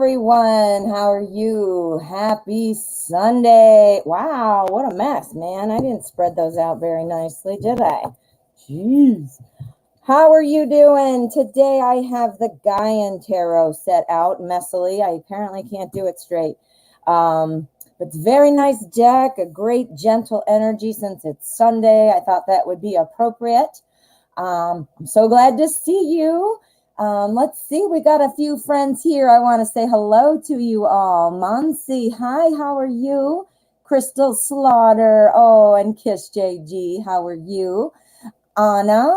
everyone. How are you? Happy Sunday. Wow, what a mess, man. I didn't spread those out very nicely, did I? Jeez. How are you doing? Today I have the Gaian Tarot set out messily. I apparently can't do it straight. But it's a very nice deck, a great gentle energy since it's Sunday. I thought that would be appropriate. I'm so glad to see you. Let's see, we got a few friends here. I want to say hello to you all. Monsi, hi, how are you? Crystal Slaughter, oh, and Kiss JG, how are you? Anna.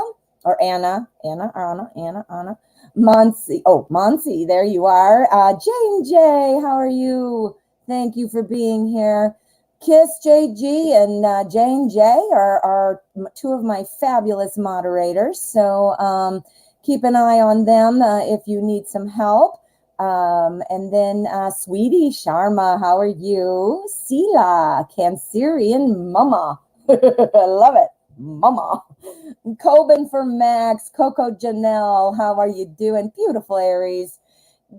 Monsi, there you are. Jane J, how are you? Thank you for being here. Kiss JG and Jane J are two of my fabulous moderators. So keep an eye on them if you need some help. And then Sweetie Sharma, how are you? Sila, Cancerian Mama. I love it. Mama. Coban for Max. Coco Janelle, how are you doing? Beautiful Aries.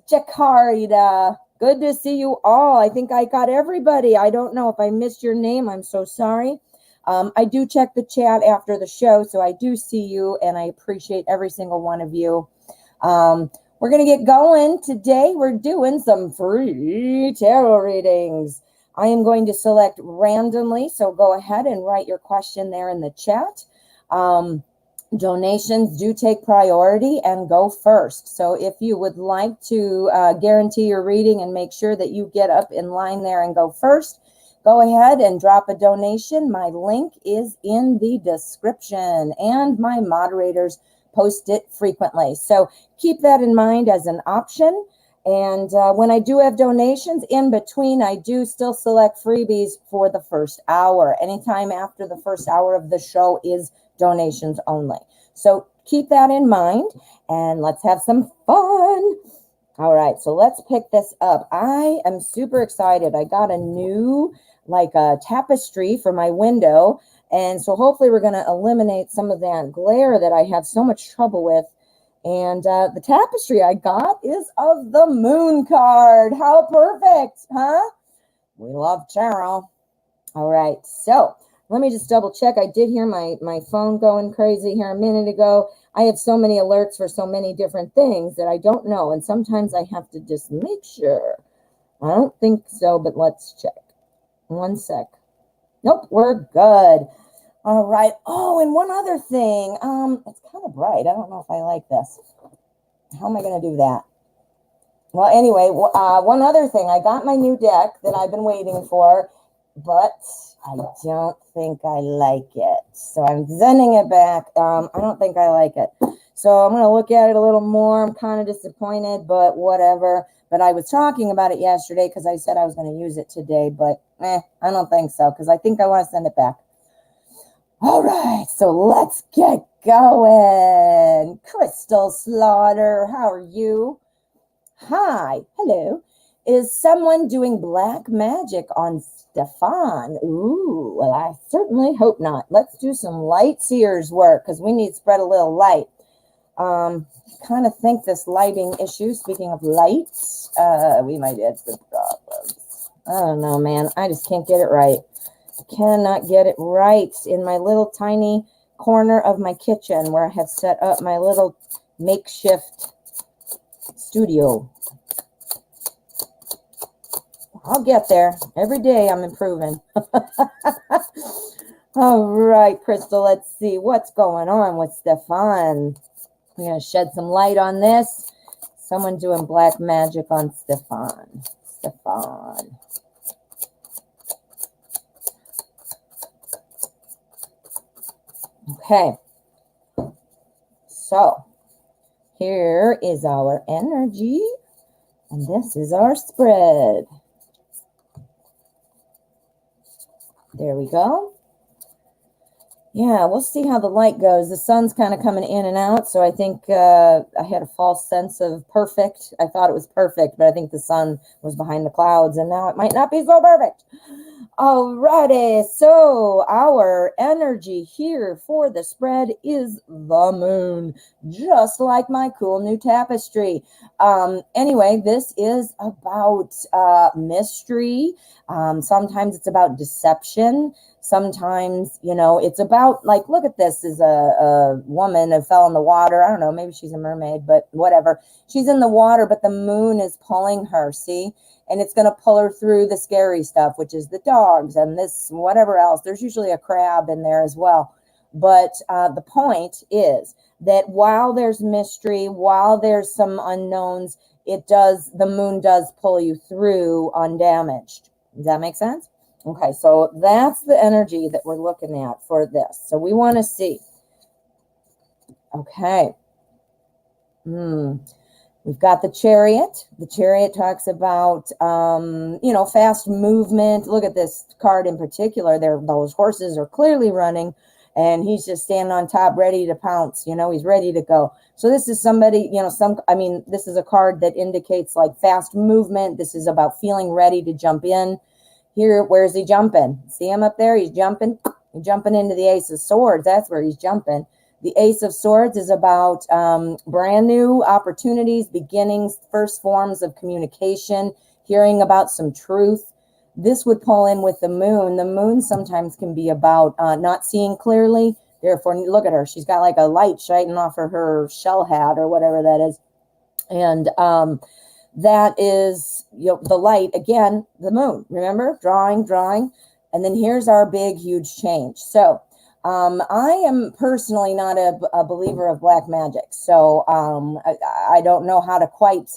Jacarita. Good to see you all. I think I got everybody. I don't know if I missed your name. I'm so sorry. I do check the chat after the show, so I do see you, and I appreciate every single one of you. We're going to get going. Today, we're doing some free tarot readings. I am going to select randomly, so go ahead and write your question there in the chat. Donations do take priority and go first. So if you would like to guarantee your reading and make sure that you get up in line there and go first, go ahead and drop a donation. My link is in the description, and my moderators post it frequently. So keep that in mind as an option. And when I do have donations in between, I do still select freebies for the first hour. Anytime after the first hour of the show is donations only. So keep that in mind, and let's have some fun. All right, so let's pick this up. I am super excited. I got a new tapestry for my window, and so hopefully we're going to eliminate some of that glare that I have so much trouble with. And the tapestry I got is of the Moon card. How perfect, huh? We love tarot. All right, so let me just double check. I did hear my phone going crazy here a minute ago. I have so many alerts for so many different things that I don't know, and sometimes I have to just make sure. I don't think so, but let's check. One sec. Nope, we're good. All right. Oh, and one other thing. It's kind of bright. I don't know if I like this. How am I going to do that? Well, anyway, one other thing. I got my new deck that I've been waiting for, but I don't think I like it. So I'm sending it back. I don't think I like it. So I'm going to look at it a little more. I'm kind of disappointed, but whatever. But I was talking about it yesterday because I said I was going to use it today, but I don't think so because I think I want to send it back. All right, so let's get going. Crystal Slaughter, how are you? Hi, hello. Is someone doing black magic on Stefan? Ooh, well, I certainly hope not. Let's do some light seers work because we need to spread a little light. Kind of think this lighting issue, speaking of lights, we might have some problems. I don't know, man. I just can't get it right. Cannot get it right in my little tiny corner of my kitchen where I have set up my little makeshift studio. I'll get there. Every day I'm improving. All right, Crystal, let's see what's going on with Stefan. We're going to shed some light on this. Someone doing black magic on Stefan. Stefan. Okay. So, here is our energy. And this is our spread. There we go. Yeah, we'll see how the light goes. The sun's kind of coming in and out, so I think I had a false sense of perfect. I thought it was perfect, but I think the sun was behind the clouds, and now it might not be so perfect. Alrighty, so our energy here for the spread is the moon, just like my cool new tapestry. Anyway, this is about mystery. Sometimes it's about deception. Sometimes, it's about, like, look at this, is a woman who fell in the water. I don't know, maybe she's a mermaid, but whatever. She's in the water, but the moon is pulling her, see? And it's going to pull her through the scary stuff, which is the dogs and this whatever else. There's usually a crab in there as well. But the point is that while there's mystery, while there's some unknowns, the moon does pull you through undamaged. Does that make sense? Okay, so that's the energy that we're looking at for this. So we want to see. Okay. We've got the Chariot. The Chariot talks about, fast movement. Look at this card in particular. Those horses are clearly running, and he's just standing on top, ready to pounce. He's ready to go. So this is somebody, this is a card that indicates like fast movement. This is about feeling ready to jump in. Here, where's he jumping? See him up there? He's jumping into the Ace of Swords. That's where he's jumping. The Ace of Swords is about brand new opportunities, beginnings, first forms of communication, hearing about some truth. This would pull in with the moon. The moon sometimes can be about not seeing clearly. Therefore, look at her. She's got like a light shining off of her shell hat or whatever that is. And that is the light. Again, the moon. Remember? Drawing. And then here's our big, huge change. So I am personally not a believer of black magic. So I don't know how to quite,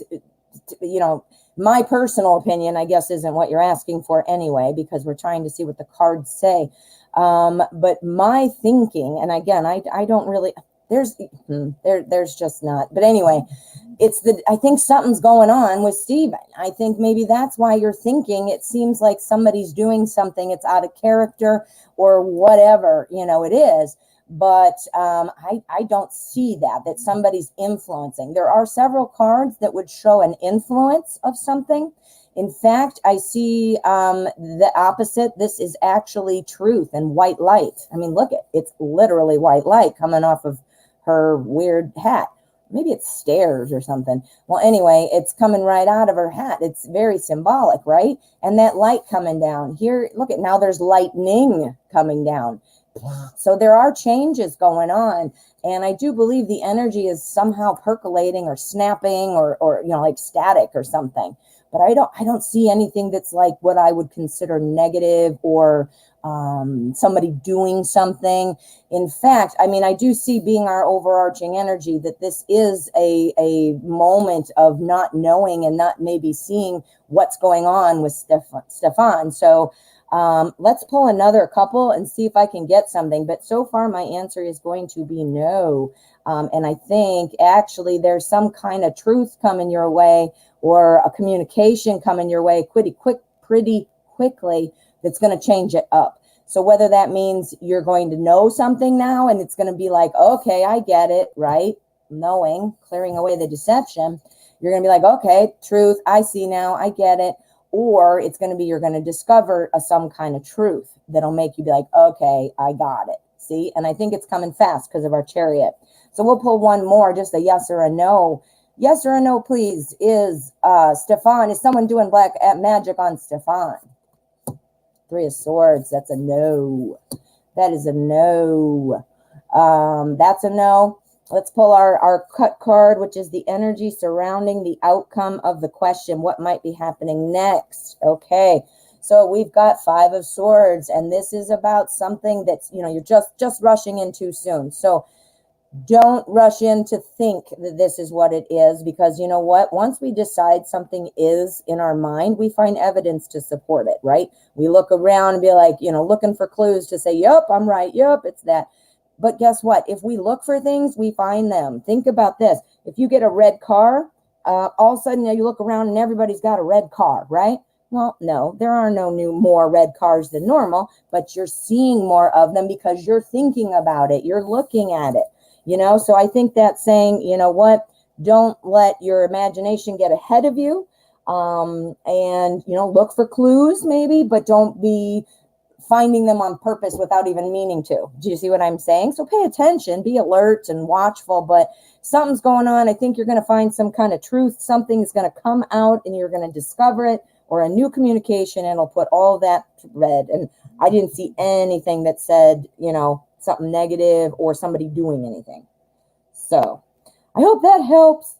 my personal opinion, I guess, isn't what you're asking for anyway, because we're trying to see what the cards say. But my thinking, and again, I don't really, there's just not. But anyway, I think something's going on with Stephen. I think maybe that's why you're thinking it seems like somebody's doing something. It's out of character or whatever, it is. But I don't see that somebody's influencing. There are several cards that would show an influence of something. In fact, I see the opposite. This is actually truth and white light. I mean, look, it's literally white light coming off of her weird hat. Maybe it's stairs or something. Well, anyway, it's coming right out of her hat. It's very symbolic, right? And that light coming down here, look at now there's lightning coming down. So there are changes going on. And I do believe the energy is somehow percolating or snapping or like static or something. But I don't see anything that's like what I would consider negative or somebody doing something. In fact, I do see, being our overarching energy, that this is a moment of not knowing and not maybe seeing what's going on with Stefan. So let's pull another couple and see if I can get something. But so far, my answer is going to be no. And I think actually there's some kind of truth coming your way, or a communication coming your way pretty quickly that's going to change it up. So whether that means you're going to know something now and it's going to be like, okay, I get it, right? Knowing, clearing away the deception. You're going to be like, okay, truth, I see now, I get it. Or it's going to be, you're going to discover some kind of truth that'll make you be like, okay, I got it. See? And I think it's coming fast because of our Chariot. So we'll pull one more, just a yes or a no. Yes or a no, please. Is Stefan, is someone doing black magic on Stefan? Three of Swords, that's a no. That is a no. That's a no. Let's pull our cut card, which is the energy surrounding the outcome of the question. What might be happening next? Okay. So we've got Five of Swords, and this is about something that's, you're just rushing in too soon. So don't rush in to think that this is what it is, because you know what? Once we decide something is in our mind, we find evidence to support it, right? We look around and be like, looking for clues to say, yep, I'm right. Yep, it's that. But guess what? If we look for things, we find them. Think about this. If you get a red car, all of a sudden you look around and everybody's got a red car, right? Well, no, there are no more red cars than normal, but you're seeing more of them because you're thinking about it. You're looking at it. So I think that's saying, you know what, don't let your imagination get ahead of you. And, you know, look for clues maybe, but don't be finding them on purpose without even meaning to. Do you see what I'm saying? So pay attention, be alert and watchful, but something's going on. I think you're going to find some kind of truth. Something is going to come out and you're going to discover it, or a new communication, and it'll put all that to red. And I didn't see anything that said, you know, something negative or somebody doing anything. So I hope that helps.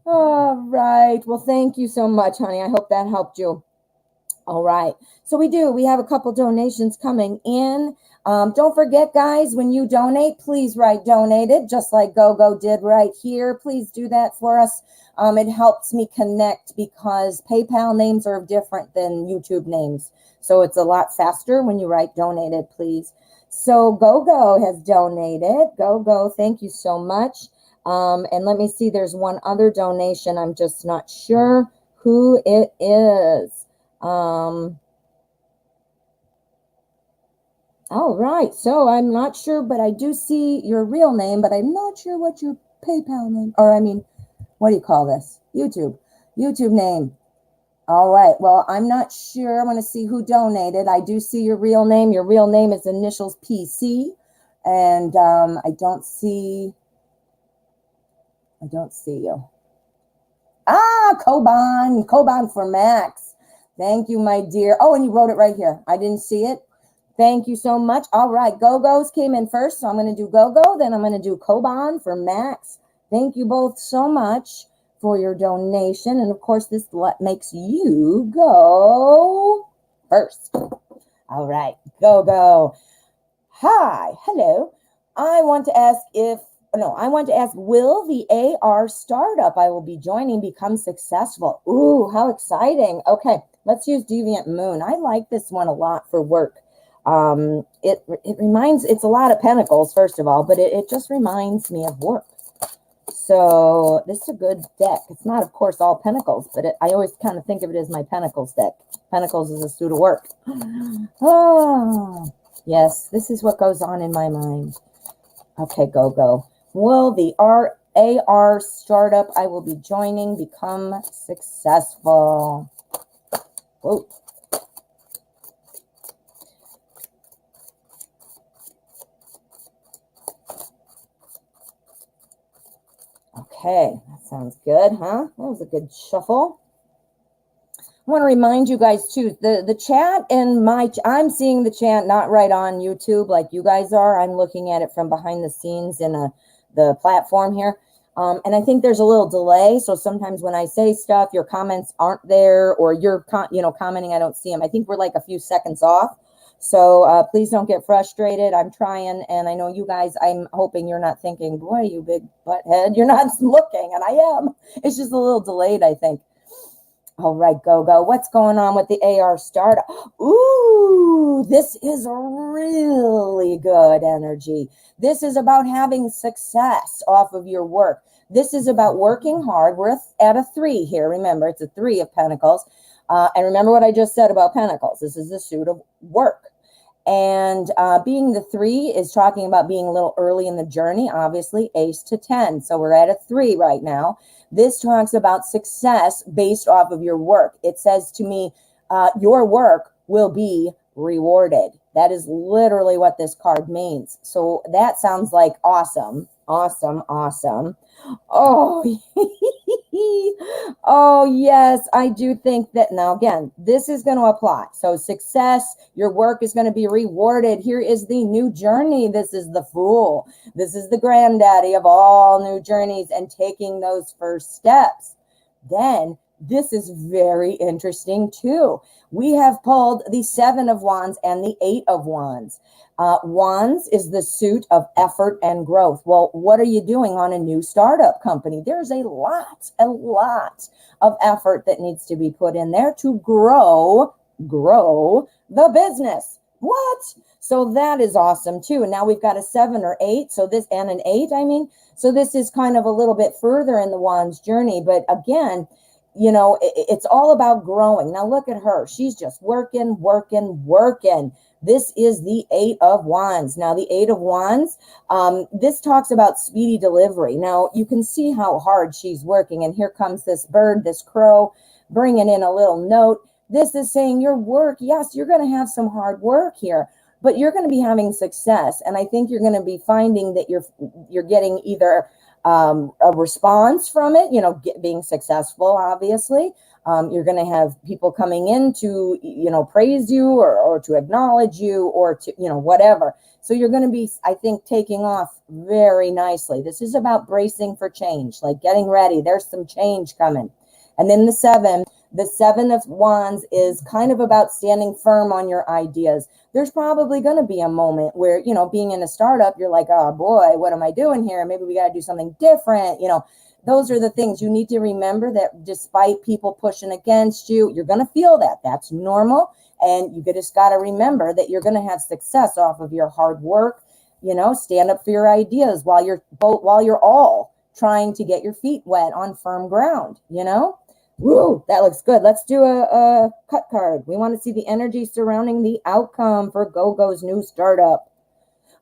All right. Well, thank you so much, honey. I hope that helped you. All right. So we have a couple donations coming in. Don't forget, guys, when you donate, please write donated, just like GoGo did right here. Please do that for us. It helps me connect because PayPal names are different than YouTube names. So it's a lot faster when you write donated, please. So GoGo has donated. GoGo, thank you so much. And let me see, there's one other donation. I'm just not sure who it is. All right, so I'm not sure, but I do see your real name, but I'm not sure what your PayPal name, or I mean, what do you call this? YouTube name. All right, well, I'm not sure. I'm going to see who donated. I do see your real name. Your real name is initials PC, and I don't see you. Coban for Max. Thank you, my dear. Oh, and you wrote it right here. I didn't see it. Thank you so much. All right, GoGo's came in first, so I'm going to do GoGo, then I'm going to do Coban for Max. Thank you both so much for your donation, and of course, this makes you go first. All right, GoGo. Hi, hello. I want to ask, will the AR startup I will be joining become successful? Ooh, how exciting. Okay, let's use Deviant Moon. I like this one a lot for work. It's a lot of pentacles, first of all, but it just reminds me of work. So this is a good deck. It's not, of course, all pentacles, but I always kind of think of it as my pentacles deck. Pentacles is a suit of work. Oh, yes, this is what goes on in my mind. Okay, GoGo. Will the AR startup I will be joining become successful? Whoa. Okay, that sounds good, huh? That was a good shuffle. I want to remind you guys too, the chat and I'm seeing the chat not right on YouTube like you guys are. I'm looking at it from behind the scenes in the platform here. And I think there's a little delay. So sometimes when I say stuff, your comments aren't there, or you're commenting, I don't see them. I think we're like a few seconds off. So please don't get frustrated. I'm trying, and I know you guys, I'm hoping you're not thinking, boy, you big butthead, you're not looking, and I am. It's just a little delayed, I think. All right, GoGo. What's going on with the AR startup? Ooh, this is really good energy. This is about having success off of your work. This is about working hard. We're at a 3 here. Remember, it's a 3 of Pentacles. And remember what I just said about Pentacles. This is the suit of work. And being the 3 is talking about being a little early in the journey, obviously, Ace to 10. So we're at a 3 right now. This talks about success based off of your work. It says to me, your work will be rewarded. That is literally what this card means. So that sounds like awesome, awesome, awesome. Oh, oh, yes, I do think that. Now, again, this is going to apply. So success, your work is going to be rewarded. Here is the new journey. This is the Fool. This is the granddaddy of all new journeys and taking those first steps. Then this is very interesting too. We have pulled the 7 of Wands and the 8 of Wands. Wands is the suit of effort and growth. Well, what are you doing on a new startup company? There's a lot of effort that needs to be put in there to grow the business. What? So that is awesome too. And now we've got a 7 or 8. So this, and an 8, I mean, so this is kind of a little bit further in the Wands journey. But again, you know, it's all about growing. Now look at her. She's just working. This is the 8 of Wands. Now, the 8 of Wands, this talks about speedy delivery. Now, you can see how hard she's working. And here comes this bird, this crow. bringing in a little note. This is saying your work, yes, you're going to have some hard work here, but you're going to be having success. And I think you're going to be finding that you're getting either a response from it, being successful, obviously. You're going to have people coming in to, praise you or to acknowledge you or to, whatever. So you're going to be, I think, taking off very nicely. This is about bracing for change, like getting ready. There's some change coming. And then the seven of wands is kind of about standing firm on your ideas. There's probably going to be a moment where, being in a startup, you're like, oh boy, what am I doing here? Maybe we got to do something different. Those are the things you need to remember, that despite people pushing against you, you're going to feel that. That's normal. And you just got to remember that you're going to have success off of your hard work. Stand up for your ideas while you're all trying to get your feet wet on firm ground, Woo, that looks good. Let's do a cut card. We want to see the energy surrounding the outcome for Gogo's new startup.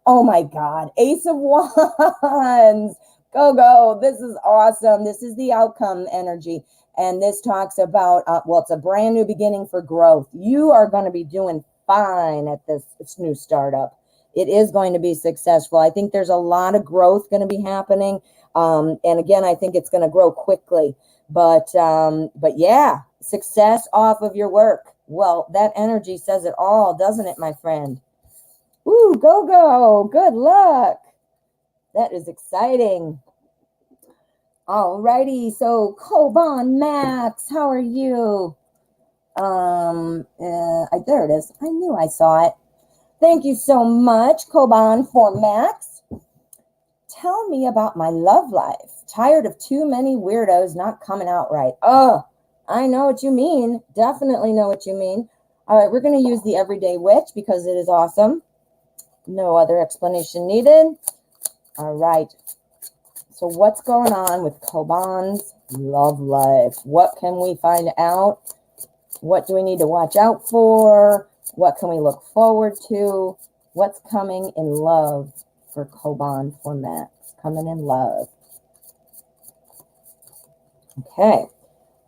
Oh my God. Ace of Wands. Go. This is awesome. This is the outcome energy. And this talks about, it's a brand new beginning for growth. You are going to be doing fine at this new startup. It is going to be successful. I think there's a lot of growth going to be happening. And again, I think it's going to grow quickly. But yeah, success off of your work. Well, that energy says it all, doesn't it, my friend? Ooh, go. Good luck. That is exciting. Alrighty, so Coban Max, how are you? There it is. I knew I saw it. Thank you so much, Coban, for Max. Tell me about my love life. Tired of too many weirdos not coming out right. Oh, I know what you mean. Definitely know what you mean. All right, we're going to use the Everyday Witch because it is awesome. No other explanation needed. All right. So what's going on with Coban's love life? What can we find out? What do we need to watch out for? What can we look forward to? What's coming in love for Coban for Max? Coming in love. Okay.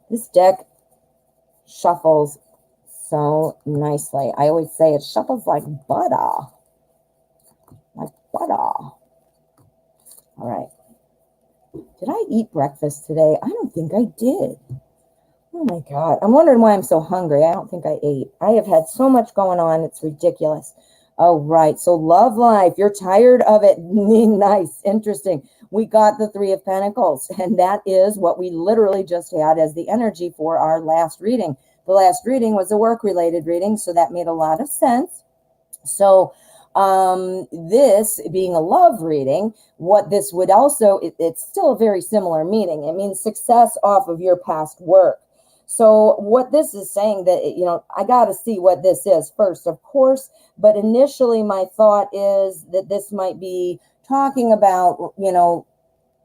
This deck shuffles so nicely. I always say it shuffles like butter. Like butter. All right. Did I eat breakfast today? I don't think I did. Oh my God. I'm wondering why I'm so hungry. I don't think I ate. I have had so much going on. It's ridiculous. All right. So love life. You're tired of it. Nice. Interesting. We got the Three of Pentacles, and that is what we literally just had as the energy for our last reading. The last reading was a work-related reading, so that made a lot of sense. So this being a love reading, what this would also, it's still a very similar meaning. It means success off of your past work. So what this is saying that, I got to see what this is first, of course, but initially my thought is that this might be talking about,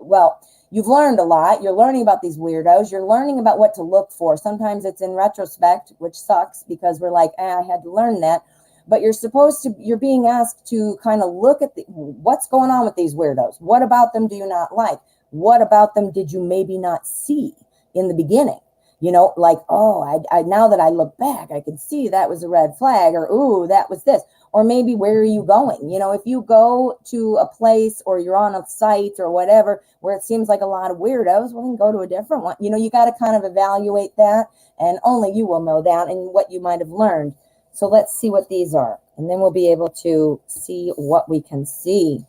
well, you've learned a lot. You're learning about these weirdos. You're learning about what to look for. Sometimes it's in retrospect, which sucks because we're like, I had to learn that. But you're being asked to kind of look at what's going on with these weirdos. What about them do you not like? What about them did you maybe not see in the beginning? Like, oh, I now that I look back, I can see that was a red flag, or, ooh, that was this. Or maybe where are you going? If you go to a place or you're on a site or whatever where it seems like a lot of weirdos, well, then go to a different one. You got to kind of evaluate that, and only you will know that and what you might have learned. So let's see what these are, and then we'll be able to see what we can see.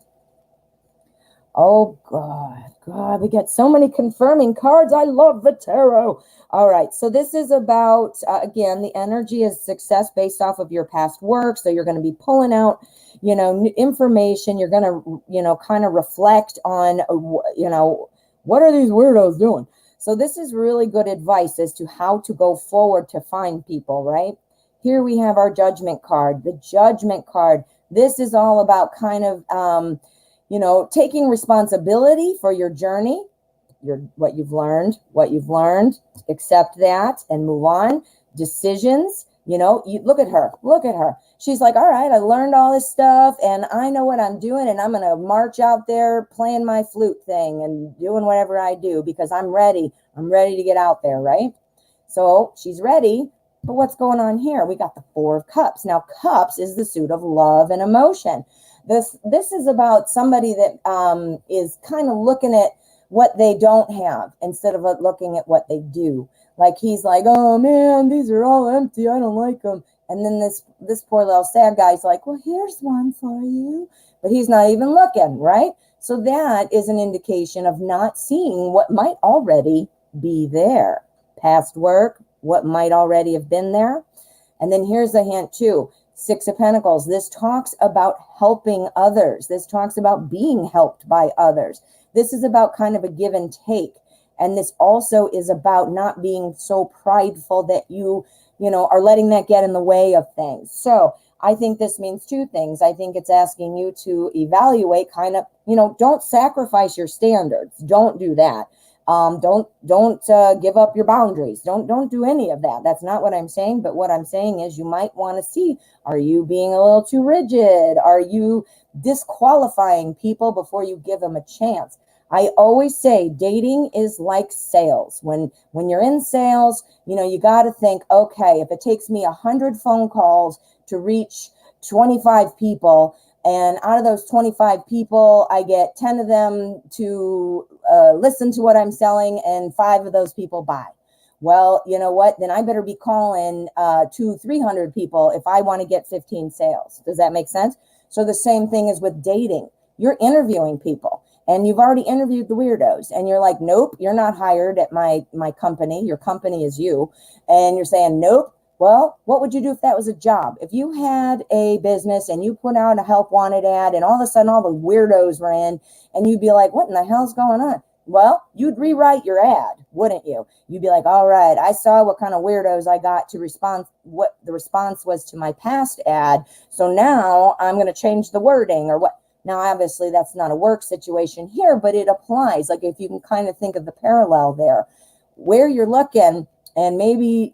Oh, God, we get so many confirming cards. I love the tarot. All right, so this is about, again, the energy is success based off of your past work. So you're going to be pulling out, information. You're going to, kind of reflect on, what are these weirdos doing? So this is really good advice as to how to go forward to find people, right? Here we have our Judgment card, the Judgment card. This is all about kind of, taking responsibility for your journey, what you've learned, accept that and move on. Decisions, you look at her. She's like, all right, I learned all this stuff and I know what I'm doing, and I'm going to march out there playing my flute thing and doing whatever I do because I'm ready. I'm ready to get out there, right? So she's ready. But what's going on here? We got the Four of Cups. Now, Cups is the suit of love and emotion. This is about somebody that is kind of looking at what they don't have instead of looking at what they do. Like he's like, oh man, these are all empty. I don't like them. And then this poor little sad guy's like, well, here's one for you. But he's not even looking, right? So that is an indication of not seeing what might already be there. Past work, what might already have been there. And then here's a hint too. Six of Pentacles. This talks about helping others. This talks about being helped by others. This is about kind of a give and take. And this also is about not being so prideful that you are letting that get in the way of things. So I think this means two things. I think it's asking you to evaluate kind of, don't sacrifice your standards. Don't do that. Don't give up your boundaries. Don't do any of that. That's not what I'm saying. But what I'm saying is you might want to see, are you being a little too rigid? Are you disqualifying people before you give them a chance? I always say dating is like sales. When you're in sales, you got to think, okay, if it takes me 100 phone calls to reach 25 people, and out of those 25 people, I get 10 of them to listen to what I'm selling, and 5 of those people buy. Well, you know what? Then I better be calling 200-300 people if I want to get 15 sales. Does that make sense? So the same thing is with dating. You're interviewing people, and you've already interviewed the weirdos, and you're like, nope, you're not hired at my company. Your company is you. And you're saying, nope. Well, what would you do if that was a job? If you had a business and you put out a help wanted ad and all of a sudden all the weirdos were in, and you'd be like, what in the hell's going on? Well, you'd rewrite your ad, wouldn't you? You'd be like, all right, I saw what kind of weirdos I got to respond, what the response was to my past ad. So now I'm going to change the wording or what. Now, obviously, that's not a work situation here, but it applies. Like if you can kind of think of the parallel there, where you're looking and maybe,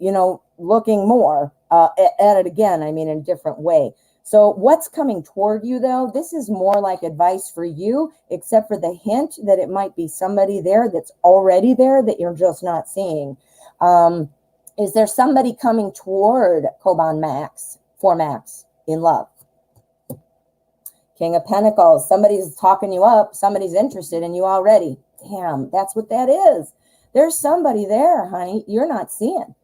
looking more at it again, in a different way. So what's coming toward you, though, this is more like advice for you, except for the hint that it might be somebody there that's already there that you're just not seeing. Is there somebody coming toward Coban Max, 4 Max, in love? King of Pentacles, somebody's talking you up, somebody's interested in you already. Damn, that's what that is. There's somebody there, honey, you're not seeing.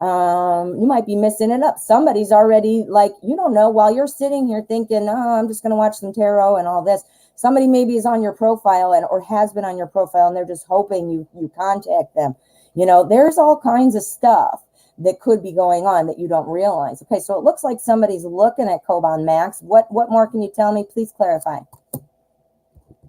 You might be missing it up. Somebody's already like, you don't know, while you're sitting here thinking, oh, I'm just going to watch some tarot and all this. Somebody maybe is on your profile or has been on your profile, and they're just hoping you contact them. There's all kinds of stuff that could be going on that you don't realize. Okay, so it looks like somebody's looking at Coban Max. What more can you tell me? Please clarify.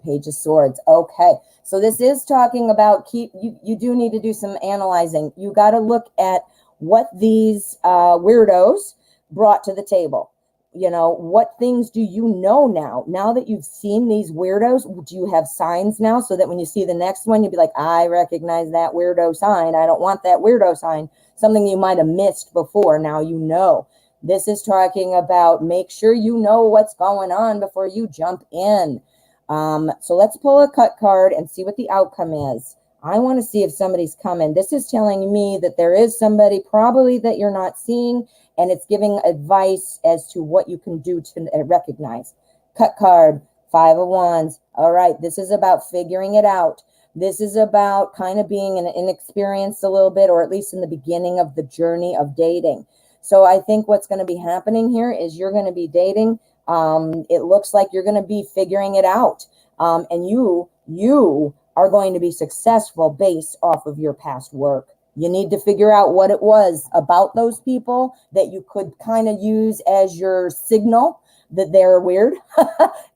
Page of Swords. Okay, so this is talking about you do need to do some analyzing. You got to look at what these weirdos brought to the table. What things do you know now that you've seen these weirdos? Do you have signs now so that when you see the next one, you'll be like, I recognize that weirdo sign. I don't want that weirdo sign. Something you might have missed before. Now you know. This is talking about make sure you know what's going on before you jump in. So let's pull a cut card and see what the outcome is. I want to see if somebody's coming. This is telling me that there is somebody probably that you're not seeing, and it's giving advice as to what you can do to recognize. Cut card, 5 of Wands. All right, this is about figuring it out. This is about kind of being inexperienced a little bit, or at least in the beginning of the journey of dating. So I think what's going to be happening here is you're going to be dating. It looks like you're going to be figuring it out. And you are going to be successful based off of your past work. You need to figure out what it was about those people that you could kind of use as your signal that they're weird,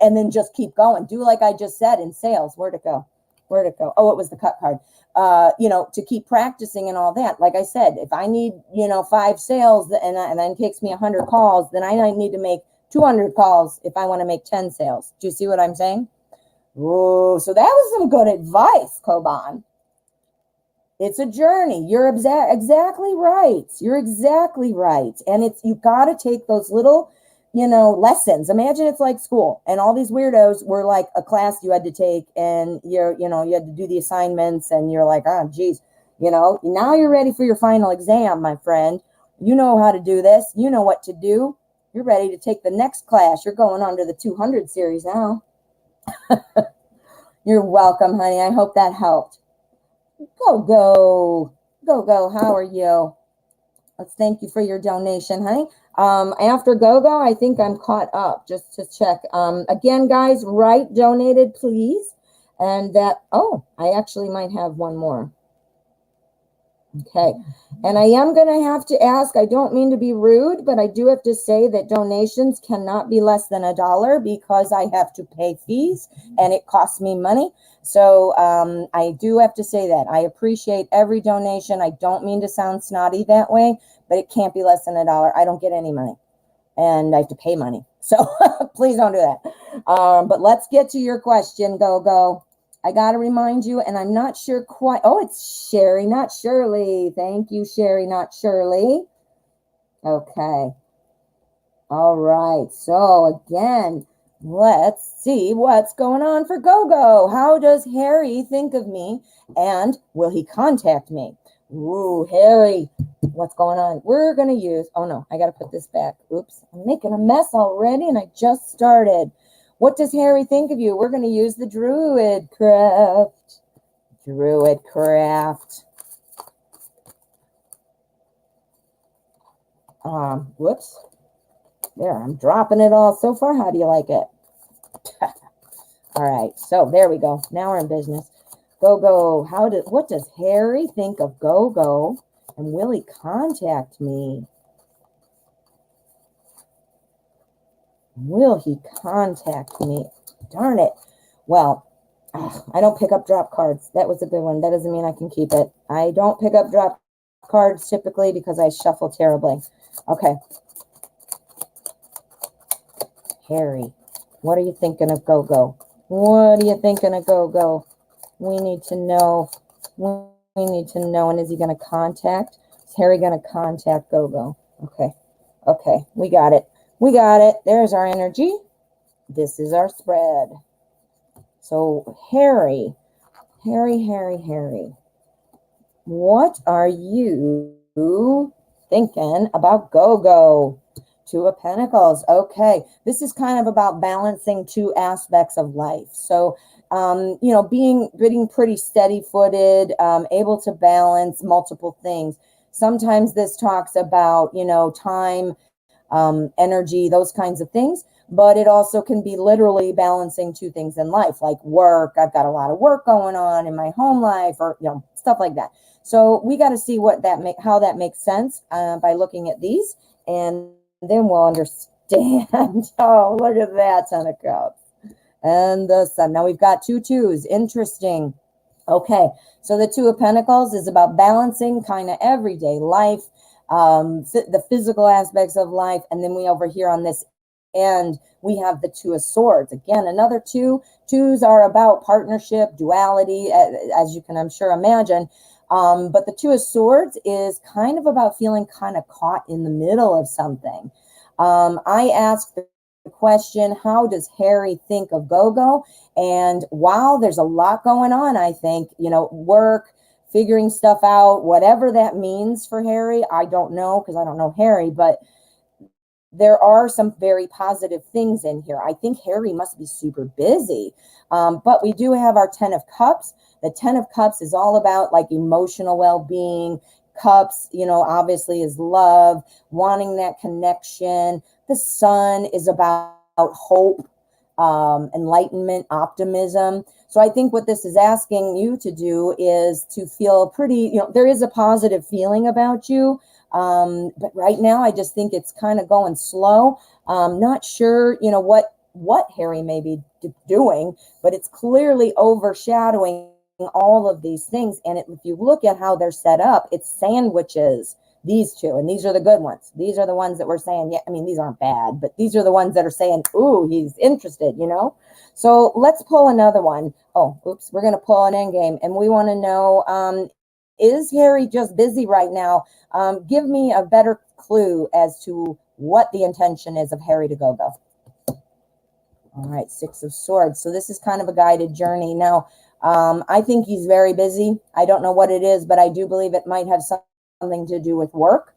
and then just keep going. Do like I just said in sales. Where'd it go? Oh, it was the cut card. To keep practicing and all that. Like I said, if I need, 5 sales and then it takes me 100 calls, then I need to make 200 calls if I want to make 10 sales. Do you see what I'm saying? Oh, so that was some good advice, Coban. It's a journey. You're exactly right. You're exactly right. And you got to take those little, lessons. Imagine it's like school, and all these weirdos were like a class you had to take, and you had to do the assignments, and you're like, oh, geez. You know, now you're ready for your final exam, my friend. You know how to do this. You know what to do. You're ready to take the next class. You're going on to the 200 series now. You're welcome, honey. I hope that helped. Go, go. Go, go. How are you? Let's thank you for your donation, honey. After go-go, I think I'm caught up, just to check. Again, guys, write donated, please. And that, oh, I actually might have one more. Okay, and I am going to have to ask, I don't mean to be rude, but I do have to say that donations cannot be less than $1 because I have to pay fees and it costs me money. So I do have to say that. I appreciate every donation. I don't mean to sound snotty that way, but it can't be less than $1. I don't get any money and I have to pay money. So please don't do that. But let's get to your question, go. I got to remind you, and I'm not sure quite. Oh, it's Sherry, not Shirley. Thank you, Sherry, not Shirley. Okay. All right. So again, let's see what's going on for Go-Go. How does Harry think of me? And will he contact me? Ooh, Harry, what's going on? We're going to use, oh no, I got to put this back. Oops, I'm making a mess already, and I just started. What does Harry think of you? We're going to use the Druid Craft. Druid Craft. Whoops. There, I'm dropping it all so far. How do you like it? All right, so there we go. Now we're in business. Go. What does Harry think of Go? And will he contact me? Will he contact me? Darn it. Well, I don't pick up drop cards. That was a good one. That doesn't mean I can keep it. I don't pick up drop cards typically because I shuffle terribly. Okay. Harry, what are you thinking of Go? What are you thinking of Go? We need to know. We need to know. And is he going to contact? Is Harry going to contact Go? Okay. We got it. There's our energy. This is our spread. So Harry, what are you thinking about Go? Two of Pentacles. Okay. This is kind of about balancing two aspects of life. So, being pretty steady-footed, able to balance multiple things. Sometimes this talks about, time, energy, those kinds of things. But it also can be literally balancing two things in life, like work. I've got a lot of work going on in my home life, or stuff like that. So we got to see how that makes sense by looking at these, and then we'll understand. Oh, look at that, Ten of Cups and the Sun. Now we've got 2 2s. Interesting. Okay, so the Two of Pentacles is about balancing kind of everyday life, the physical aspects of life, and then we over here on this end, we have the Two of Swords. Again, another 2. 2s are about partnership, duality, as you can, I'm sure, imagine. But the Two of Swords is kind of about feeling kind of caught in the middle of something. I asked the question, how does Harry think of Go? And while there's a lot going on, I think, work, figuring stuff out, whatever that means for Harry, I don't know, because I don't know Harry, but there are some very positive things in here. I think Harry must be super busy. But we do have our 10 of Cups. The 10 of Cups is all about like emotional well-being. Cups, obviously is love, wanting that connection. The Sun is about hope, enlightenment, optimism. So I think what this is asking you to do is to feel pretty, there is a positive feeling about you. But right now, I just think it's kind of going slow. Not sure, what Harry may be doing, but it's clearly overshadowing all of these things. And if you look at how they're set up, it sandwiches these two, and these are the good ones. These are the ones that we're saying, yeah, I mean, these aren't bad, but these are the ones that are saying, ooh, he's interested, So let's pull another one. Oh, oops, we're going to pull an endgame, and we want to know, is Harry just busy right now? Give me a better clue as to what the intention is of Harry to go. All right, 6 of Swords. So this is kind of a guided journey. Now, I think he's very busy. I don't know what it is, but I do believe it might have something to do with work.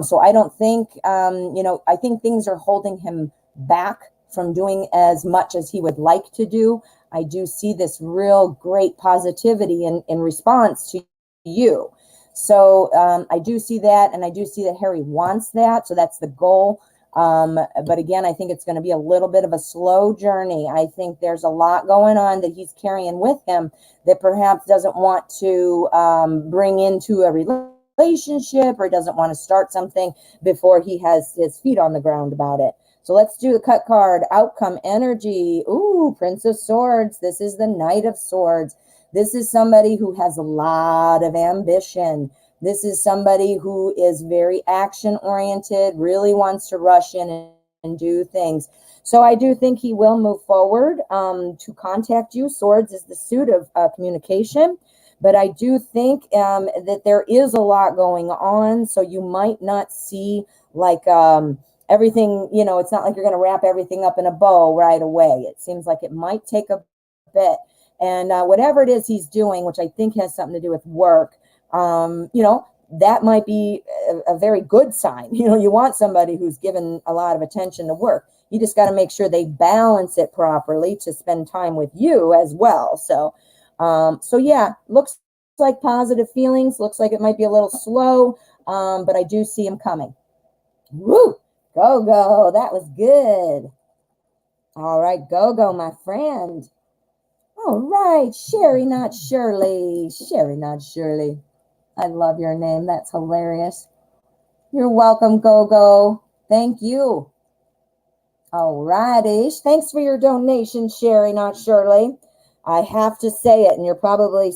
So I don't think, I think things are holding him back from doing as much as he would like to do. I do see this real great positivity in response to you. So I do see that, and I do see that Harry wants that. So that's the goal. But again, I think it's going to be a little bit of a slow journey. I think there's a lot going on that he's carrying with him that perhaps doesn't want to bring into a relationship, or doesn't want to start something before he has his feet on the ground about it. So let's do the cut card, outcome energy. Ooh, Prince of Swords. This is the Knight of Swords. This is somebody who has a lot of ambition. This is somebody who is very action oriented, really wants to rush in and do things. So I do think he will move forward to contact you. Swords is the suit of communication. But I do think that there is a lot going on. So you might not see like everything, it's not like you're going to wrap everything up in a bow right away. It seems like it might take a bit. And whatever it is he's doing, which I think has something to do with work, that might be a very good sign. You want somebody who's given a lot of attention to work. You just got to make sure they balance it properly to spend time with you as well. So yeah, looks like positive feelings. Looks like it might be a little slow, but I do see him coming. Woo! Go. That was good. All right, go, my friend. All right, Sherry, not Shirley. Sherry, not Shirley. I love your name. That's hilarious. You're welcome, Go. Thank you. All righty. Thanks for your donation, Sherry, not Shirley. I have to say it, and you've probably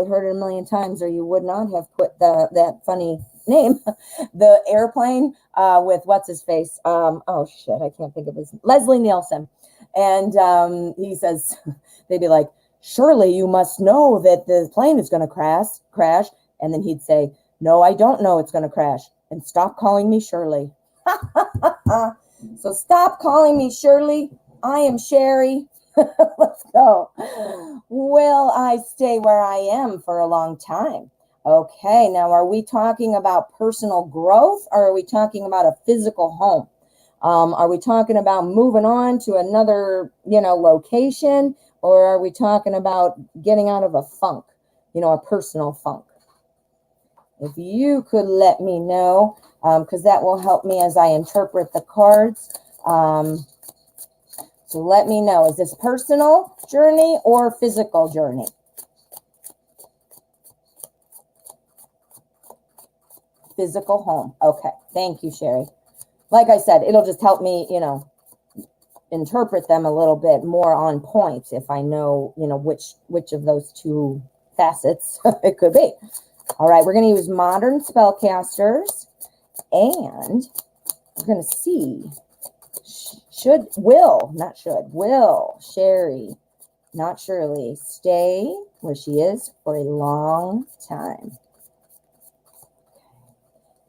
heard it a million times, or you would not have put that funny name, the airplane with what's his face. Oh shit, I can't think of his Leslie Nielsen, and he says they'd be like, "Surely you must know that the plane is going to crash," and then he'd say, "No, I don't know it's going to crash, and stop calling me Shirley." So stop calling me Shirley. I am Sherry. Let's go. Will I stay where I am for a long time? Okay, now are we talking about personal growth, or are we talking about a physical home? Are we talking about moving on to another, location, or are we talking about getting out of a funk, a personal funk? If you could let me know, because that will help me as I interpret the cards. So let me know, is this personal journey or physical journey? Physical home. Okay. Thank you, Sherry. Like I said, it'll just help me, interpret them a little bit more on point if I know, which of those two facets it could be. All right. We're going to use modern spellcasters, and we're going to see will Sherry, not Shirley, stay where she is for a long time?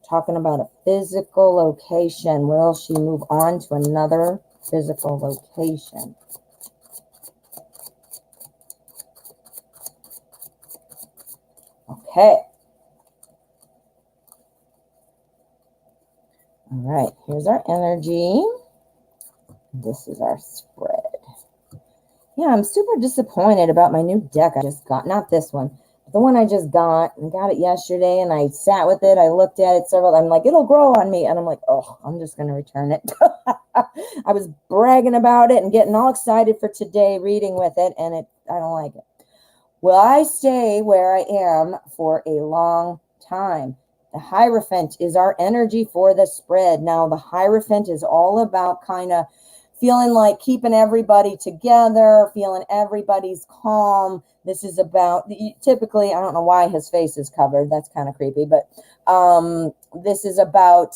Talking about a physical location. Will she move on to another physical location? Okay. All right, here's our energy. This is our spread. Yeah, I'm super disappointed about my new deck I just got. Not this one, but the one I just got. I got it yesterday, and I sat with it. I looked at it several. I'm like, it'll grow on me, and I'm like, oh, I'm just going to return it. I was bragging about it and getting all excited for today, reading with it, and I don't like it. Will I stay where I am for a long time? The Hierophant is our energy for the spread. Now, the Hierophant is all about kind of feeling like keeping everybody together, feeling everybody's calm. This is about, typically, I don't know why his face is covered. That's kind of creepy. But this is about,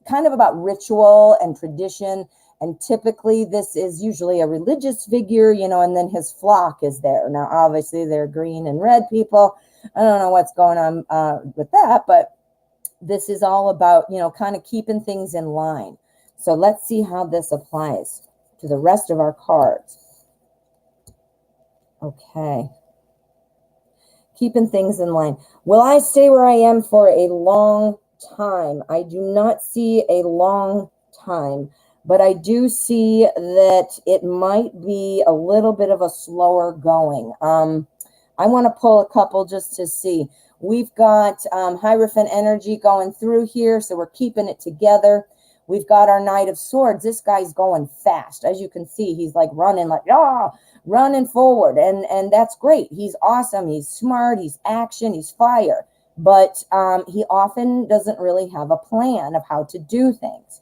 kind of about ritual and tradition. And typically, this is usually a religious figure, and then his flock is there. Now, obviously, they're green and red people. I don't know what's going on with that, but this is all about, kind of keeping things in line. So let's see how this applies to the rest of our cards. Okay. Keeping things in line. Will I stay where I am for a long time? I do not see a long time, but I do see that it might be a little bit of a slower going. I want to pull a couple just to see. We've got Hierophant energy going through here, so we're keeping it together. We've got our Knight of Swords. This guy's going fast. As you can see, he's like running like, ah, running forward, and that's great. He's awesome. He's smart. He's action. He's fire. But he often doesn't really have a plan of how to do things.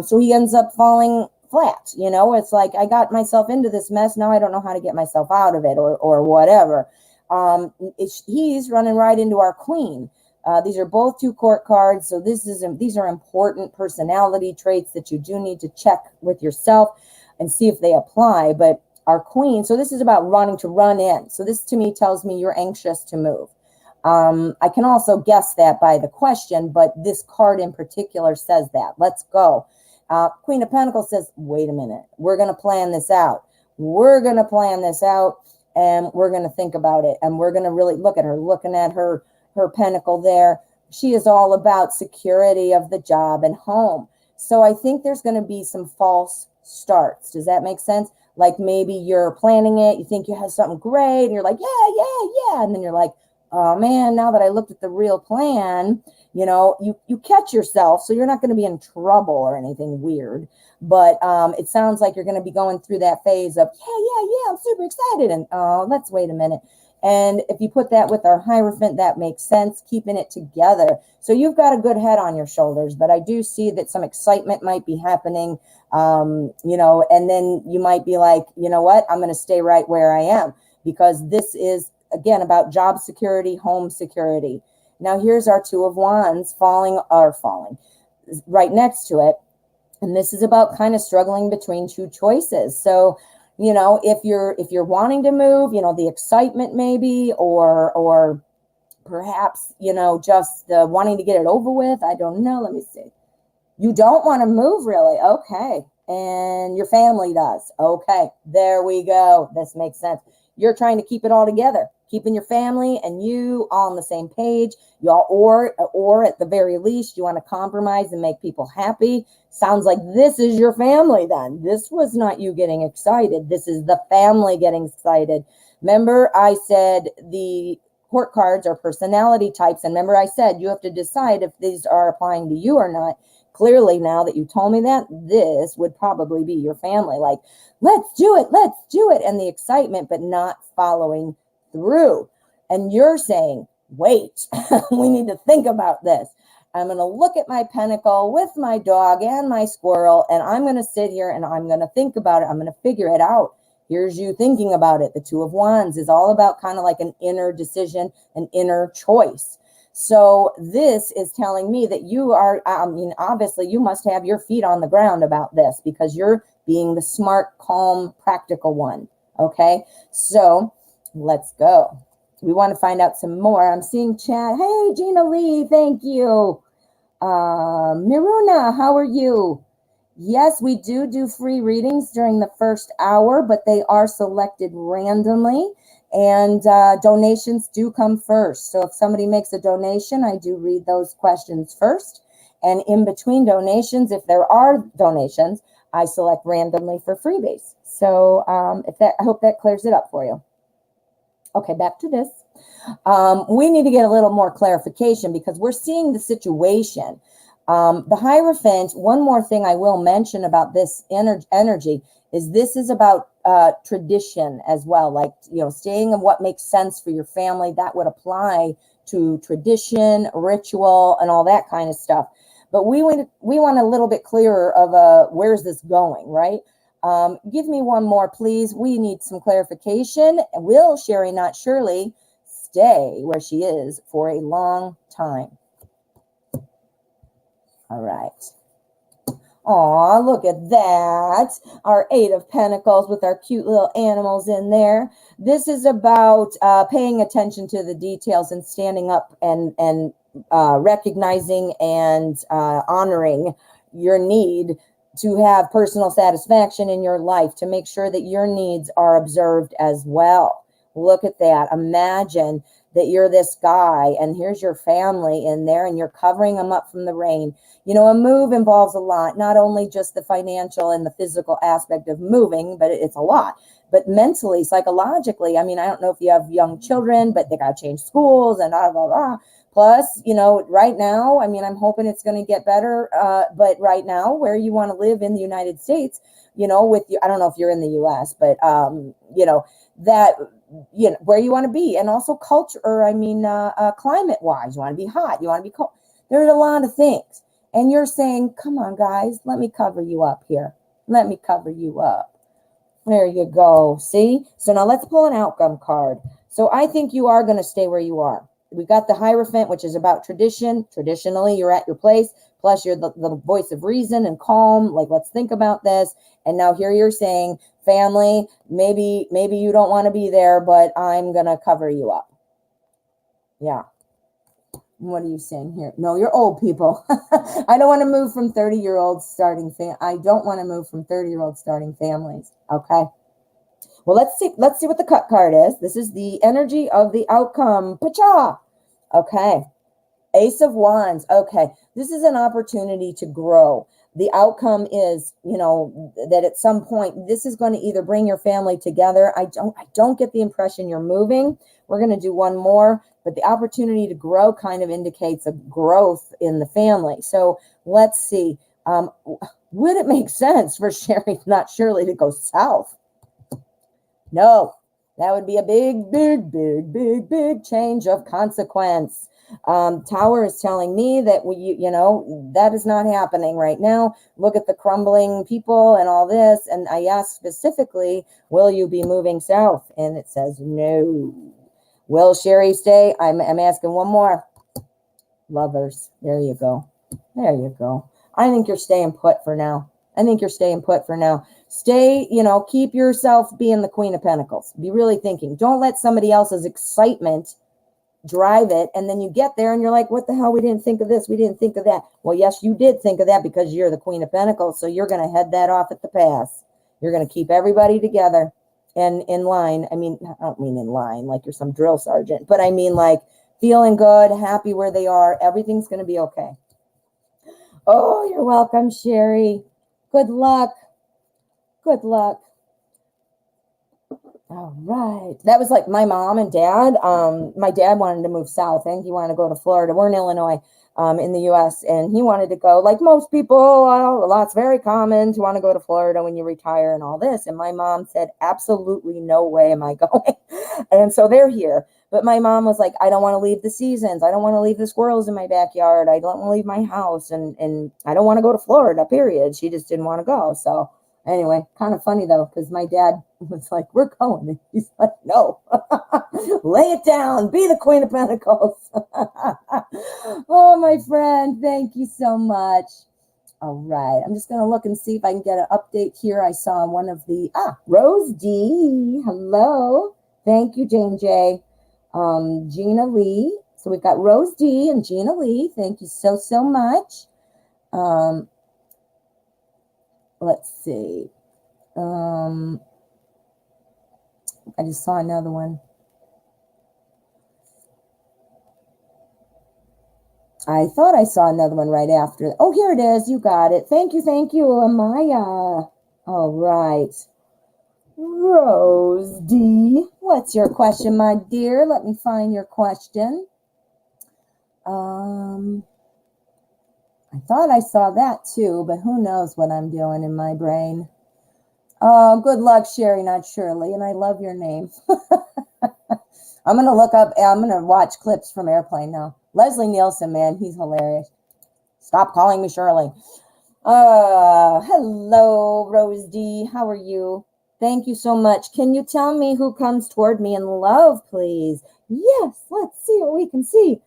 So he ends up falling flat. You know, it's like, I got myself into this mess. Now I don't know how to get myself out of it, or whatever. He's running right into our Queen. These are both 2 court cards. So these are important personality traits that you do need to check with yourself and see if they apply. But our Queen, so this is about wanting to run in. So this to me tells me you're anxious to move. I can also guess that by the question, but this card in particular says that. Let's go. Queen of Pentacles says, wait a minute. We're going to plan this out. We're going to plan this out, and we're going to think about it. And we're going to really look at her, looking at her pentacle there. She is all about security of the job and home. So I think there's going to be some false starts. Does that make sense? Like maybe you're planning it, you think you have something great, and you're like, yeah. And then you're like, oh man, now that I looked at the real plan, you know, you catch yourself. So you're not going to be in trouble or anything weird. But it sounds like you're going to be going through that phase of, yeah, I'm super excited. And let's wait a minute. And if you put that with our Hierophant, that makes sense, keeping it together. So you've got a good head on your shoulders, but I do see that some excitement might be happening, you know, and then you might be like, you know what, I'm going to stay right where I am, because this is, again, about job security, home security. Now here's our 2 of Wands falling right next to it. And this is about kind of struggling between 2 choices. So, you know, if you're wanting to move, you know, the excitement maybe, or perhaps, you know, just the wanting to get it over with. I don't know. Let me see. You don't want to move, really. Okay. And your family does. Okay. There we go. This makes sense. You're trying to keep it all together, keeping your family and you all on the same page. Y'all, or at the very least, you want to compromise and make people happy. Sounds like this is your family then. This was not you getting excited. This is the family getting excited. Remember, I said the court cards are personality types. And remember, I said you have to decide if these are applying to you or not. Clearly, now that you told me that, this would probably be your family. Like, let's do it. And the excitement, but not following through. And you're saying, wait, we need to think about this. I'm going to look at my pentacle with my dog and my squirrel, and I'm going to sit here and I'm going to think about it. I'm going to figure it out. Here's you thinking about it. The 2 of Wands is all about kind of like an inner decision, an inner choice. So this is telling me that you are, obviously you must have your feet on the ground about this, because you're being the smart, calm, practical one. Okay, so let's go. We want to find out some more. I'm seeing chat. Hey, Gina Lee, thank you. Miruna, how are you? Yes, we do free readings during the first hour, but they are selected randomly, and donations do come first. So if somebody makes a donation, I do read those questions first. And in between donations, if there are donations, I select randomly for freebies. So I hope that clears it up for you. Okay, back to this. We need to get a little more clarification, because we're seeing the situation. The Hierophant, one more thing I will mention about this energy is this is about tradition as well. Like, you know, staying in what makes sense for your family. That would apply to tradition, ritual, and all that kind of stuff. But we want a little bit clearer of where's this going, right? Give me one more, please. We need some clarification. Will Sherry, not Shirley, stay where she is for a long time? All right. Aw, look at that. Our 8 of Pentacles with our cute little animals in there. This is about paying attention to the details and standing up and recognizing and honoring your need to have personal satisfaction in your life, to make sure that your needs are observed as well. Look at that. Imagine that you're this guy and here's your family in there and you're covering them up from the rain. You know, a move involves a lot, not only just the financial and the physical aspect of moving, but it's a lot. But mentally, psychologically, I mean, I don't know if you have young children, but they got to change schools and blah, blah, blah. Plus, you know, right now, I mean, I'm hoping it's going to get better. But right now, where you want to live in the United States, you know, with you, I don't know if you're in the US, but, you know, that, you know, where you want to be. And also culture, or I mean, climate wise, you want to be hot, you want to be cold. There's a lot of things. And you're saying, come on, guys, let me cover you up here. Let me cover you up. There you go. See? So now let's pull an outcome card. So I think you are going to stay where you are. We've got the Hierophant, which is about tradition. Traditionally, you're at your place. Plus, you're the voice of reason and calm. Like, let's think about this. And now here you're saying, family, maybe you don't want to be there, but I'm going to cover you up. Yeah. What are you saying here? No, you're old people. I don't want to move from 30-year-olds starting I don't want to move from 30-year-olds starting families. Okay. Well, let's see what the cut card is. This is the energy of the outcome. Pacha. Okay. Ace of Wands. Okay. This is an opportunity to grow. The outcome is, you know, that at some point, this is going to either bring your family together. I don't get the impression you're moving. We're going to do one more, but the opportunity to grow kind of indicates a growth in the family. So let's see. Would it make sense for Sherry, not Shirley, to go south? No, that would be a big change of consequence. Tower is telling me that you know, that is not happening right now. Look at the crumbling people and all this. And I asked specifically, will you be moving south? And it says no. Will Sherry stay? I'm asking one more. Lovers. There you go. There you go. I think you're staying put for now. Stay, you know, keep yourself being the Queen of Pentacles. Be really thinking. Don't let somebody else's excitement drive it. And then you get there and you're like, what the hell? We didn't think of this. We didn't think of that. Well, yes, you did think of that because you're the Queen of Pentacles. So you're going to head that off at the pass. You're going to keep everybody together and in line. I mean, I don't mean in line like you're some drill sergeant, but I mean like feeling good, happy where they are. Everything's going to be okay. Oh, you're welcome, Sherry. Good luck. Good luck. All right. That was like my mom and dad. My dad wanted to move south. I think he wanted to go to Florida. We're in Illinois, in the U.S. And he wanted to go, like most people, it's very common to want to go to Florida when you retire and all this. And my mom said, absolutely no way am I going. And so they're here. But my mom was like, I don't want to leave the seasons. I don't want to leave the squirrels in my backyard. I don't want to leave my house. And I don't want to go to Florida, period. She just didn't want to go. So anyway, kind of funny though, because my dad was like, we're going. And he's like, no, lay it down. Be the Queen of Pentacles. Oh, my friend. Thank you so much. All right. I'm just going to look and see if I can get an update here. I saw one of the, Rose D. Hello. Thank you, Jane J. Gina Lee. So we've got Rose D and Gina Lee. Thank you so, so much. Let's see. I just saw another one. I thought I saw another one right after. Oh, here it is. You got it. Thank you, Amaya. All right. Rose D. What's your question, my dear? Let me find your question. I thought I saw that too, but who knows what I'm doing in my brain. Oh, good luck, Sherry, not Shirley. And I love your name. I'm going to watch clips from Airplane now. Leslie Nielsen, man, he's hilarious. Stop calling me Shirley. Hello, Rose D. How are you? Thank you so much. Can you tell me who comes toward me in love, please? Yes, let's see what we can see.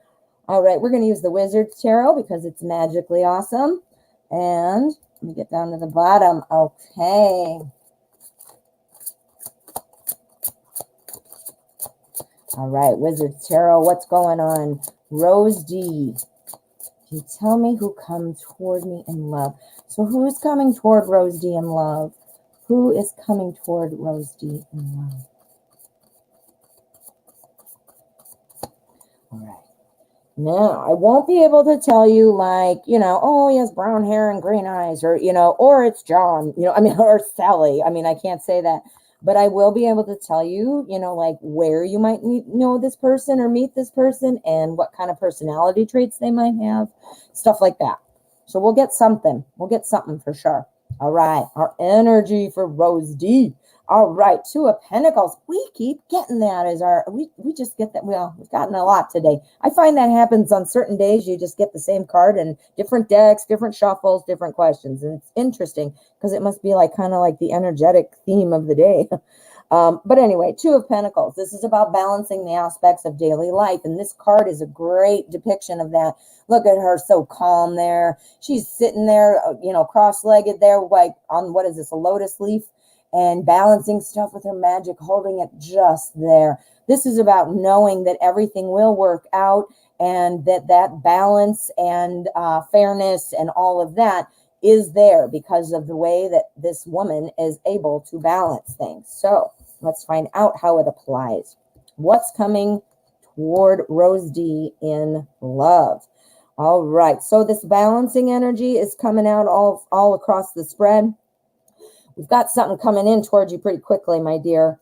All right, we're going to use the Wizard's Tarot because it's magically awesome. And let me get down to the bottom. Okay. All right, Wizard's Tarot, what's going on? Rose D. Can you tell me who comes toward me in love? So So who's coming toward Rose D in love? Who is coming toward Rose D in love? All right. Now, I won't be able to tell you like, oh, he has brown hair and green eyes, or, or it's John, or Sally. I mean, I can't say that, but I will be able to tell you, like where you might know this person or meet this person and what kind of personality traits they might have, stuff like that. So we'll get something. We'll get something for sure. All right. Our energy for Rose D. All right, Two of Pentacles. We keep getting that as we just get that. Well, we've gotten a lot today. I find that happens on certain days. You just get the same card and different decks, different shuffles, different questions. And it's interesting because it must be like kind of like the energetic theme of the day. But anyway, Two of Pentacles. This is about balancing the aspects of daily life. And this card is a great depiction of that. Look at her, so calm there. She's sitting there, cross-legged there, like on, what is this, a lotus leaf? And balancing stuff with her magic, holding it just there. This is about knowing that everything will work out and that balance and fairness and all of that is there because of the way that this woman is able to balance things. So let's find out how it applies. What's coming toward Rose D in love? All right. So this balancing energy is coming out all across the spread. We've got something coming in towards you pretty quickly, my dear.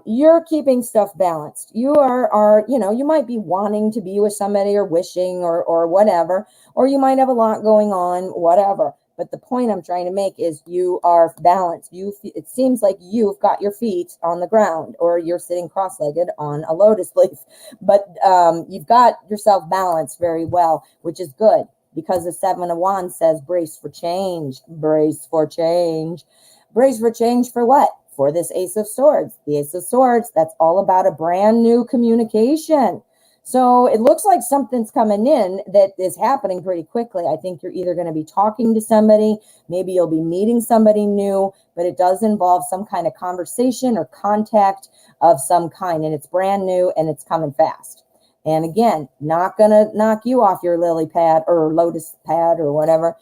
You're keeping stuff balanced. You are, you might be wanting to be with somebody or wishing or whatever, or you might have a lot going on, whatever. But the point I'm trying to make is you are balanced. It seems like you've got your feet on the ground or you're sitting cross-legged on a lotus leaf, but you've got yourself balanced very well, which is good because the Seven of Wands says brace for change, brace for change. Brace for change for what? For this Ace of Swords. The Ace of Swords, that's all about a brand new communication. So it looks like something's coming in that is happening pretty quickly. I think you're either going to be talking to somebody, maybe you'll be meeting somebody new, but it does involve some kind of conversation or contact of some kind, and it's brand new and it's coming fast. And again, not going to knock you off your lily pad or lotus pad or whatever.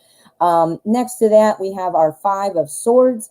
Next to that, we have our Five of Swords.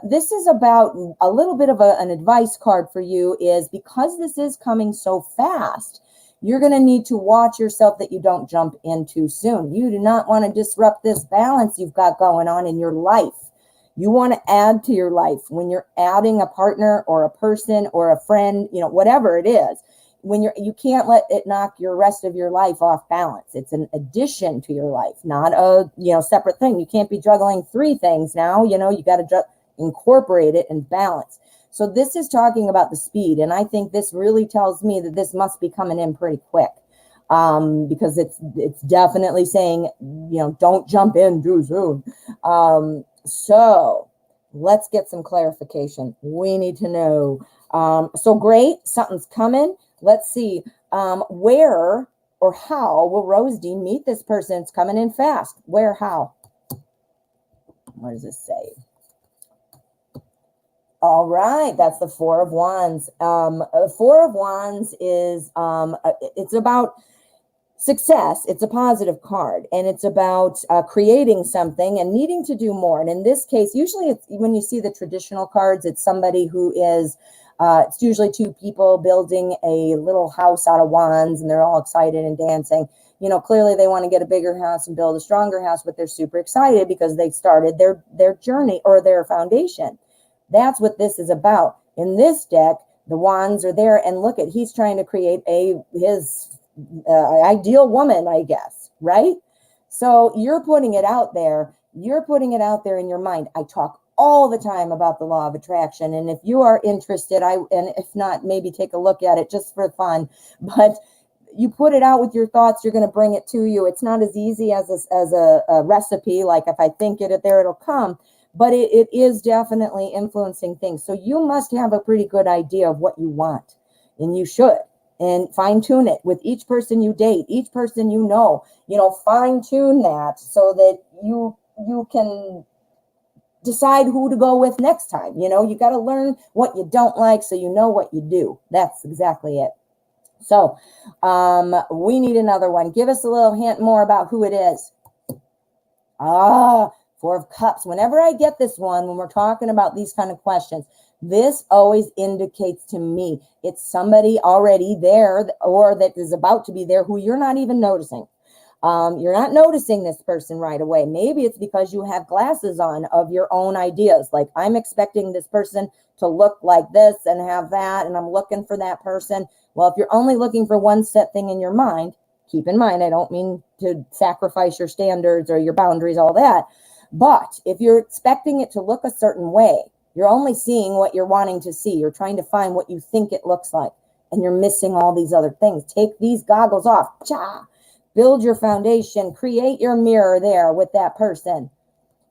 This is about a little bit of an advice card for you is because this is coming so fast, you're going to need to watch yourself that you don't jump in too soon. You do not want to disrupt this balance you've got going on in your life. You want to add to your life when you're adding a partner or a person or a friend, whatever it is. When you can't let it knock your rest of your life off balance. It's an addition to your life, not a separate thing. You can't be juggling three things now. You got to incorporate it and balance. So this is talking about the speed, and I think this really tells me that this must be coming in pretty quick, because it's definitely saying don't jump in too soon. So let's get some clarification. We need to know. So great, something's coming. Let's see, where or how will Rose D meet this person? It's coming in fast. Where, how? What does this say? All right, that's the Four of Wands. Four of Wands is, it's about success. It's a positive card, and it's about creating something and needing to do more. And in this case, usually it's, when you see the traditional cards, it's somebody who is, it's usually two people building a little house out of wands, and they're all excited and dancing. Clearly they want to get a bigger house and build a stronger house, but they're super excited because they started their journey or their foundation. That's what this is about. In this deck, the wands are there, and look at, he's trying to create his ideal woman, I guess, right? So you're putting it out there. You're putting it out there in your mind. I talk all the time about the law of attraction, and if you are interested, and if not, maybe take a look at it just for fun. But you put it out with your thoughts, you're going to bring it to you. It's not as easy as a recipe, like if I think it there, it'll come. But it is definitely influencing things. So you must have a pretty good idea of what you want, and you should. And fine tune it with each person you date, each person fine tune that so that you can decide who to go with next time. You got to learn what you don't like so you know what you do. That's exactly it. So we need another one. Give us a little hint more about who it is. Four of Cups. Whenever I get this one, when we're talking about these kind of questions, this always indicates to me it's somebody already there or that is about to be there who you're not even noticing. You're not noticing this person right away. Maybe it's because you have glasses on of your own ideas. Like, I'm expecting this person to look like this and have that, and I'm looking for that person. Well, if you're only looking for one set thing in your mind, keep in mind, I don't mean to sacrifice your standards or your boundaries, all that. But if you're expecting it to look a certain way, you're only seeing what you're wanting to see. You're trying to find what you think it looks like, and you're missing all these other things. Take these goggles off. Cha! Build your foundation. Create your mirror there with that person.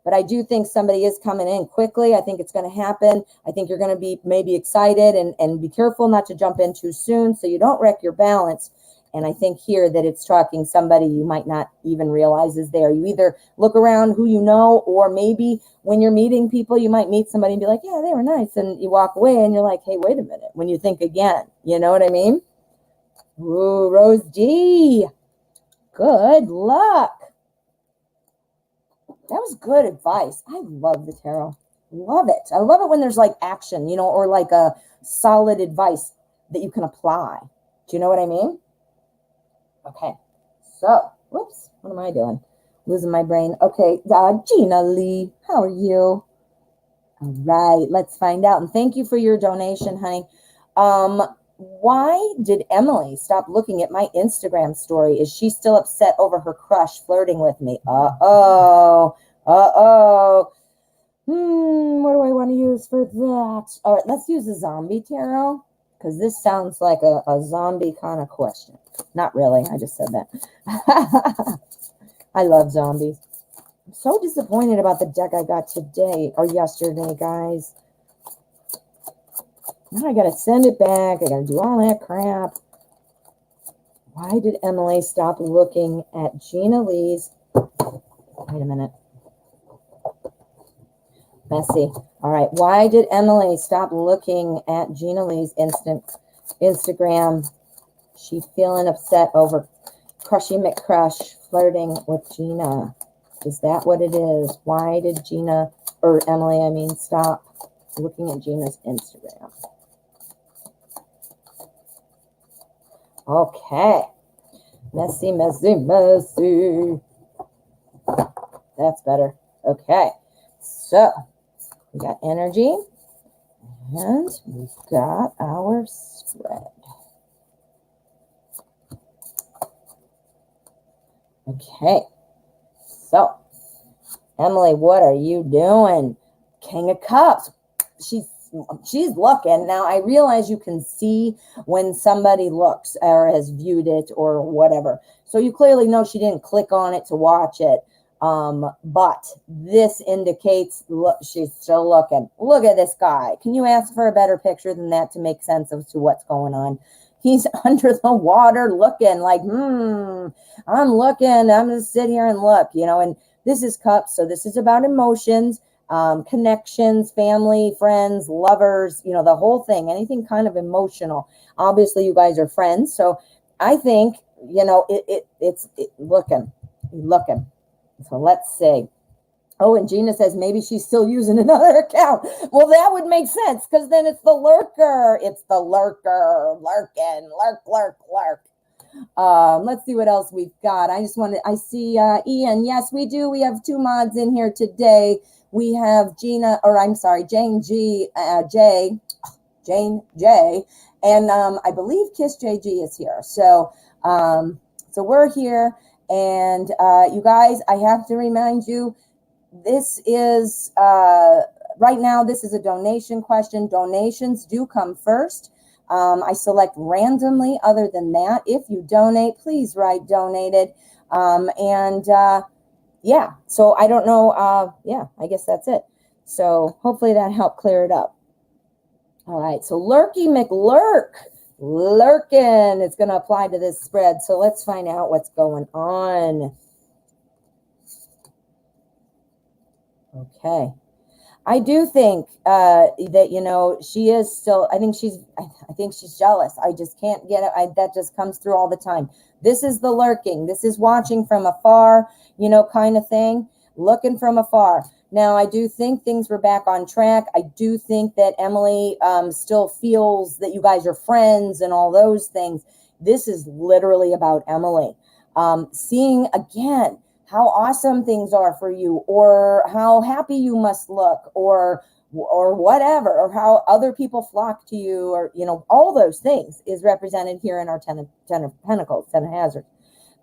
But I do think somebody is coming in quickly. I think it's going to happen. I think you're going to be maybe excited, and be careful not to jump in too soon so you don't wreck your balance. And I think here that it's talking somebody you might not even realize is there. You either look around who you know, or maybe when you're meeting people, you might meet somebody and be like, yeah, they were nice. And you walk away and you're like, hey, wait a minute. When you think again, you know what I mean? Ooh, Rose G. Good luck. That was good advice. I love the tarot. Love it. I love it when there's like action, or like a solid advice that you can apply. Do you know what I mean? Okay. So, whoops. What am I doing? Losing my brain. Okay. Gina Lee, how are you? All right. Let's find out. And thank you for your donation, honey. Why did Emily stop looking at my Instagram story? Is she still upset over her crush flirting with me? Uh-oh. Uh-oh. What do I want to use for that? All right, let's use a zombie tarot, because this sounds like a zombie kind of question. Not really. I just said that. I love zombies. I'm so disappointed about the deck I got today or yesterday, guys. Now I got to send it back. I got to do all that crap. Why did Emily stop looking at Gina Lee's? Wait a minute. Messy. All right. Why did Emily stop looking at Gina Lee's Instagram? She's feeling upset over Crushy McCrush flirting with Gina. Is that what it is? Why did Emily, stop looking at Gina's Instagram? Okay. Messy, messy, messy. That's better. Okay. So, we got energy, and we've got our spread. Okay. So, Emily, what are you doing? King of Cups. She's looking. Now, I realize you can see when somebody looks or has viewed it or whatever. So you clearly know she didn't click on it to watch it. But this indicates, look, she's still looking. Look at this guy. Can you ask for a better picture than that to make sense of to what's going on? He's under the water looking like, I'm looking. I'm going to sit here and look, and this is Cups. So this is about emotions. Connections, family, friends, lovers, the whole thing, anything kind of emotional. Obviously, you guys are friends. So I think, it's looking. So let's see. Oh, and Gina says maybe she's still using another account. Well, that would make sense, because then it's the lurker. It's the lurker. Lurking. Lurk. Let's see what else we've got. I see Ian. Yes, we do. We have two mods in here today. We have Jane J, and I believe Kiss JG is here. So we're here, and you guys, I have to remind you, this is right now. This is a donation question. Donations do come first. I select randomly. Other than that, if you donate, please write donated. Yeah, so I don't know. Yeah, I guess that's it. So hopefully that helped clear it up. All right, so Lurky McLurk. Lurkin. It's going to apply to this spread. So let's find out what's going on. Okay. I do think that, she is still, I think she's jealous. I just can't get it. That just comes through all the time. This is the lurking. This is watching from afar, kind of thing. looking from afar. Now, I do think things were back on track. I do think that Emily still feels that you guys are friends and all those things. This is literally about Emily. Seeing again how awesome things are for you, or how happy you must look, or whatever, or how other people flock to you, or, you know, all those things is represented here in our ten of Pentacles, 10 of Hazards.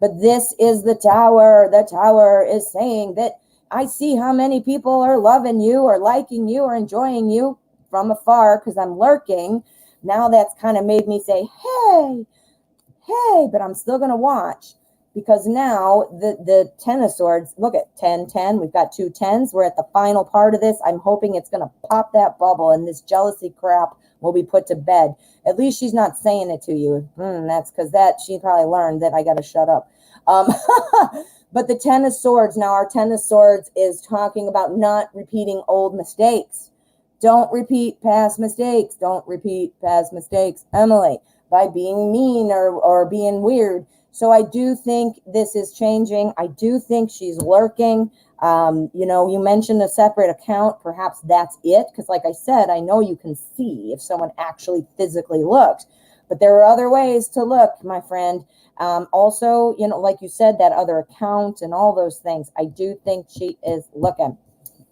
But this is the Tower. The Tower is saying that I see how many people are loving you or liking you or enjoying you from afar because I'm lurking. Now that's kind of made me say, hey, but I'm still going to watch. Because now the 10 of Swords, look at 10, 10. We've got 2 10s. We're at the final part of this. I'm hoping it's going to pop that bubble and this jealousy crap will be put to bed. At least she's not saying it to you. That's because she probably learned that I got to shut up. But the 10 of Swords, now our 10 of Swords is talking about not repeating old mistakes. Don't repeat past mistakes. Don't repeat past mistakes, Emily, by being mean or being weird. So I do think this is changing. I do think she's lurking. You know, you mentioned a separate account. Perhaps that's it. Because like I said, I know you can see if someone actually physically looked. But there are other ways to look, my friend. Also, you know, like you said, that other account and all those things. I do think she is looking.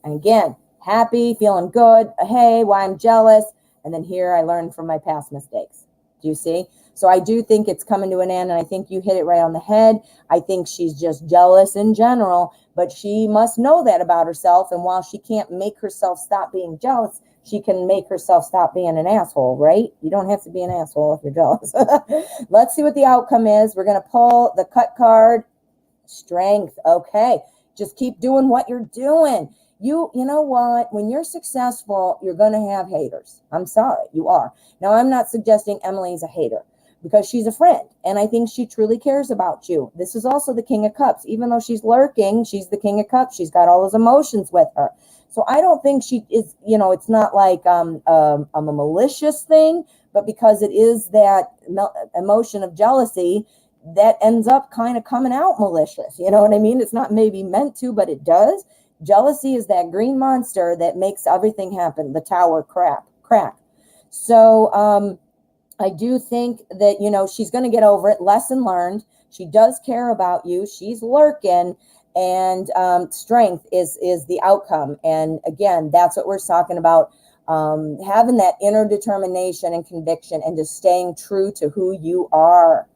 And again, happy, feeling good. Hey, why I'm jealous. And then here I learned from my past mistakes. Do you see? So I do think it's coming to an end, and I think you hit it right on the head. I think she's just jealous in general, but she must know that about herself. And while she can't make herself stop being jealous, she can make herself stop being an asshole, right? You don't have to be an asshole if you're jealous. Let's see what the outcome is. We're going to pull the cut card, Strength. Okay, just keep doing what you're doing. You know what? When you're successful, you're going to have haters. I'm sorry, you are. Now, I'm not suggesting Emily's a hater, because she's a friend, and I think she truly cares about you. This is also the King of Cups. Even though she's lurking, she's the King of Cups. She's got all those emotions with her. So I don't think she is, you know, it's not like a malicious thing, but because it is that emotion of jealousy that ends up kind of coming out malicious. You know what I mean? It's not maybe meant to, but it does. Jealousy is that green monster that makes everything happen. The Tower crack. So, I do think that, you know, she's going to get over it. Lesson learned. She does care about you. She's lurking, and strength is the outcome. And again, that's what we're talking about. Having that inner determination and conviction, and just staying true to who you are.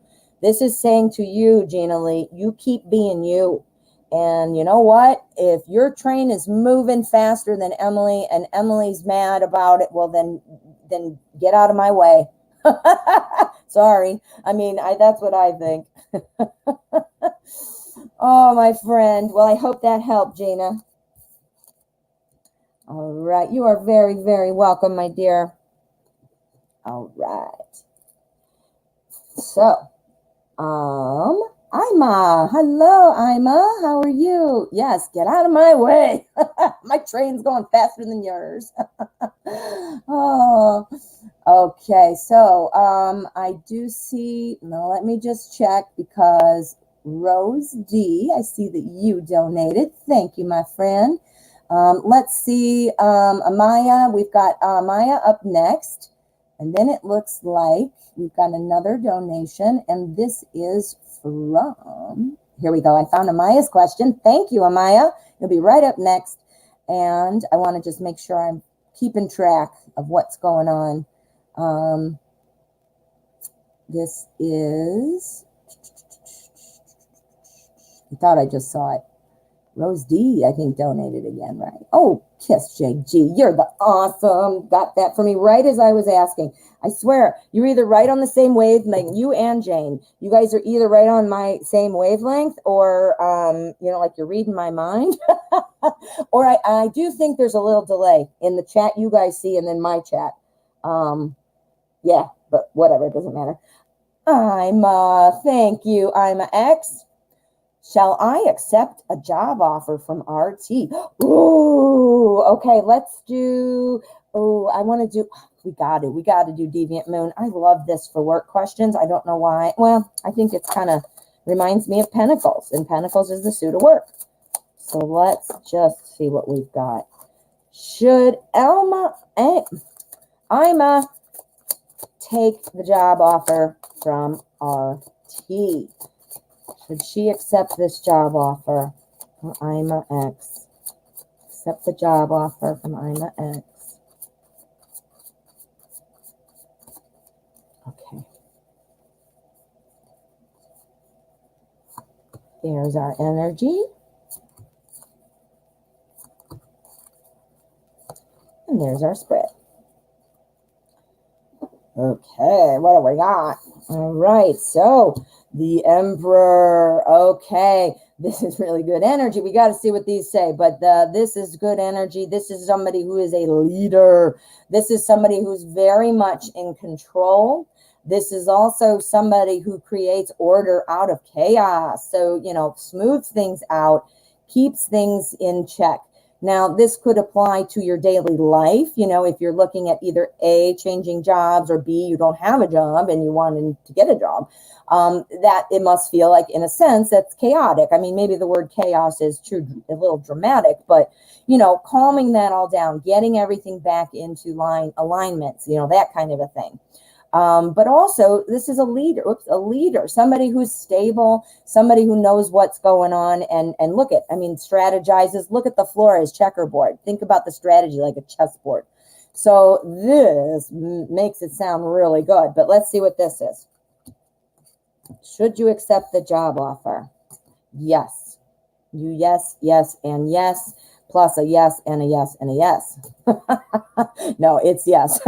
This is saying to you, Gina Lee, you keep being you. And you know what? If your train is moving faster than Emily, and Emily's mad about it, well, then get out of my way. Sorry. I mean, that's what I think. Oh, my friend. Well, I hope that helped, Gina. All right. You are very, very welcome, my dear. All right. So, Ima. Hello, Ima. How are you? Yes, get out of my way. My train's going faster than yours. Oh, okay. So, I do see, now let me just check, because Rose D, I see that you donated. Thank you, my friend. Let's see, Amaya. We've got Amaya up next. And then it looks like we've got another donation, and this is from, here we go. I found Amaya's question. Thank you, Amaya. You'll be right up next. And I want to just make sure I'm keeping track of what's going on. This is, I thought I just saw it. Rose D, I think, donated again, right? Oh, Kiss JG, you're the awesome. Got that for me right as I was asking. I swear, you're either right on the same wavelength, you and Jane. You guys are either right on my same wavelength, or, you know, like you're reading my mind. Or I do think there's a little delay in the chat you guys see and then my chat. Yeah, but whatever, it doesn't matter. Thank you, Ima X. Shall I accept a job offer from RT? Ooh, okay, let's do, I want to do, we got to do Deviant Moon. I love this for work questions. I don't know why. Well, I think it's kind of reminds me of Pentacles, and Pentacles is the suit of work. So let's just see what we've got. Should Ima take the job offer from RT? Should she accept this job offer from Ima X? Accept the job offer from Ima X. Okay. There's our energy. And there's our spread. Okay, what do we got? All right, so the Emperor. Okay, this is really good energy. We got to see what these say, but this is good energy. This is somebody who is a leader. This is somebody who's very much in control. This is also somebody who creates order out of chaos. So, you know, smooths things out, keeps things in check. Now, this could apply to your daily life. You know, if you're looking at either A, changing jobs, or B, you don't have a job and you want to get a job, that it must feel like, in a sense, that's chaotic. I mean, maybe the word chaos is too a little dramatic, but, you know, calming that all down, getting everything back into alignments, you know, that kind of a thing. But also, this is a leader, somebody who's stable, somebody who knows what's going on, and strategizes. Look at the floor as checkerboard. Think about the strategy like a chessboard. So this makes it sound really good, but let's see what this is. Should you accept the job offer? Yes. Yes, and yes. Plus a yes and a yes and a yes. No, it's yes.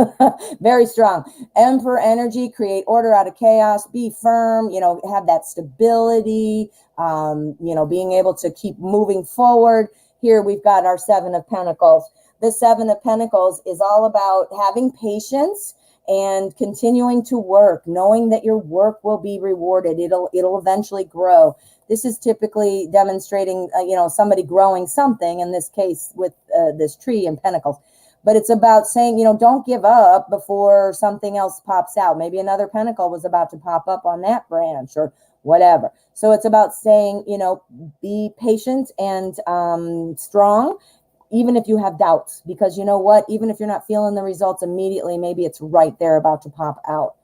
Very strong. Emperor energy, create order out of chaos, be firm, you know, have that stability, you know, being able to keep moving forward. Here we've got our Seven of Pentacles. The Seven of Pentacles is all about having patience and continuing to work, knowing that your work will be rewarded. It'll eventually grow. This is typically demonstrating, you know, somebody growing something, in this case with this tree in Pentacles. But it's about saying, you know, don't give up before something else pops out. Maybe another Pentacle was about to pop up on that branch or whatever. So it's about saying, you know, be patient and strong, even if you have doubts, because you know what, even if you're not feeling the results immediately, maybe it's right there about to pop out.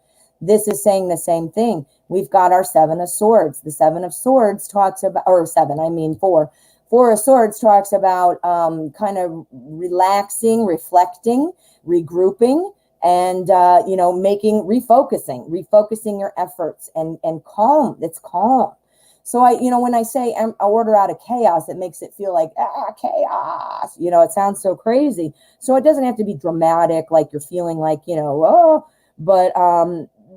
This is saying the same thing. We've got our Seven of Swords. The Seven of Swords talks about, or seven, I mean four. Four of Swords talks about kind of relaxing, reflecting, regrouping, and, you know, refocusing your efforts and calm. It's calm. So when I say order out of chaos, it makes it feel like, chaos, you know, it sounds so crazy. So it doesn't have to be dramatic, like you're feeling like, you know, but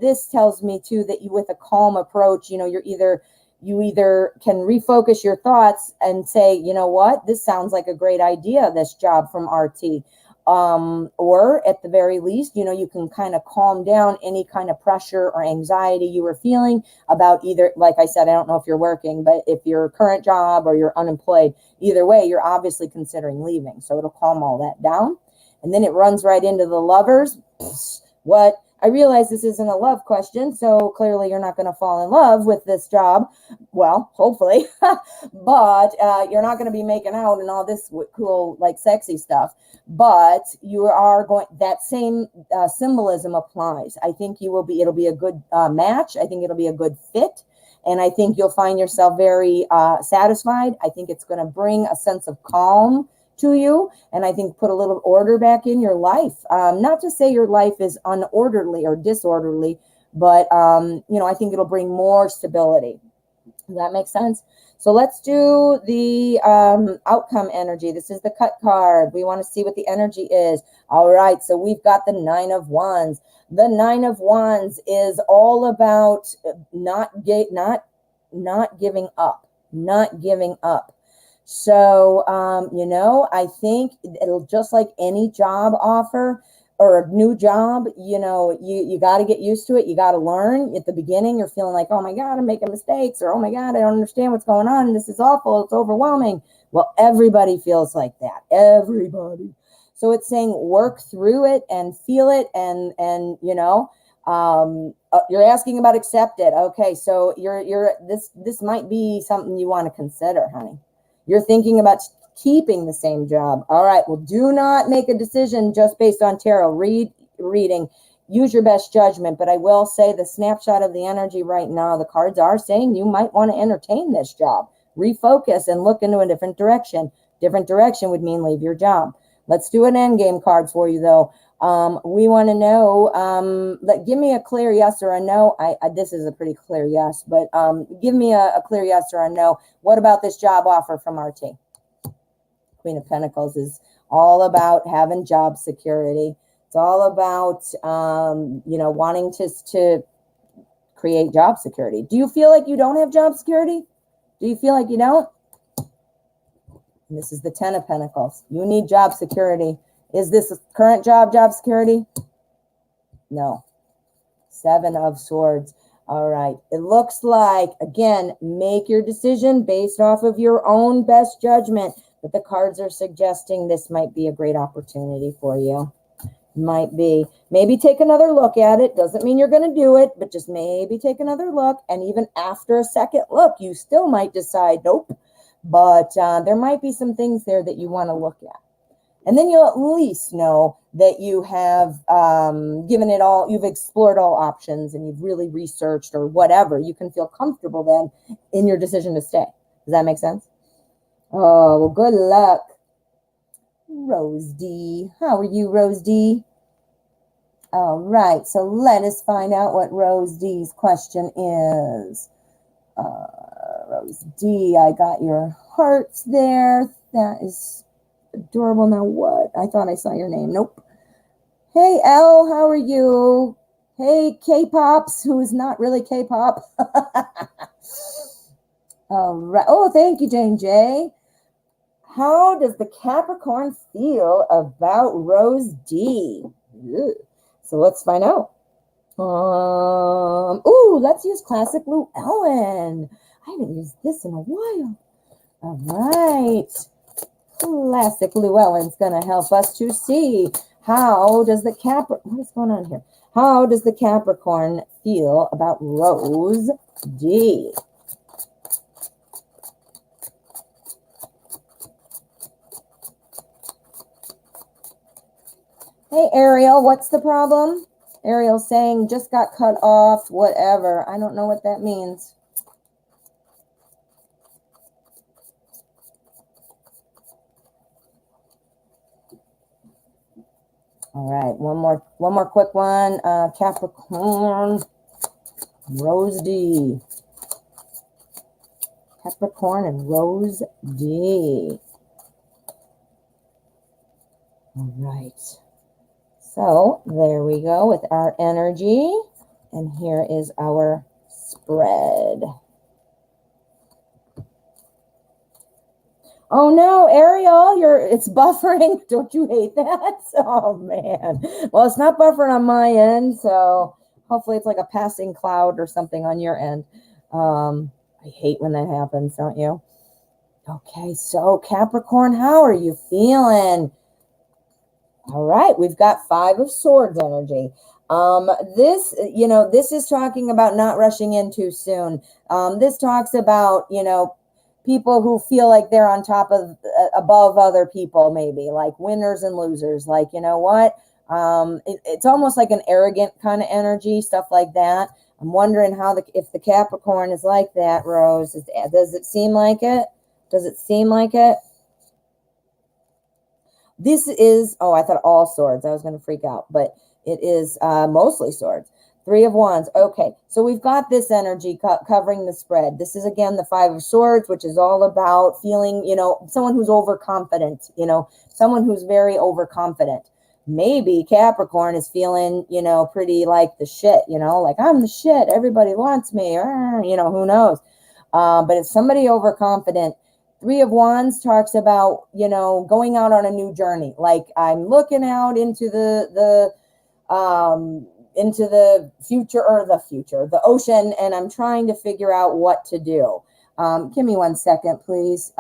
this tells me too that you, with a calm approach, you know, you either can refocus your thoughts and say, you know what, this sounds like a great idea, this job from RT. Or at the very least, you know, you can kind of calm down any kind of pressure or anxiety you were feeling about either, like I said, I don't know if you're working, but if your current job or you're unemployed, either way, you're obviously considering leaving. So it'll calm all that down. And then it runs right into the Lovers. What? I realize this isn't a love question, so clearly you're not going to fall in love with this job. Well, hopefully, but you're not going to be making out and all this cool, like, sexy stuff. But you are going, that same symbolism applies. I think it'll be a good match. I think it'll be a good fit. And I think you'll find yourself very satisfied. I think it's going to bring a sense of calm to you, and I think put a little order back in your life. Not to say your life is unorderly or disorderly, but you know, I think it'll bring more stability. Does that make sense? So let's do the outcome energy. This is the cut card. We want to see what the energy is. All right, so we've got the Nine of Wands. The Nine of Wands is all about not giving up. So, you know, I think it'll, just like any job offer or a new job, you know, you got to get used to it. You got to learn. At the beginning, you're feeling like, oh my God, I'm making mistakes, or oh my God, I don't understand what's going on. This is awful. It's overwhelming. Well, everybody feels like that. Everybody. So it's saying work through it and feel it. And you know, you're asking about accept it. Okay. So this might be something you want to consider, honey. You're thinking about keeping the same job. All right. Well, do not make a decision just based on tarot reading. Use your best judgment. But I will say the snapshot of the energy right now, the cards are saying you might want to entertain this job. Refocus and look into a different direction. Different direction would mean leave your job. Let's do an end game card for you, though. We want to know, give me a clear yes or a no. This is a pretty clear yes, but give me a clear yes or a no. What about this job offer from RT? Queen of Pentacles is all about having job security. It's all about, wanting to create job security. Do you feel like you don't have job security? Do you feel like you don't? And this is the 10 of Pentacles. You need job security. Is this current job security? No. 7 of Swords. All right. It looks like, again, make your decision based off of your own best judgment. But the cards are suggesting this might be a great opportunity for you. Might be. Maybe take another look at it. Doesn't mean you're going to do it, but just maybe take another look. And even after a second look, you still might decide, nope. But there might be some things there that you want to look at. And then you'll at least know that you have given it all, you've explored all options and you've really researched or whatever. You can feel comfortable then in your decision to stay. Does that make sense? Oh, well, good luck. Rose D. How are you, Rose D? All right, so let us find out what Rose D's question is. Rose D, I got your hearts there. That is adorable. Now what? I thought I saw your name. Nope. Hey, Elle, how are you? Hey, K-Pops, who is not really K-Pop. All right. Oh, thank you, Jane J. How does the Capricorn feel about Rose D? Ugh. So let's find out. Let's use Classic Llewellyn. I haven't used this in a while. All right. Classic Llewellyn's going to help us to see how does the what is going on here? How does the Capricorn feel about Rose D? Hey, Ariel, what's the problem? Ariel's saying just got cut off, whatever. I don't know what that means. All right, one more quick one. Capricorn, Rose D. Capricorn and Rose D. All right. So there we go with our energy. And here is our spread. Oh no, Ariel, it's buffering. Don't you hate that? Oh man. Well, it's not buffering on my end, so hopefully it's like a passing cloud or something on your end. I hate when that happens, don't you? Okay, so Capricorn, how are you feeling? All right, we've got 5 of Swords energy. This is talking about not rushing in too soon. This talks about, people who feel like they're on top of, above other people, maybe like winners and losers. Like, you know what? It's almost like an arrogant kind of energy, stuff like that. I'm wondering if the Capricorn is like that, Rose. Does it seem like it? Does it seem like it? This is, I thought all swords. I was going to freak out, but it is mostly swords. 3 of Wands. Okay, so we've got this energy covering the spread. This is, again, the 5 of Swords, which is all about feeling, someone who's overconfident, someone who's very overconfident. Maybe Capricorn is feeling, pretty like the shit, like I'm the shit. Everybody wants me, who knows? But if somebody overconfident, 3 of Wands talks about, going out on a new journey. Like I'm looking out into the future, the ocean, and I'm trying to figure out what to do. Give me 1 second, please.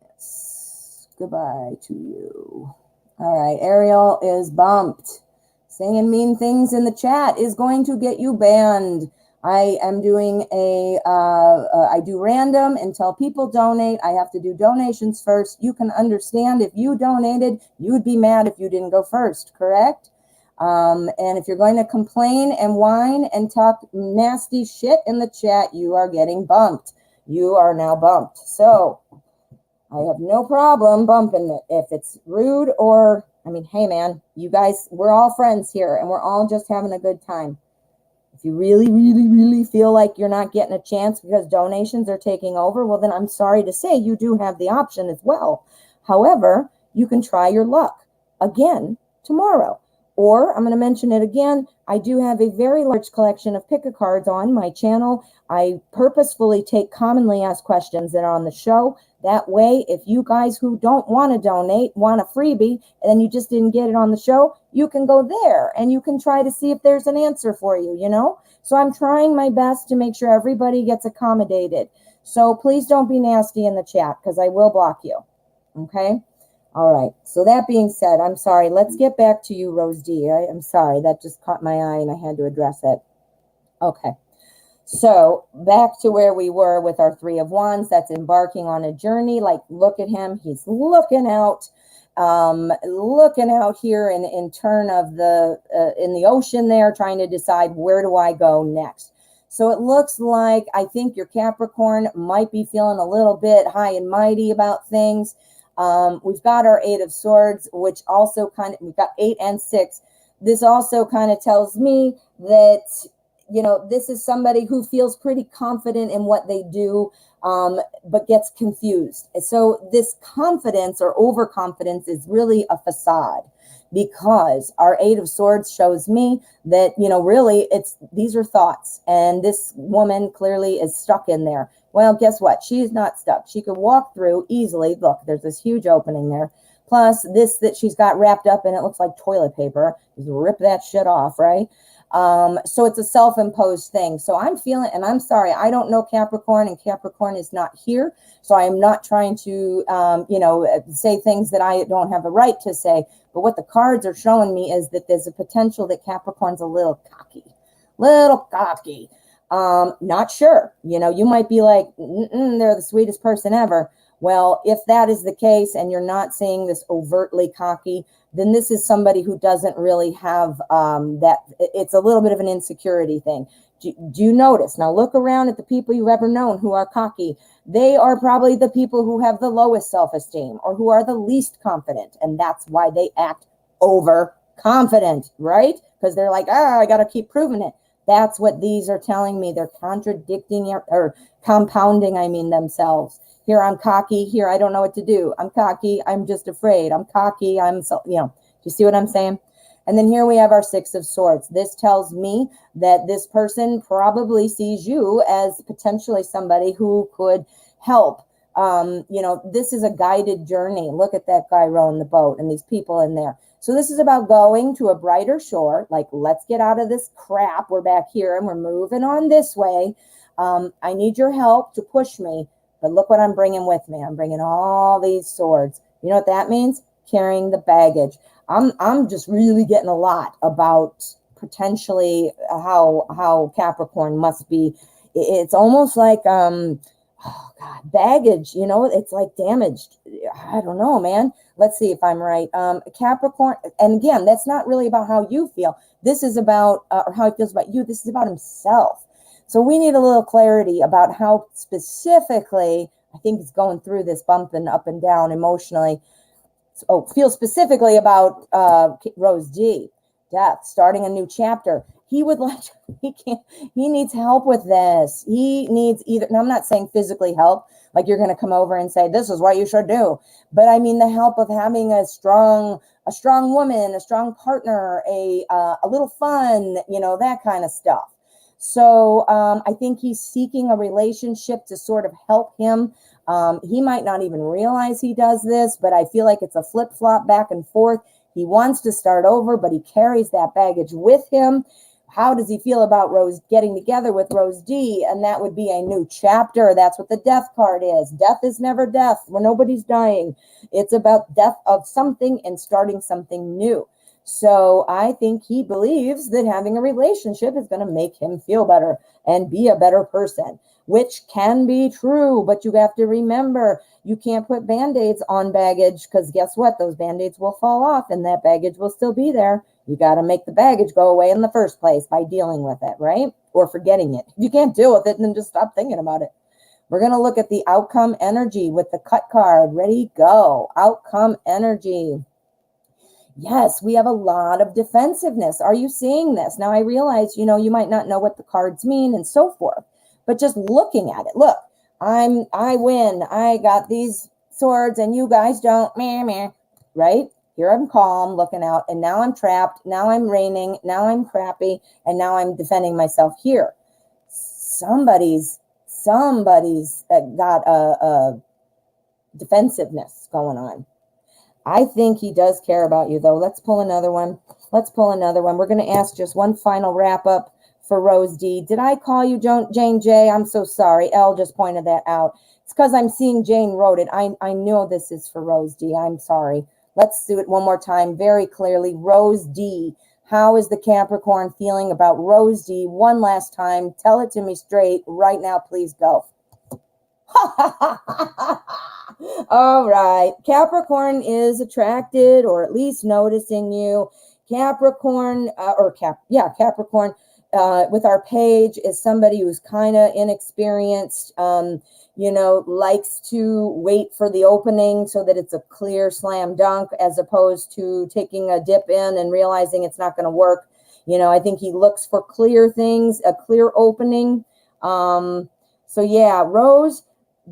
Yes. Goodbye to you. All right, Ariel is bumped. Saying mean things in the chat is going to get you banned. I am doing I do random until people donate. I have to do donations first. You can understand if you donated, you would be mad if you didn't go first, correct? And if you're going to complain and whine and talk nasty shit in the chat, you are getting bumped. You are now bumped. So I have no problem bumping it if it's rude or, I mean, hey man, you guys, we're all friends here and we're all just having a good time. If you really, really, really feel like you're not getting a chance because donations are taking over, well, then I'm sorry to say you do have the option as well. However, you can try your luck again tomorrow. Or I'm going to mention it again. I do have a very large collection of pick-a-cards on my channel. I purposefully take commonly asked questions that are on the show. That way, if you guys who don't want to donate want a freebie and then you just didn't get it on the show, you can go there and you can try to see if there's an answer for you, you know? So I'm trying my best to make sure everybody gets accommodated. So please don't be nasty in the chat because I will block you. Okay? All right. So that being said, I'm sorry. Let's get back to you, Rose D. I'm sorry. That just caught my eye and I had to address it. Okay. So back to where we were with our Three of Wands. That's embarking on a journey. Like, look at him. He's looking out here in turn of in the ocean there, trying to decide where do I go next. So it looks like I think your Capricorn might be feeling a little bit high and mighty about things. We've got our Eight of Swords, which also we've got 8 and 6. This also kind of tells me that, you know, this is somebody who feels pretty confident in what they do, but gets confused. So this confidence or overconfidence is really a facade, because our Eight of Swords shows me that, you know, really these are thoughts, and this woman clearly is stuck in there. Well, guess what? She is not stuck. She could walk through easily. Look, there's this huge opening there. Plus this that she's got wrapped up in, it looks like toilet paper. Just rip that shit off, right? So it's a self-imposed thing. So I'm feeling, and I'm sorry, I don't know Capricorn, and Capricorn is not here. So I am not trying to, say things that I don't have a right to say. But what the cards are showing me is that there's a potential that Capricorn's a little cocky. Not sure. You know, you might be like, they're the sweetest person ever. Well, if that is the case and you're not seeing this overtly cocky, then this is somebody who doesn't really have that. It's a little bit of an insecurity thing. Do you notice? Now look around at the people you've ever known who are cocky. They are probably the people who have the lowest self-esteem or who are the least confident. And that's why they act overconfident, right? Because they're like, I got to keep proving it. That's what these are telling me. They're contradicting or compounding, themselves. Here I'm cocky. Here I don't know what to do. I'm cocky. I'm just afraid. I'm cocky. Do you see what I'm saying? And then here we have our Six of Swords. This tells me that this person probably sees you as potentially somebody who could help. This is a guided journey. Look at that guy rowing the boat and these people in there. So this is about going to a brighter shore. Like, let's get out of this crap. We're back here and we're moving on this way. I need your help to push me. But look what I'm bringing with me. I'm bringing all these swords. You know what that means? Carrying the baggage. I'm just really getting a lot about potentially how Capricorn must be. It's almost like, baggage, it's like damaged. I don't know, man. Let's see if I'm right. Capricorn, and again, that's not really about how you feel. This is about, or how he feels about you. This is about himself. So we need a little clarity about how specifically, I think he's going through this bumping up and down emotionally. Feel specifically about Rose D. Death, starting a new chapter. He needs help with this. He needs now I'm not saying physically help, like you're going to come over and say, this is what you should do. But I mean the help of having a strong woman, a strong partner, a little fun, that kind of stuff. So I think he's seeking a relationship to sort of help him. He might not even realize he does this, but I feel like it's a flip-flop back and forth. He wants to start over, but he carries that baggage with him. How does he feel about Rose getting together with Rose D? And that would be a new chapter. That's what the death card is. Death is never death. Where nobody's dying. It's about death of something and starting something new. So I think he believes that having a relationship is going to make him feel better and be a better person, which can be true. But you have to remember, you can't put Band-Aids on baggage, because guess what? Those Band-Aids will fall off and that baggage will still be there. You got to make the baggage go away in the first place by dealing with it, right? Or forgetting it. If you can't deal with it, then just stop thinking about it. We're going to look at the outcome energy with the cut card. Ready, go. Outcome energy. Yes, we have a lot of defensiveness. Are you seeing this? Now, I realize, you might not know what the cards mean and so forth, but just looking at it, look, I win. I got these swords and you guys don't, meh, meh, right? Here I'm calm, looking out, and now I'm trapped. Now I'm reigning. Now I'm crappy, and now I'm defending myself here. Somebody's got a defensiveness going on. I think he does care about you, though. Let's pull another one. We're going to ask just one final wrap up for Rose D. Did I call you Jane J? I'm so sorry. Elle just pointed that out. It's because I'm seeing Jane wrote it. I know this is for Rose D. I'm sorry. Let's do it one more time very clearly. Rose D. How is the Capricorn feeling about Rose D? One last time. Tell it to me straight right now. Please go. All right. Capricorn is attracted, or at least noticing you. Capricorn, Capricorn with our page is somebody who's kind of inexperienced, likes to wait for the opening so that it's a clear slam dunk, as opposed to taking a dip in and realizing it's not going to work. I think he looks for clear things, a clear opening. So yeah, Rose,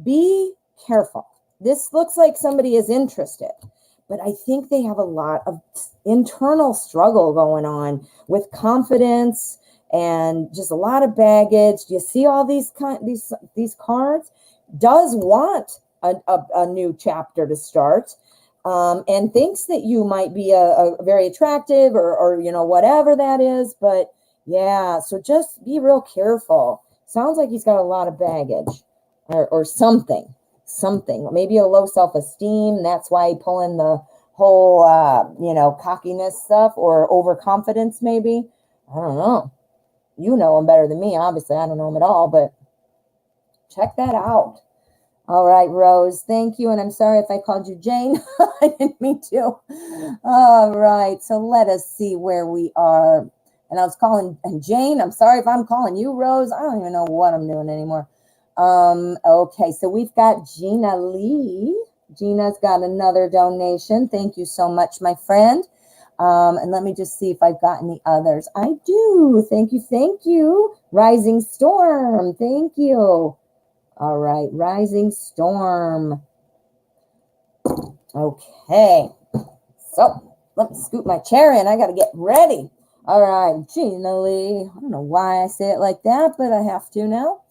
be careful. This looks like somebody is interested, but I think they have a lot of internal struggle going on with confidence and just a lot of baggage. You see all these cards? Does want a new chapter to start, and thinks that you might be a very attractive or whatever that is. But yeah, so just be real careful. Sounds like he's got a lot of baggage or something, maybe a low self-esteem. That's why pulling the whole, cockiness stuff or overconfidence, maybe. I don't know. You know him better than me. Obviously, I don't know him at all, but check that out. All right, Rose, thank you. And I'm sorry if I called you Jane. I didn't mean to. All right, so let us see where we are. And I was calling Jane. I'm sorry if I'm calling you Rose. I don't even know what I'm doing anymore. Okay, so we've got Gina Lee. Gina's got another donation. Thank you so much, my friend. And let me just see if I've got any others. I do. Thank you. Rising Storm. Thank you. All right, Rising Storm. Okay. So let me scoot my chair in. I got to get ready. All right, Gina Lee. I don't know why I say it like that, but I have to now.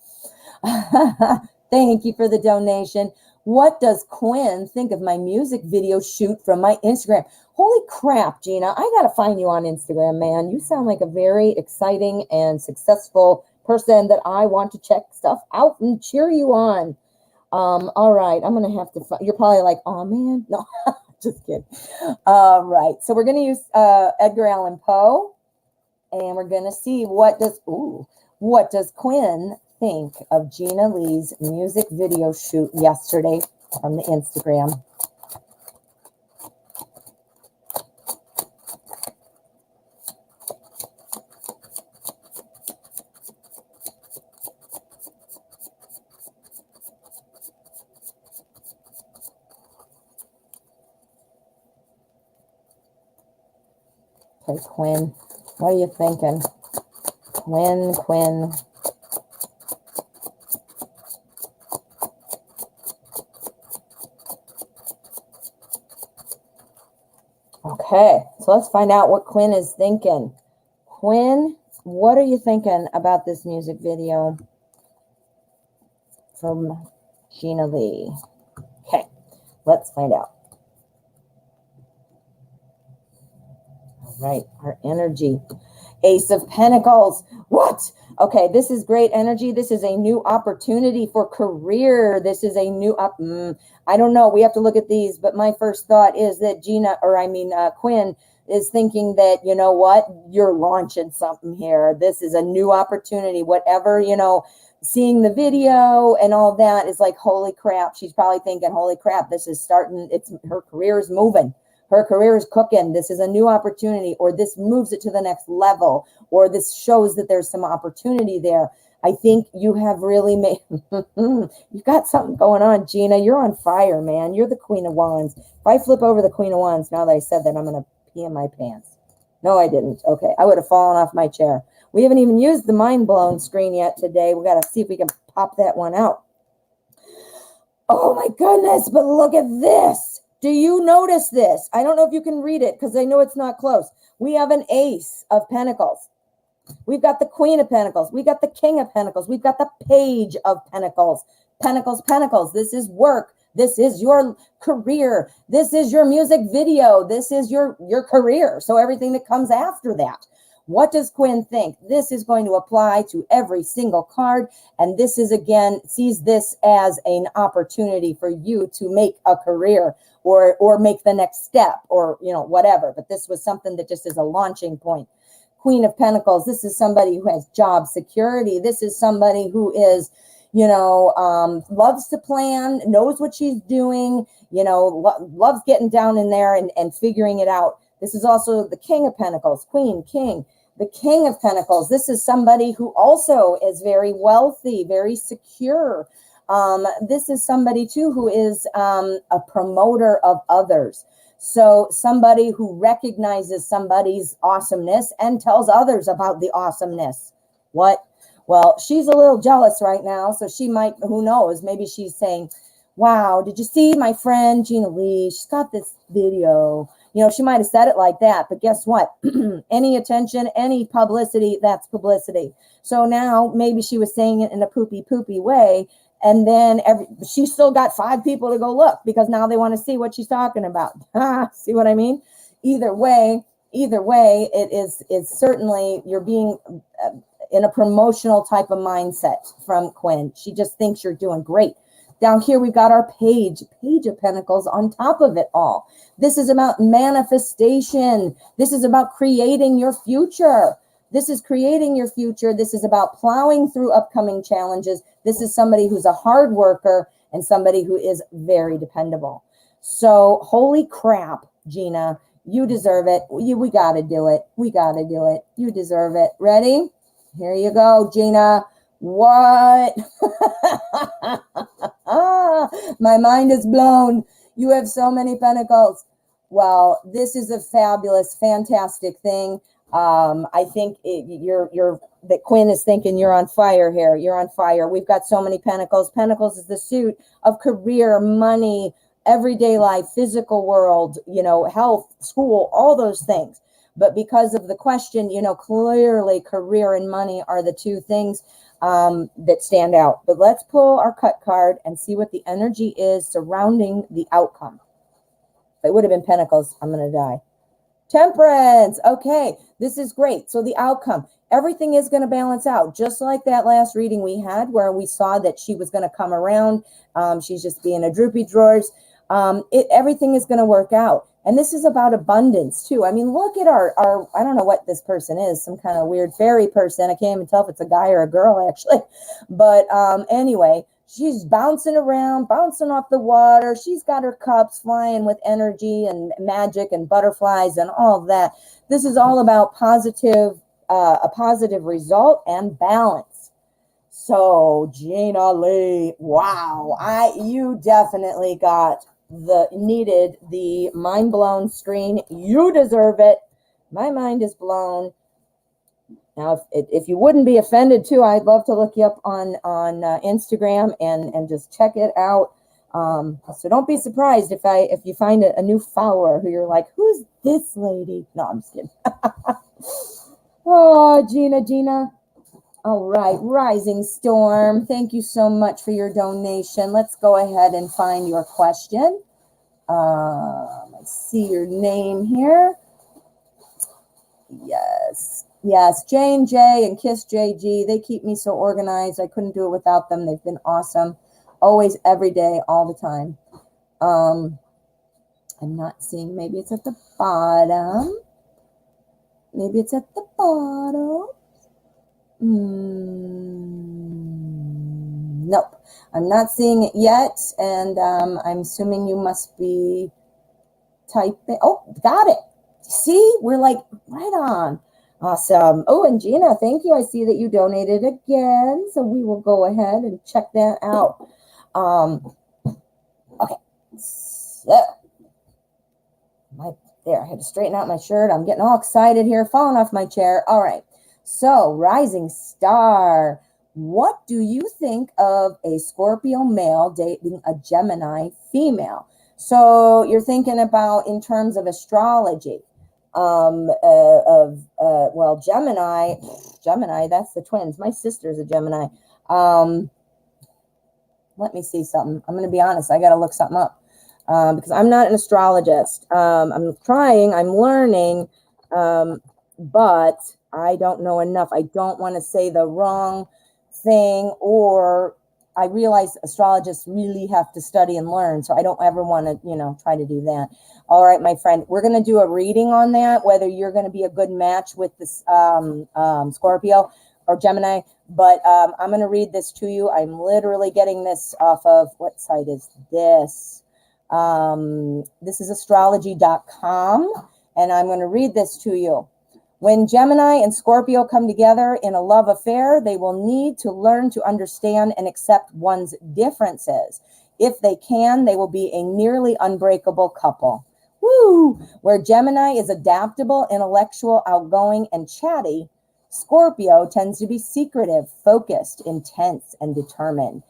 Thank you for the donation. What does Quinn think of my music video shoot from my Instagram? Holy crap, Gina. I got to find you on Instagram, man. You sound like a very exciting and successful person that I want to check stuff out and cheer you on. All right. I'm going to have to, you're probably like, oh man, no, just kidding. All right. So we're going to use Edgar Allan Poe, and we're going to see what does Quinn think of Gina Lee's music video shoot yesterday on the Instagram. Okay, Quinn, what are you thinking? Quinn. Okay, so let's find out what Quinn is thinking. Quinn, what are you thinking about this music video from Gina Lee? Okay, let's find out. All right, our energy. Ace of Pentacles. What? Okay, this is great energy. This is a new opportunity for career. This is a new I don't know. We have to look at these, but my first thought is that Quinn is thinking that, you know what, you're launching something here. This is a new opportunity, whatever, you know, seeing the video and all that is like, holy crap. She's probably thinking, holy crap, this is starting. Her career is moving. Her career is cooking. This is a new opportunity, or this moves it to the next level, or this shows that there's some opportunity there. I think you have really made, you've got something going on, Gina. You're on fire, man. You're the Queen of Wands. If I flip over the Queen of Wands, now that I said that, I'm going to pee in my pants. No, I didn't. Okay. I would have fallen off my chair. We haven't even used the mind blown screen yet today. We got to see if we can pop that one out. Oh my goodness. But look at this. Do you notice this? I don't know if you can read it because I know it's not close. We have an Ace of Pentacles. We've got the Queen of Pentacles. We've got the King of Pentacles. We've got the Page of Pentacles. Pentacles, Pentacles. This is work. This is your career. This is your music video. This is your career. So everything that comes after that. What does Quinn think? This is going to apply to every single card. And this is, again, sees this as an opportunity for you to make a career or make the next step or, you know, whatever. But this was something that just is a launching point. Queen of Pentacles, this is somebody who has job security. This is somebody who is, you know, loves to plan, knows what she's doing, you know, loves getting down in there and figuring it out. This is also the King of Pentacles, Queen, King. The King of Pentacles, this is somebody who also is very wealthy, very secure. This is somebody, too, who is a promoter of others. So somebody who recognizes somebody's awesomeness and tells others about the awesomeness. What? Well, she's a little jealous right now, so she might, who knows, maybe she's saying, wow, did you see my friend Gina Lee? She's got this video. You know, she might have said it like that, but guess what? Any attention, any publicity, that's publicity. So now maybe she was saying it in a poopy way, and then she still got 5 people to go look because now they want to see what she's talking about. See what I mean? Either way, it's certainly you're being in a promotional type of mindset from Quinn. She just thinks you're doing great. Down here, we've got our Page of Pentacles on top of it all. This is about manifestation. This is about creating your future. This is creating your future. This is about plowing through upcoming challenges. This is somebody who's a hard worker and somebody who is very dependable. So, holy crap, Gina, you deserve it. We got to do it. We got to do it. You deserve it. Ready? Here you go, Gina. What? My mind is blown. You have so many pentacles. Well, this is a fabulous, fantastic thing. I think that Quinn is thinking you're on fire here. You're on fire. We've got so many pentacles. Pentacles is the suit of career, money, everyday life, physical world, you know, health, school, all those things. But because of the question, you know, clearly career and money are the 2 things that stand out. But let's pull our cut card and see what the energy is surrounding the outcome. If it would have been Pentacles, I'm going to die. Temperance. Okay, this is great. So the outcome, everything is going to balance out, just like that last reading we had where we saw that she was going to come around. She's just being a droopy drawers. Everything is going to work out. And this is about abundance too. I mean, look at our, I don't know what this person is, some kind of weird fairy person. I can't even tell if it's a guy or a girl actually. But anyway, she's bouncing around, bouncing off the water. She's got her cups flying with energy and magic and butterflies and all of that. This is all about a positive result and balance. So Gina Lee, wow, you definitely got the mind blown screen. You deserve it. My mind is blown. Now, if you wouldn't be offended too, I'd love to look you up on Instagram and just check it out. So don't be surprised if you find a new follower who you're like, who's this lady? No, I'm just kidding. Oh, Gina. All right, Rising Storm, thank you so much for your donation. Let's go ahead and find your question. Let's see your name here. Yes, Jane J and Kiss JG, they keep me so organized. I couldn't do it without them. They've been awesome. Always, every day, all the time. I'm not seeing, maybe it's at the bottom. Maybe it's at the bottom. Nope, I'm not seeing it yet, and I'm assuming you must be typing. Oh, got it. See, we're like right on. Awesome. Oh, and Gina, thank you. I see that you donated again, so we will go ahead and check that out. Okay, so there, I had to straighten out my shirt. I'm getting all excited here, falling off my chair. All right, so rising star. What do you think of a Scorpio male dating a Gemini female? So you're thinking about in terms of astrology. Well, Gemini, that's the twins. My sister's a Gemini. Let me see something. I'm going to be honest. I got to look something up because I'm not an astrologist. I'm trying. I'm learning, but I don't know enough. I don't want to say the wrong thing, or I realize astrologists really have to study and learn. So I don't ever want to, try to do that. All right, my friend, we're going to do a reading on that, whether you're going to be a good match with this Scorpio or Gemini. But I'm going to read this to you. I'm literally getting this off of, what site is this? This is astrology.com, and I'm going to read this to you. When Gemini and Scorpio come together in a love affair, they will need to learn to understand and accept one's differences. If they can, they will be a nearly unbreakable couple. Woo! Where Gemini is adaptable, intellectual, outgoing, and chatty, Scorpio tends to be secretive, focused, intense, and determined.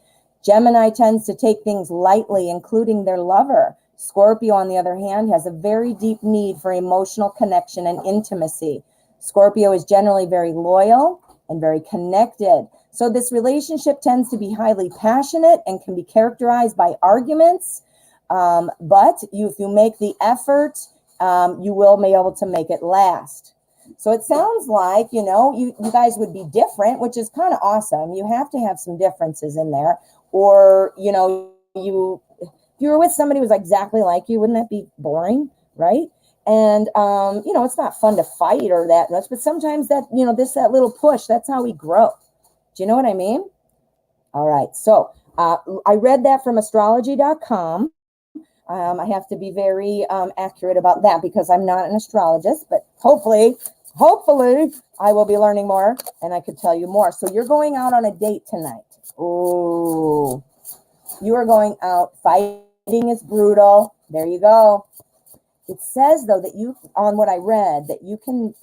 Gemini tends to take things lightly, including their lover. Scorpio, on the other hand, has a very deep need for emotional connection and intimacy. Scorpio is generally very loyal and very connected. So this relationship tends to be highly passionate and can be characterized by arguments. But if you make the effort, you will be able to make it last. So it sounds like, you guys would be different, which is kind of awesome. You have to have some differences in there. Or, if you were with somebody who's exactly like you, wouldn't that be boring, right? And, it's not fun to fight or that much, but sometimes that little push, that's how we grow. Do you know what I mean? All right. So I read that from astrology.com. I have to be very accurate about that because I'm not an astrologist, but hopefully I will be learning more and I could tell you more. So you're going out on a date tonight. Oh, you are going out. Fighting is brutal. There you go. It says, though, that you, on what I read, that you can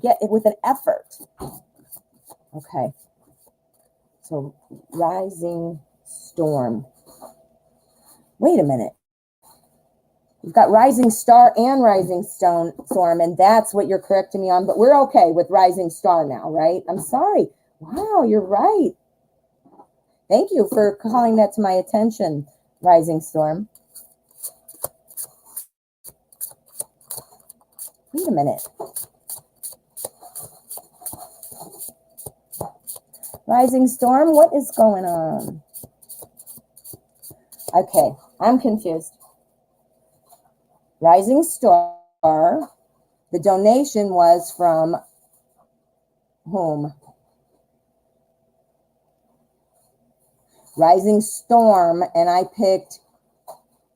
get it with an effort. Okay. So rising storm. Wait a minute. You've got rising star and rising storm, and that's what you're correcting me on. But we're okay with rising star now, right? I'm sorry. Wow, you're right. Thank you for calling that to my attention, rising storm. Wait a minute. Rising storm, what is going on? Okay, I'm confused. Rising star, the donation was from whom? Rising storm, and I picked,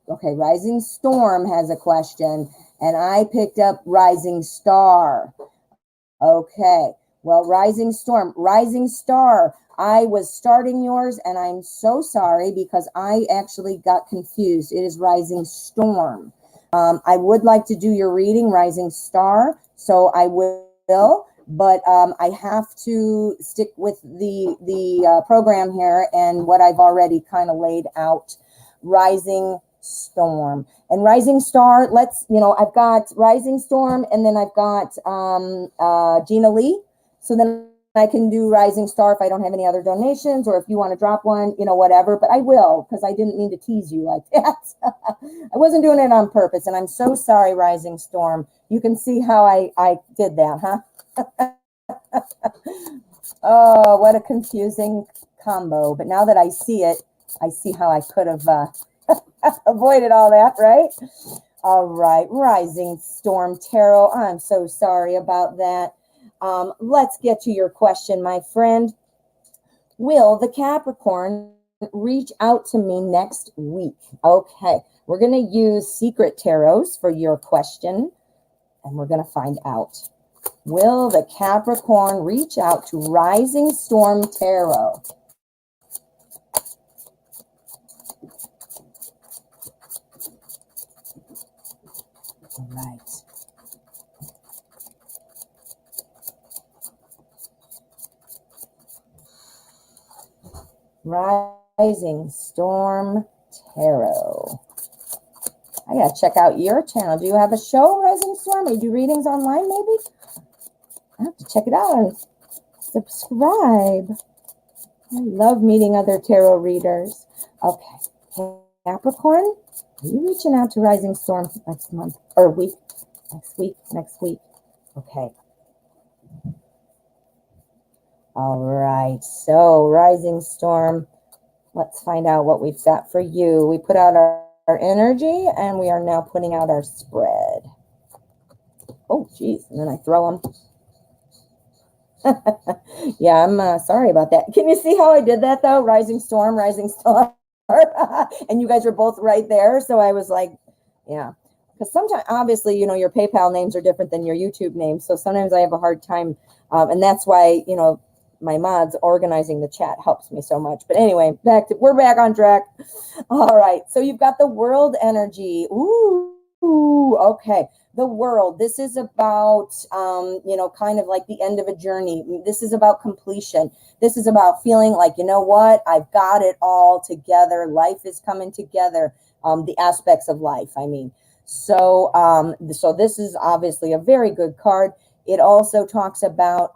okay, rising storm has a question, and I picked up rising star. Okay, well, rising storm, rising star, I was starting yours, and I'm so sorry because I actually got confused. It is rising storm. I would like to do your reading, rising star, so I will, but I have to stick with the program here and what I've already kind of laid out. Rising storm and rising star. Let's, I've got rising storm, and then I've got Gina Lee. So then I can do rising star if I don't have any other donations, or if you want to drop one, whatever. But I will, because I didn't mean to tease you like that. I wasn't doing it on purpose, and I'm so sorry, rising storm. You can see how I did that, huh? Oh, what a confusing combo. But now that I see it, I see how I could have avoided all that, right? All right, Rising Storm Tarot. I'm so sorry about that. Let's get to your question, my friend. Will the Capricorn reach out to me next week? Okay, we're going to use secret tarots for your question, and we're going to find out. Will the Capricorn reach out to Rising Storm Tarot? All right. Rising Storm Tarot. I gotta check out your channel. Do you have a show, Rising Storm? Or you do readings online, maybe? I have to check it out and subscribe. I love meeting other tarot readers. Okay, Capricorn, are you reaching out to Rising Storm next month or week? Next week. Okay. All right, so Rising Storm, let's find out what we've got for you. We put out our energy, and we are now putting out our spread. Oh, geez, and then I throw them. Yeah, I'm sorry about that. Can you see how I did that, though? Rising Storm. And you guys are both right there, so I was like, yeah. Because sometimes, obviously, you know, your PayPal names are different than your YouTube names, so sometimes I have a hard time, and that's why, you know, my mods organizing the chat helps me so much. But anyway, we're back on track. All right, so you've got the world energy. Ooh, okay. The world. This is about, you know, kind of like the end of a journey. This is about completion. This is about feeling like, you know what, I've got it all together. Life is coming together. The aspects of life, I mean. So, so this is obviously a very good card. It also talks about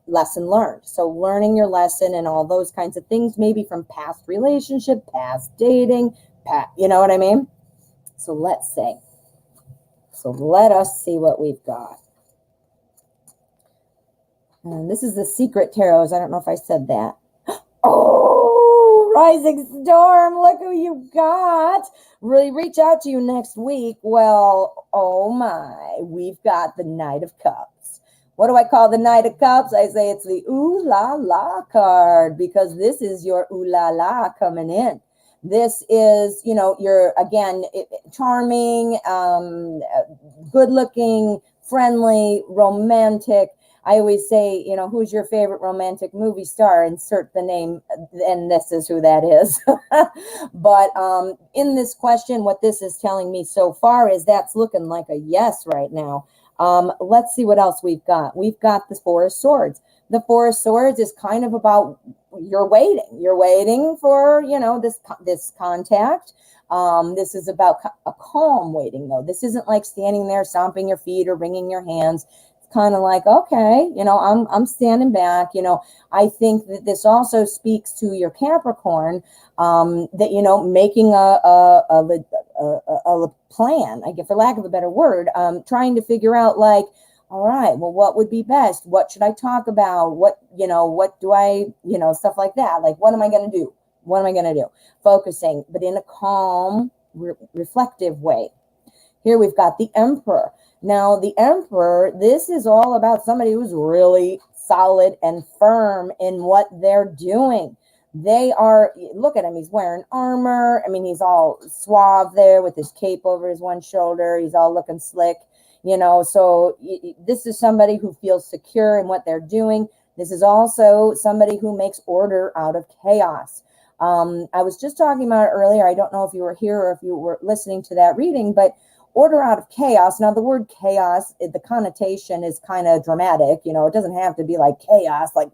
lesson learned. So learning your lesson and all those kinds of things, maybe from past relationship, past dating, you know what I mean? So let's say. So let us see what we've got. And this is the secret tarots. I don't know if I said that. Oh, Rising Storm, look who you got. Really reach out to you next week. Well, oh my, we've got the Knight of Cups. What do I call the Knight of Cups? I say it's the ooh la la card, because this is your ooh la la coming in. This is, you know, you're, again, charming, good looking, friendly, romantic. I always say, you know, who's your favorite romantic movie star? Insert the name, and this is who that is. But in this question, what this is telling me so far is that's looking like a yes right now. Let's see what else we've got. We've got the Four of Swords. The Four of Swords is kind of about you're waiting for, you know, this contact. This is about a calm waiting, though. This isn't like standing there stomping your feet or wringing your hands. It's kind of like, okay, you know, I'm standing back. You know, I think that this also speaks to your Capricorn, that, you know, making a plan, I guess, for lack of a better word, trying to figure out, like, all right, well, what would be best? What should I talk about? What, you know, what do I, you know, stuff like that. Like, what am I going to do? What am I going to do? Focusing, but in a calm, reflective way. Here we've got the Emperor. Now, the Emperor, this is all about somebody who's really solid and firm in what they're doing. They are, look at him, he's wearing armor. I mean, he's all suave there with his cape over his one shoulder. He's all looking slick. You know, so this is somebody who feels secure in what they're doing. This is also somebody who makes order out of chaos. I was just talking about it earlier. I don't know if you were here or if you were listening to that reading, but order out of chaos. Now, the word chaos, the connotation is kind of dramatic. You know, it doesn't have to be like chaos, like,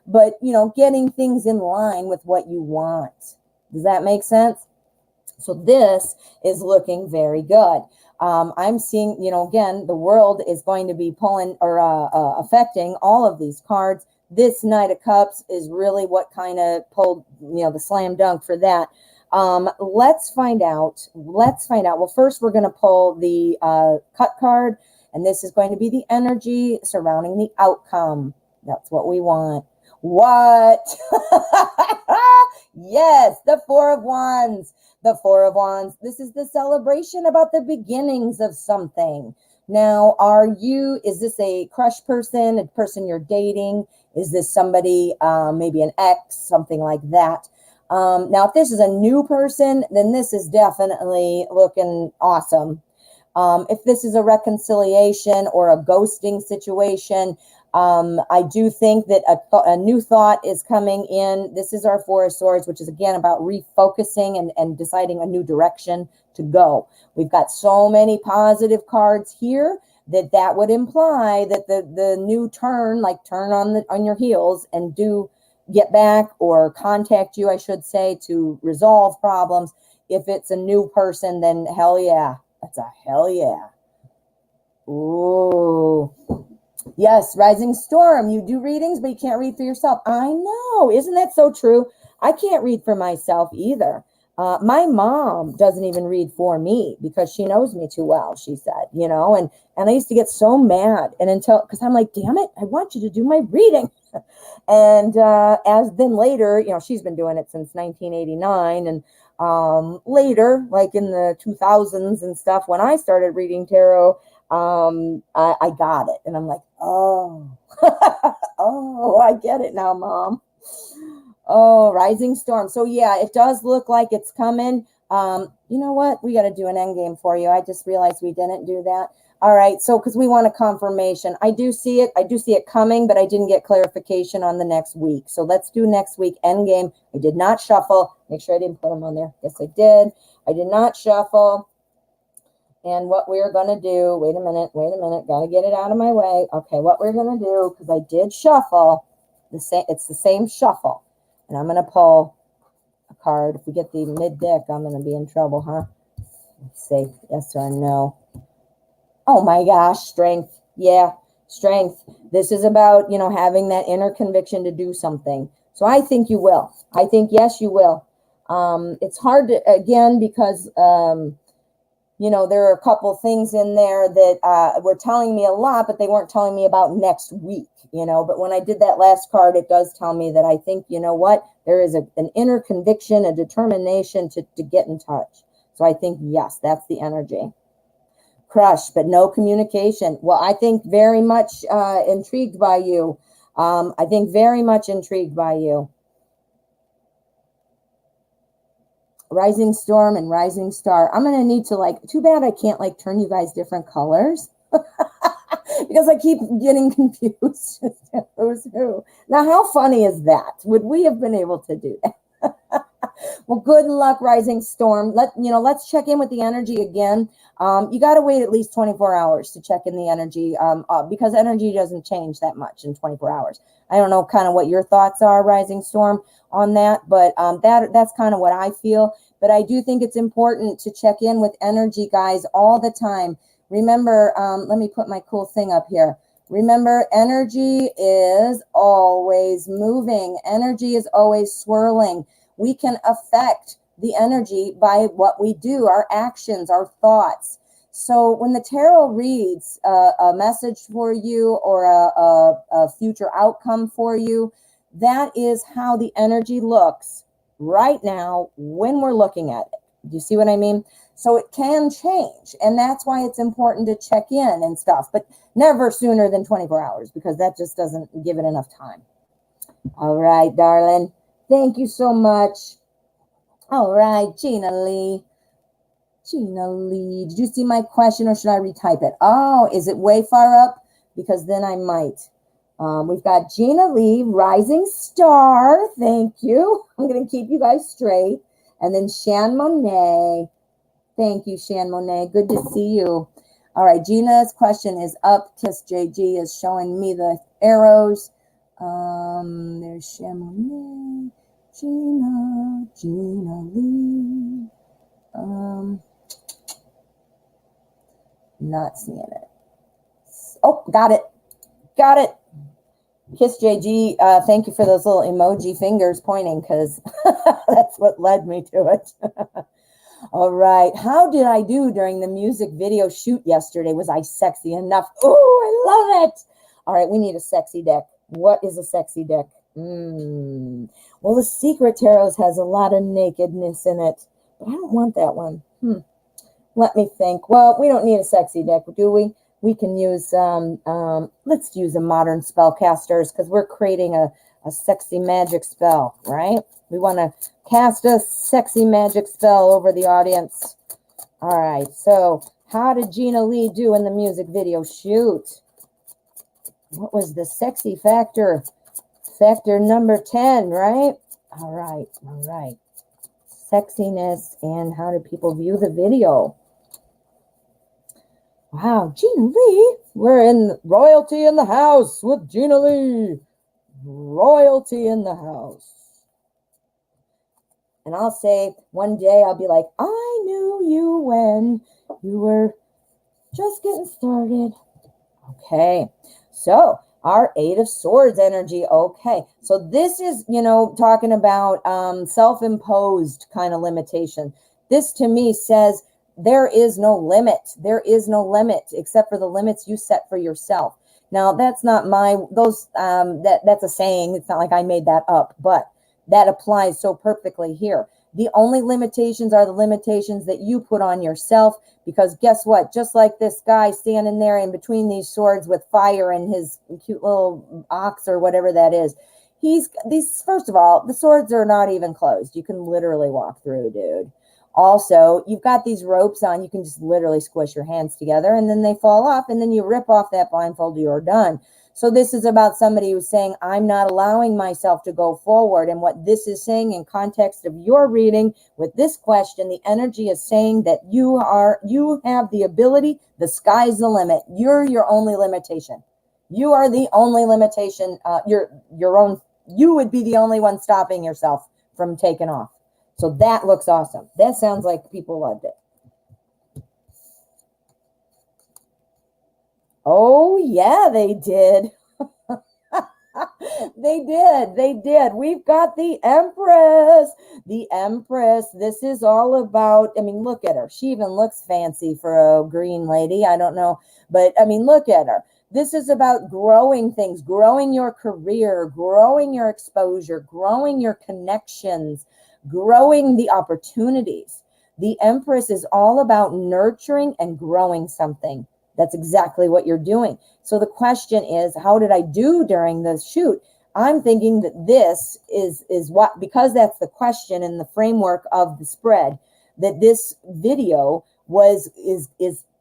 but, you know, getting things in line with what you want. Does that make sense? So this is looking very good. I'm seeing, you know, again, the world is going to be pulling or affecting all of these cards. This Knight of Cups is really what kind of pulled, you know, the slam dunk for that. Let's find out. Well, first we're going to pull the cut card, and this is going to be the energy surrounding the outcome. That's what we want. What? Yes, the Four of Wands. The Four of Wands. This is the celebration about the beginnings of something. Now, is this a crush person, a person you're dating? Is this somebody, maybe an ex, something like that? Now, if this is a new person, then this is definitely looking awesome. If this is a reconciliation or a ghosting situation, I do think that a new thought is coming in. This is our Four of Swords, which is again about refocusing and deciding a new direction to go. We've got so many positive cards here that would imply that the new turn, like turn on your heels and do get back or contact you, I should say, to resolve problems. If it's a new person, then hell yeah. That's a hell yeah. Ooh. Yes, Rising Storm. You do readings, but you can't read for yourself. I know. Isn't that so true? I can't read for myself either. My mom doesn't even read for me because she knows me too well, she said, and I used to get so mad because I'm like, damn it, I want you to do my reading. And as then later, she's been doing it since 1989. And later, like in the 2000s and stuff, when I started reading tarot, I got it. And I'm like, oh, oh, I get it now, Mom. Oh, Rising Storm. So yeah, it does look like it's coming. You know what? We got to do an end game for you. I just realized we didn't do that. All right. So, because we want a confirmation. I do see it coming, but I didn't get clarification on the next week. So let's do next week end game. I did not shuffle. Make sure I didn't put them on there. Yes, I did. I did not shuffle. And what we're going to do, wait a minute. Got to get it out of my way. Okay. What we're going to do, because I did shuffle it's the same shuffle. And I'm going to pull a card. If we get the mid deck, I'm going to be in trouble, huh? Let's see. Yes or no. Oh my gosh, strength. Yeah, strength. This is about, having that inner conviction to do something. So I think you will. I think, yes, you will. It's hard to, again, because, there are a couple things in there that were telling me a lot, but they weren't telling me about next week, But when I did that last card, it does tell me that I think, there is an inner conviction, a determination to get in touch. So I think, yes, that's the energy. Crush, but no communication. Well, I think very much intrigued by you. I think very much intrigued by you. Rising Storm and Rising Star. I'm going to need to too bad I can't turn you guys different colors because I keep getting confused. Who's who? Now, how funny is that? Would we have been able to do that? Well, good luck, Rising Storm. Let's check in with the energy again. You got to wait at least 24 hours to check in the energy because energy doesn't change that much in 24 hours. I don't know kind of what your thoughts are, Rising Storm, on that, but that's kind of what I feel. But I do think it's important to check in with energy, guys, all the time. Remember, let me put my cool thing up here. Remember, energy is always moving. Energy is always swirling. We can affect the energy by what we do, our actions, our thoughts. So when the tarot reads a message for you or a future outcome for you, that is how the energy looks right now when we're looking at it. Do you see what I mean? So it can change, and that's why it's important to check in and stuff, but never sooner than 24 hours because that just doesn't give it enough time. All right, darling. Thank you so much. All right, Gina Lee. Gina Lee, did you see my question or should I retype it? Oh, is it way far up? Because then I might. We've got Gina Lee, Rising Star. Thank you. I'm going to keep you guys straight. And then Shan Monet. Thank you, Shan Monet. Good to see you. All right, Gina's question is up. Kiss JG is showing me the arrows. There's Shan Monet. Gina Lee. Not seeing it. Oh, got it. Kiss JG, thank you for those little emoji fingers pointing because that's what led me to it. All right. How did I do during the music video shoot yesterday? Was I sexy enough? Oh, I love it. All right. We need a sexy deck. What is a sexy deck? Well, the Secret Tarots has a lot of nakedness in it, but I don't want that one. Let me think. Well, we don't need a sexy deck, do we? We can use, let's use a modern spellcasters because we're creating a sexy magic spell, right? We want to cast a sexy magic spell over the audience. All right, so how did Gina Lee do in the music video? Shoot. What was the sexy factor? Factor number 10, right? All right. Sexiness and how do people view the video? Wow, Gina Lee. We're in royalty in the house with Gina Lee. Royalty in the house. And I'll say one day I'll be like, I knew you when you were just getting started. Okay, so our Eight of Swords energy. Okay, so this is, talking about self-imposed kind of limitation. This to me says there is no limit. There is no limit except for the limits you set for yourself. Now, that's not that's a saying. It's not like I made that up, but that applies so perfectly here. The only limitations are the limitations that you put on yourself, because guess what? Just like this guy standing there in between these swords with fire in his cute little ox or whatever that is, first of all, the swords are not even closed. You can literally walk through, dude. Also, you've got these ropes on. You can just literally squish your hands together and then they fall off and then you rip off that blindfold, you're done. So this is about somebody who's saying, I'm not allowing myself to go forward. And what this is saying in context of your reading with this question, the energy is saying that you have the ability, the sky's the limit. You're your only limitation. You are the only limitation. You would be the only one stopping yourself from taking off. So that looks awesome. That sounds like people loved it. Oh, yeah, they did. They did. We've got the Empress. The Empress. This is all about, look at her. She even looks fancy for a green lady. I don't know. But, look at her. This is about growing things, growing your career, growing your exposure, growing your connections, growing the opportunities. The Empress is all about nurturing and growing something. That's exactly what you're doing. So the question is, how did I do during the shoot? I'm thinking that this is what, because that's the question in the framework of the spread, that this video is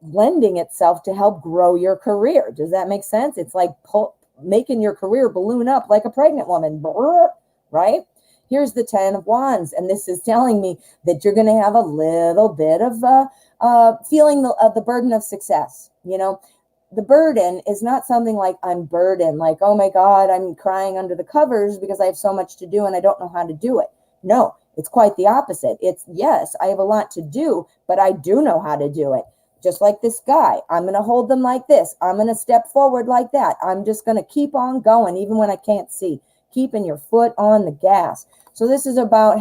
lending itself to help grow your career. Does that make sense? It's like making your career balloon up like a pregnant woman, right? Here's the 10 of Wands, and this is telling me that you're going to have a little bit of feeling the burden of success. The burden is not something like I'm burdened, like, oh my God, I'm crying under the covers because I have so much to do and I don't know how to do it. No, it's quite the opposite. It's, yes, I have a lot to do, but I do know how to do it. Just like this guy, I'm going to hold them like this. I'm going to step forward like that. I'm just going to keep on going, even when I can't see, keeping your foot on the gas. So this is about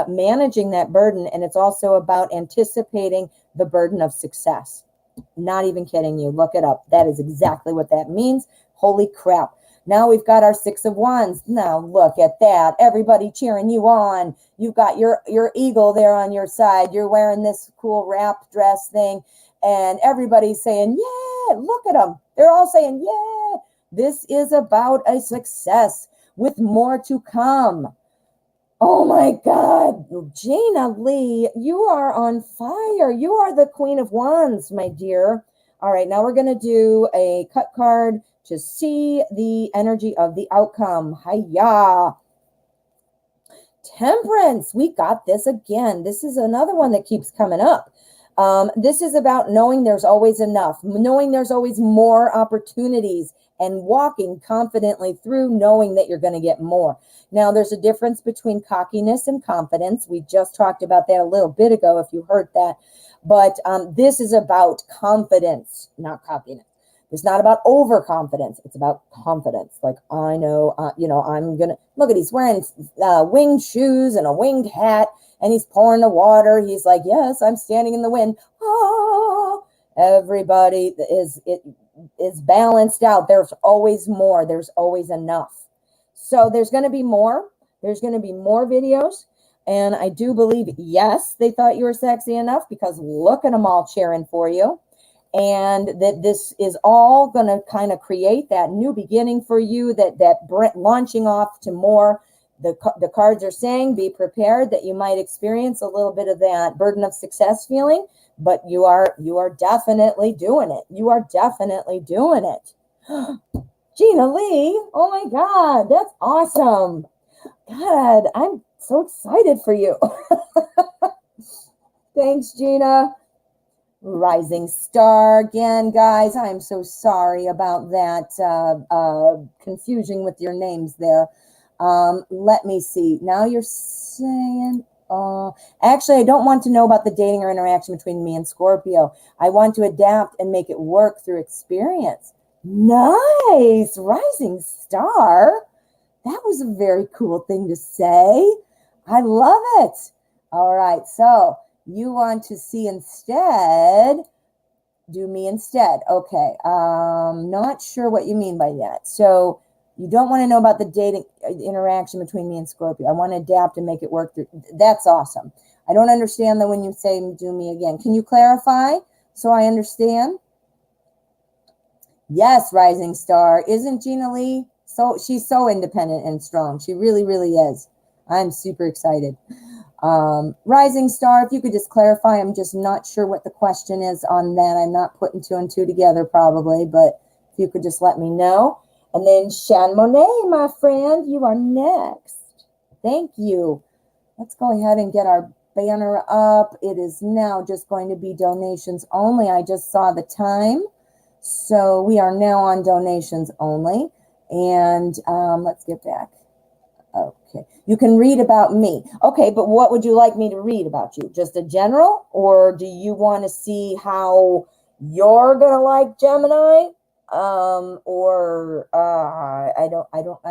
managing that burden, and it's also about anticipating the burden of success. Not even kidding you. Look it up. That is exactly what that means. Holy crap. Now we've got our 6 of Wands. Now look at that. Everybody cheering you on. You've got your eagle there on your side. You're wearing this cool wrap dress thing, and everybody's saying, yeah, look at them. They're all saying, yeah. This is about a success with more to come. Oh my God, Gina Lee, you are on fire. You are the Queen of Wands, my dear. All right, now we're going to do a cut card to see the energy of the outcome. Hiya. Temperance, we got this again. This is another one that keeps coming up. This is about knowing there's always enough, knowing there's always more opportunities, and walking confidently through knowing that you're going to get more. Now, there's a difference between cockiness and confidence. We just talked about that a little bit ago, if you heard that. But this is about confidence, not cockiness. It's not about overconfidence. It's about confidence. Like, I know, I'm going to, look at, he's wearing winged shoes and a winged hat, and he's pouring the water. He's like, yes, I'm standing in the wind. Oh, everybody is balanced out. There's always more. There's always enough. So there's going to be more. There's going to be more videos. And I do believe, yes, they thought you were sexy enough, because look at them all cheering for you. And that this is all going to kind of create that new beginning for you, that launching off to more. The cards are saying, be prepared that you might experience a little bit of that burden of success feeling, but you are definitely doing it. You are definitely doing it. Gina Lee, oh my God, that's awesome. God, I'm so excited for you. Thanks, Gina. Rising star again, guys. I'm so sorry about that confusion with your names there. Let me see. Now you're saying, actually, I don't want to know about the dating or interaction between me and Scorpio. I want to adapt and make it work through experience. Nice. Rising star. That was a very cool thing to say. I love it. All right. So you want to see instead, do me instead. Okay. Not sure what you mean by that. So you don't want to know about the dating interaction between me and Scorpio. I want to adapt and make it work through. That's awesome. I don't understand though when you say do me again. Can you clarify so I understand? Yes, rising star. Isn't Gina Lee? So she's so independent and strong. She really, really is. I'm super excited. Rising star, if you could just clarify, I'm just not sure what the question is on that. I'm not putting two and two together probably, but if you could just let me know. And then Shan Monet, my friend, you are next. Thank you. Let's go ahead and get our banner up. It is now just going to be donations only. I just saw the time. So we are now on donations only. And let's get back. Okay. You can read about me. Okay, but what would you like me to read about you? Just a general? Or do you want to see how you're going to like Gemini? I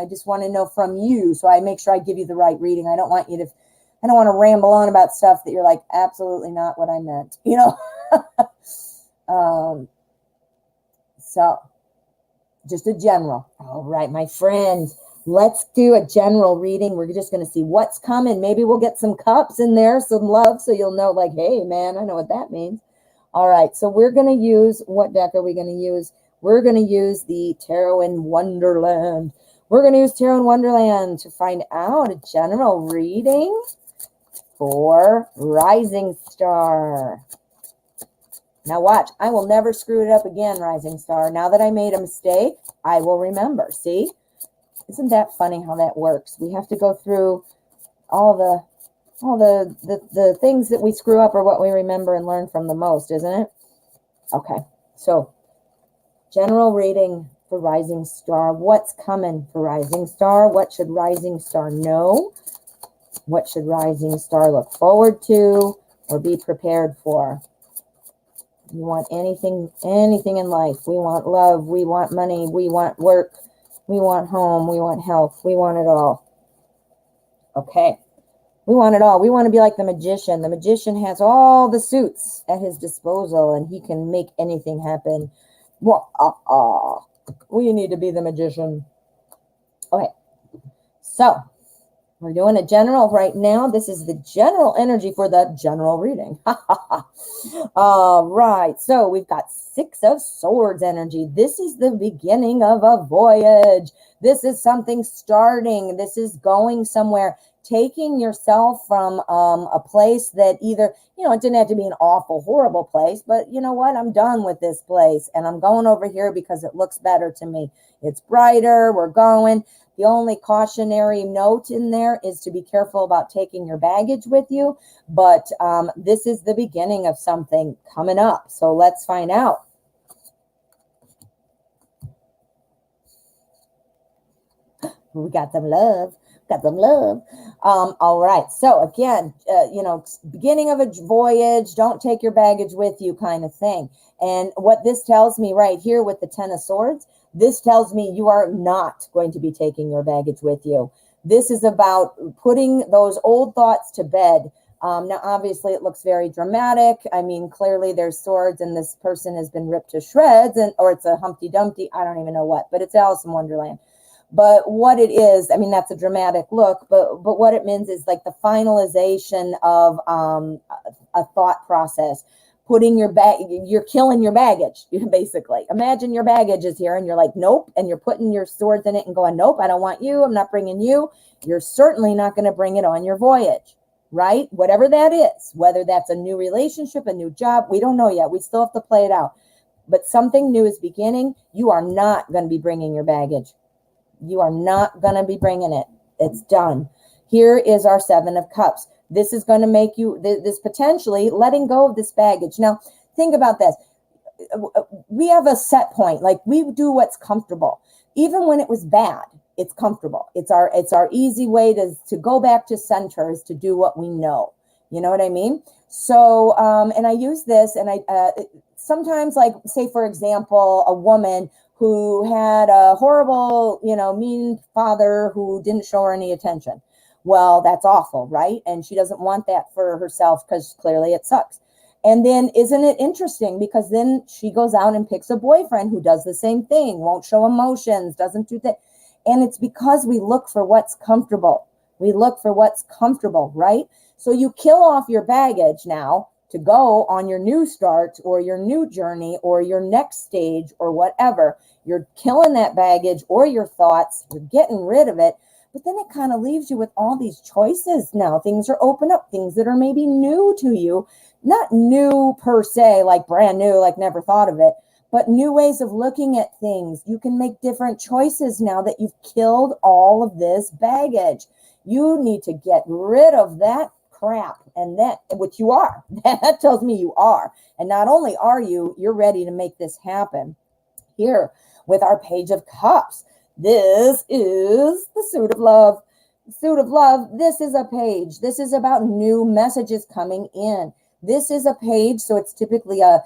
just want to know from you, so I make sure I give you the right reading. I don't want to ramble on about stuff that you're like, absolutely not what I meant, you know? So just a general. All right, my friend, let's do a general reading. We're just going to see what's coming. Maybe we'll get some cups in there, some love, so you'll know, like, hey, man, I know what that means. All right, so we're going to use, what deck are we going to use? We're going to use the Tarot in Wonderland. We're going to use Tarot in Wonderland to find out a general reading for Rising Star. Now watch, I will never screw it up again, Rising Star. Now that I made a mistake, I will remember. See? Isn't that funny how that works? We have to go through all the things that we screw up are what we remember and learn from the most, isn't it? Okay, so general reading for Rising Star. What's coming for Rising Star? What should Rising Star know? What should Rising Star look forward to or be prepared for? You want anything in life. We want love. We want money. We want work. We want home. We want health. We want it all. Okay. We want it all. We want to be like the magician. The magician has all the suits at his disposal, and he can make anything happen. We need to be the magician. Okay. So, we're doing a general right now. This is the general energy for the general reading. All right. So we've got Six of Swords energy. This is the beginning of a voyage. This is something starting. This is going somewhere. Taking yourself from a place that either, it didn't have to be an awful, horrible place, but you know what? I'm done with this place and I'm going over here because it looks better to me. It's brighter. We're going. The only cautionary note in there is to be careful about taking your baggage with you. But this is the beginning of something coming up. So let's find out. We got some love. Got some love. All right. So again, beginning of a voyage, don't take your baggage with you kind of thing. And what this tells me right here with the Ten of Swords, this tells me you are not going to be taking your baggage with you. This is about putting those old thoughts to bed. Now, obviously, it looks very dramatic. I mean, clearly there's swords and this person has been ripped to shreds, or it's a Humpty Dumpty. I don't even know what, but it's Alice in Wonderland. But what it is, I mean, that's a dramatic look, but what it means is like the finalization of a thought process. Putting your you're killing your baggage, basically. Imagine your baggage is here and you're like, nope. And you're putting your swords in it and going, nope, I don't want you. I'm not bringing you. You're certainly not going to bring it on your voyage, right? Whatever that is, whether that's a new relationship, a new job, we don't know yet. We still have to play it out. But something new is beginning. You are not going to be bringing your baggage. You are not going to be bringing it. It's done. Here is our Seven of Cups. This is going to make you, this potentially letting go of this baggage. Now, think about this. We have a set point. Like, we do what's comfortable. Even when it was bad, it's comfortable. It's our easy way to go back to center, is to do what we know. You know what I mean? So, and I use this, and sometimes, like, say, for example, a woman who had a horrible, mean father who didn't show her any attention. Well, that's awful, right? And she doesn't want that for herself because clearly it sucks. And then isn't it interesting? Because then she goes out and picks a boyfriend who does the same thing, won't show emotions, doesn't do that. And it's because we look for what's comfortable. We look for what's comfortable, right? So you kill off your baggage now to go on your new start or your new journey or your next stage or whatever. You're killing that baggage or your thoughts. You're getting rid of it. But then it kind of leaves you with all these choices now. Things are open up, things that are maybe new to you. Not new per se, like brand new, like never thought of it, but new ways of looking at things. You can make different choices now that you've killed all of this baggage. You need to get rid of that crap, and that, which you are. That tells me you are. And not only are you, you're ready to make this happen. Here with our Page of Cups. This is the Suit of Love. The Suit of Love, this is a page. This is about new messages coming in. This is a page, so it's typically at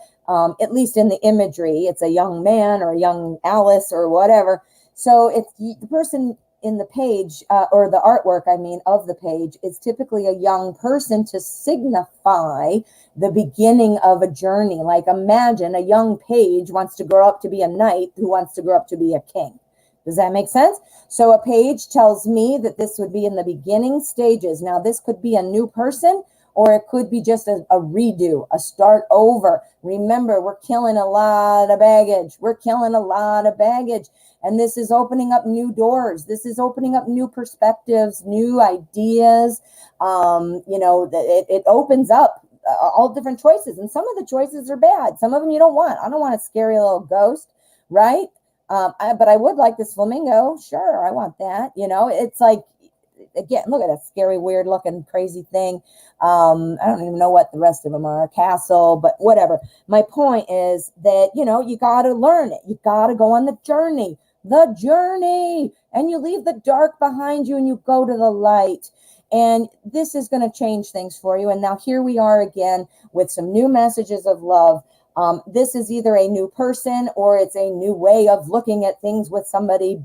least in the imagery, it's a young man or a young Alice or whatever. So it's the person in the page, or the artwork, I mean, of the page, is typically a young person to signify the beginning of a journey. Like, imagine a young page wants to grow up to be a knight who wants to grow up to be a king. Does that make sense? So a page tells me that this would be in the beginning stages. Now, this could be a new person, or it could be just a redo, a start over. Remember, we're killing a lot of baggage. We're killing a lot of baggage. And this is opening up new doors. This is opening up new perspectives, new ideas. It opens up all different choices. And some of the choices are bad. Some of them you don't want. I don't want a scary little ghost, right? But I would like this flamingo. Sure, I want that. It's like, again, look at that scary, weird looking, crazy thing. I don't even know what the rest of them are. Castle, but whatever. My point is that, you got to learn it. You got to go on the journey, and you leave the dark behind you and you go to the light. And this is going to change things for you. And now here we are again with some new messages of love. This is either a new person or it's a new way of looking at things with somebody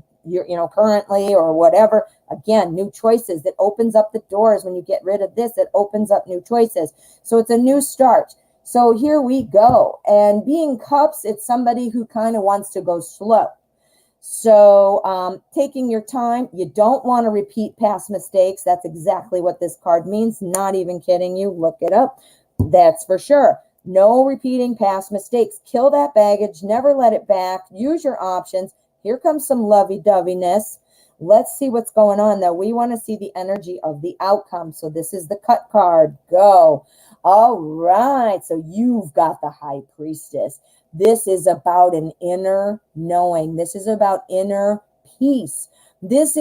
currently or whatever. Again, new choices. That opens up the doors. When you get rid of this, it opens up new choices. So it's a new start. So here we go. And being cups, it's somebody who kind of wants to go slow. So taking your time. You don't want to repeat past mistakes. That's exactly what this card means. Not even kidding you. Look it up. That's for sure. No repeating past mistakes. Kill that baggage. Never let it back. Use your options. Here comes some lovey-doveyness. Let's see what's going on, though. We want to see the energy of the outcome. So this is the cut card. Go. All right. So you've got the High Priestess. This is about an inner knowing. This is about inner peace. This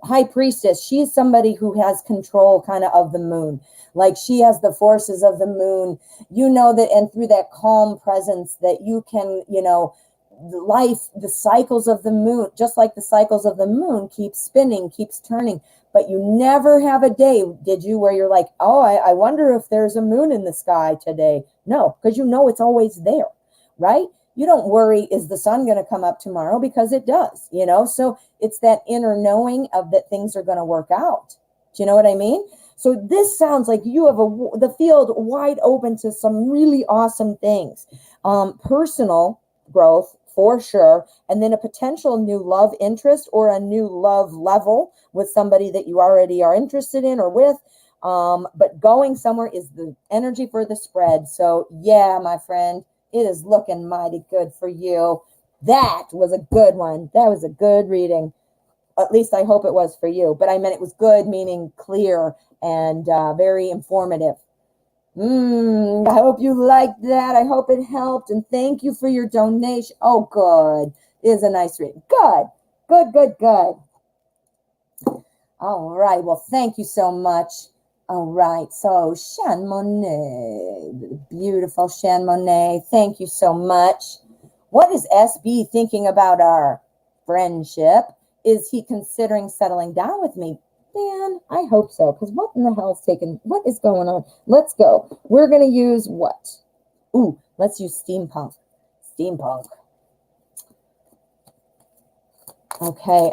High Priestess, she is somebody who has control kind of the moon. Like, she has the forces of the moon. That, and through that calm presence that you can, the cycles of the moon, just like the cycles of the moon, keep spinning, keeps turning. But you never have a day, did you, where you're like, oh, I wonder if there's a moon in the sky today. No, because it's always there, right? You don't worry, is the sun going to come up tomorrow? Because it does, So it's that inner knowing of that things are going to work out. Do you know what I mean? So this sounds like you have the field wide open to some really awesome things. Personal growth, for sure. And then a potential new love interest or a new love level with somebody that you already are interested in or with. But going somewhere is the energy for the spread. So yeah, my friend, it is looking mighty good for you. That was a good one. That was a good reading. At least I hope it was for you. But I meant it was good, meaning clear and very informative. I hope you liked that. I hope it helped. And thank you for your donation. Oh, good. It is a nice reading. Good. Good, good, good. All right. Well, thank you so much. All right. So, Shan Monet. Beautiful Shan Monet. Thank you so much. What is SB thinking about our friendship? Is he considering settling down with me? Man, I hope so, because what in the hell's taking, what is going on? Let's go. We're going to use what? Ooh, let's use steampunk. Steampunk. Okay,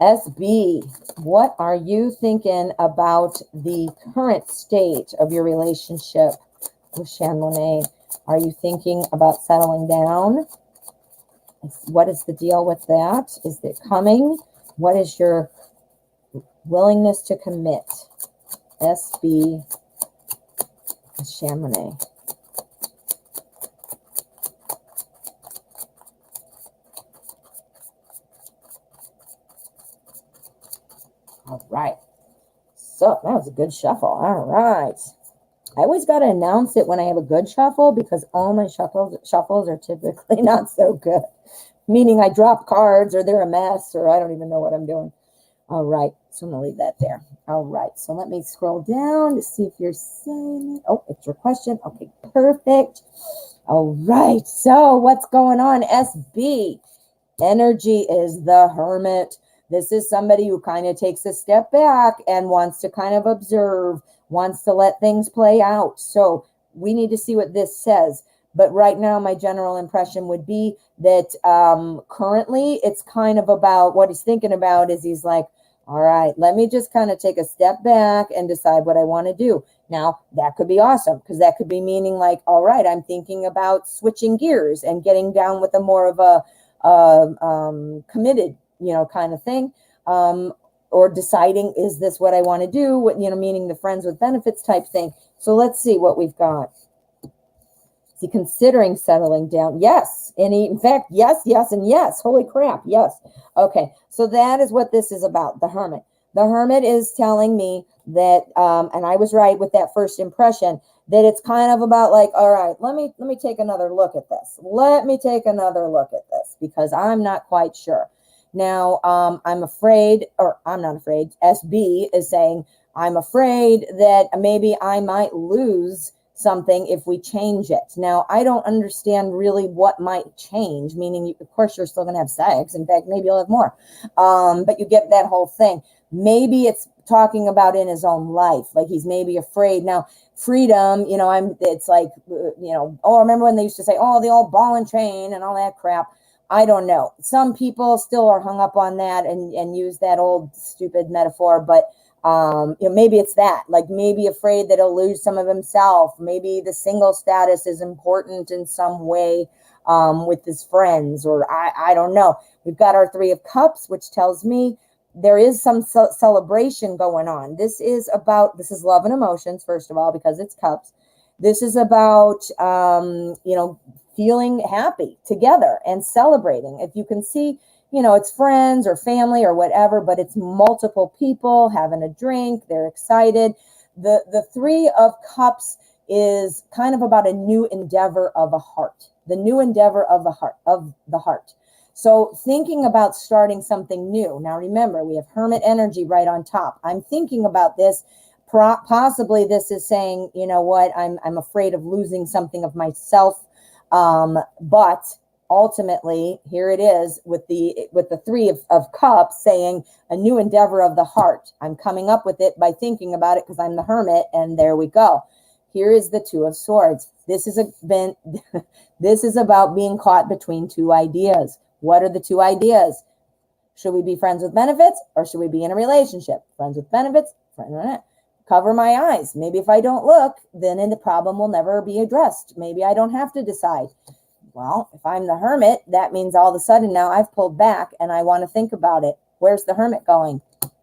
SB, what are you thinking about the current state of your relationship with Shan Monet? Are you thinking about settling down? What is the deal with that? Is it coming? What is your willingness to commit? SB Shan Monet. All right. So that was a good shuffle. All right. I always got to announce it when I have a good shuffle because all my shuffles are typically not so good. Meaning I drop cards or they're a mess or I don't even know what I'm doing. All right. So I'm going to leave that there. All right. So let me scroll down to see if you're saying it. Oh, it's your question. Okay, perfect. All right. So what's going on, SB? Energy is the Hermit. This is somebody who kind of takes a step back and wants to kind of observe, wants to let things play out. So we need to see what this says. But right now, my general impression would be that currently it's kind of about what he's thinking about is he's like, all right, let me just kind of take a step back and decide what I want to do. Now, that could be awesome because that could be meaning like, all right, I'm thinking about switching gears and getting down with a more of a committed, kind of thing. Or deciding, is this what I want to do? What, meaning the friends with benefits type thing. So let's see what we've got. Is he considering settling down? Yes. And in fact, yes, and yes. Holy crap. Yes. Okay. So that is what this is about. The Hermit. The Hermit is telling me that, and I was right with that first impression, that it's kind of about like, all right, let me take another look at this. Let me take another look at this because I'm not quite sure. Now, I'm afraid, or I'm not afraid, SB is saying, I'm afraid that maybe I might lose something if we change it. Now, I don't understand really what might change, meaning, of course, you're still going to have sex. In fact, maybe you'll have more. But you get that whole thing. Maybe it's talking about in his own life, like he's maybe afraid. Now, freedom, it's like, oh, remember when they used to say, oh, the old ball and chain and all that crap. I don't know. Some people still are hung up on that and use that old stupid metaphor, but maybe it's that, like maybe afraid that he'll lose some of himself. Maybe the single status is important in some way with his friends, or I don't know. We've got our Three of Cups, which tells me there is some celebration going on. This is love and emotions, first of all, because it's cups. This is about, feeling happy together and celebrating. If you can see, it's friends or family or whatever, but it's multiple people having a drink. They're excited. The Three of Cups is kind of about a new endeavor of a heart, the new endeavor of the heart. So thinking about starting something new. Now, remember, we have Hermit energy right on top. I'm thinking about this. Possibly this is saying, you know what, I'm afraid of losing something of myself. But ultimately, here it is with the Three of Cups saying a new endeavor of the heart. I'm coming up with it by thinking about it because I'm the Hermit, and there we go. Here is the Two of Swords. This is about being caught between two ideas. What are the two ideas? Should we be friends with benefits or should we be in a relationship? Friends with benefits, cover my eyes. Maybe if I don't look, then the problem will never be addressed. Maybe I don't have to decide. Well, if I'm the Hermit, that means all of a sudden now I've pulled back and I want to think about it. Where's the Hermit going?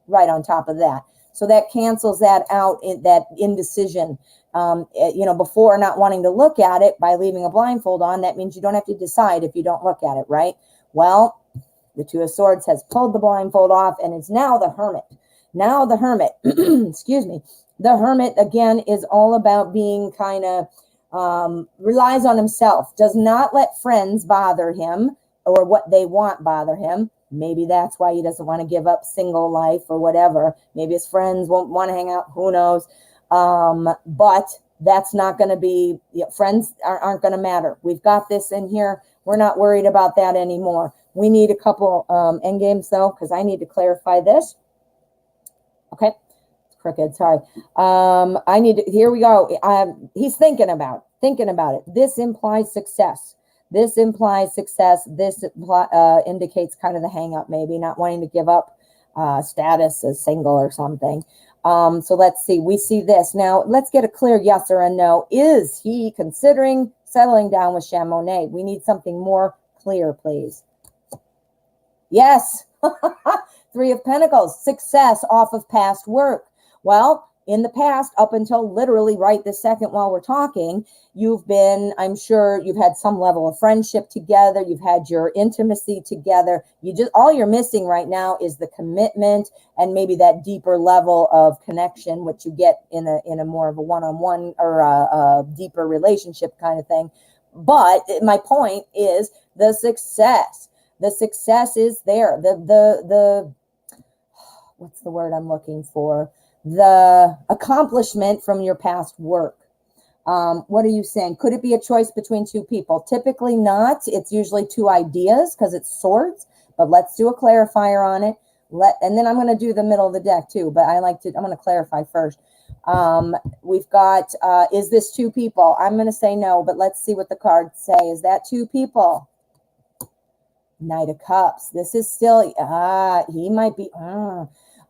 Right on top of that. So that cancels that out, that indecision. Before not wanting to look at it by leaving a blindfold on, that means you don't have to decide if you don't look at it, right? Well, the Two of Swords has pulled the blindfold off, and it's now the Hermit. Now the Hermit, excuse me, the Hermit, again, is all about being kind of, relies on himself, does not let friends bother him or what they want bother him. Maybe that's why he doesn't want to give up single life or whatever. Maybe his friends won't want to hang out. Who knows? But that's not going to be, friends aren't going to matter. We've got this in here. We're not worried about that anymore. We need a couple end games though, because I need to clarify this. Okay. It's crooked. Sorry. Here we go. He's thinking about it. This implies success. This implies success. This indicates kind of the hang up, maybe not wanting to give up status as single or something. So let's see. We see this. Now, let's get a clear yes or a no. Is he considering settling down with Shan Monet? We need something more clear, please. Yes. Three of Pentacles. Success off of past work. Well, in the past, up until literally right this second while we're talking, I'm sure you've had some level of friendship together. You've had your intimacy together. All you're missing right now is the commitment and maybe that deeper level of connection, which you get in a more of a one-on-one or a deeper relationship kind of thing. But my point is the success. The success is there. What's the word I'm looking for? The accomplishment from your past work. What are you saying? Could it be a choice between two people? Typically not. It's usually two ideas because it's swords, but let's do a clarifier on it. And then I'm going to do the middle of the deck too, but I'm going to clarify first. We've got, is this two people? I'm going to say no, but let's see what the cards say. Is that two people? Knight of Cups. This is still, he might be,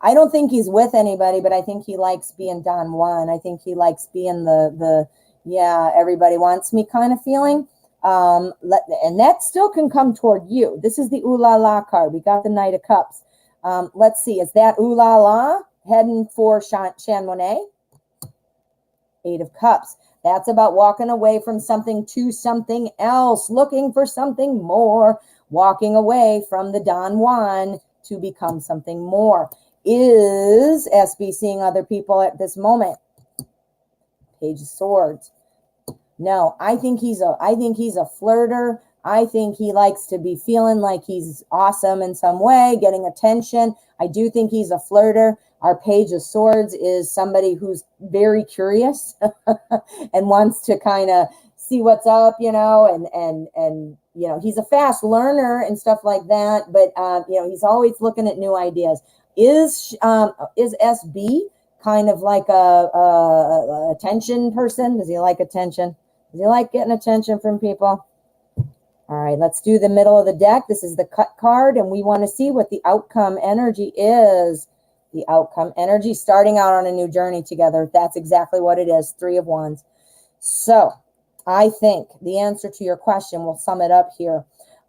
I don't think he's with anybody, but I think he likes being Don Juan. I think he likes being everybody wants me kind of feeling. And that still can come toward you. This is the ooh la la card. We got the Knight of Cups. Let's see. Is that ooh la la heading for Shan Monet? Eight of Cups. That's about walking away from something to something else, looking for something more, walking away from the Don Juan to become something more. Is SB seeing other people at this moment? Page of Swords. No, I think he's a flirter. I think he likes to be feeling like he's awesome in some way, getting attention. I do think he's a flirter. Our Page of Swords is somebody who's very curious and wants to kind of see what's up, and he's a fast learner and stuff like that, but he's always looking at new ideas. Is SB kind of like a attention person? Does he like attention? Does he like getting attention from people? All right, let's do the middle of the deck. This is the cut card, and we want to see what the outcome energy is. The outcome energy, starting out on a new journey together. That's exactly what it is. Three of Wands. So I think the answer to your question, we'll sum it up here.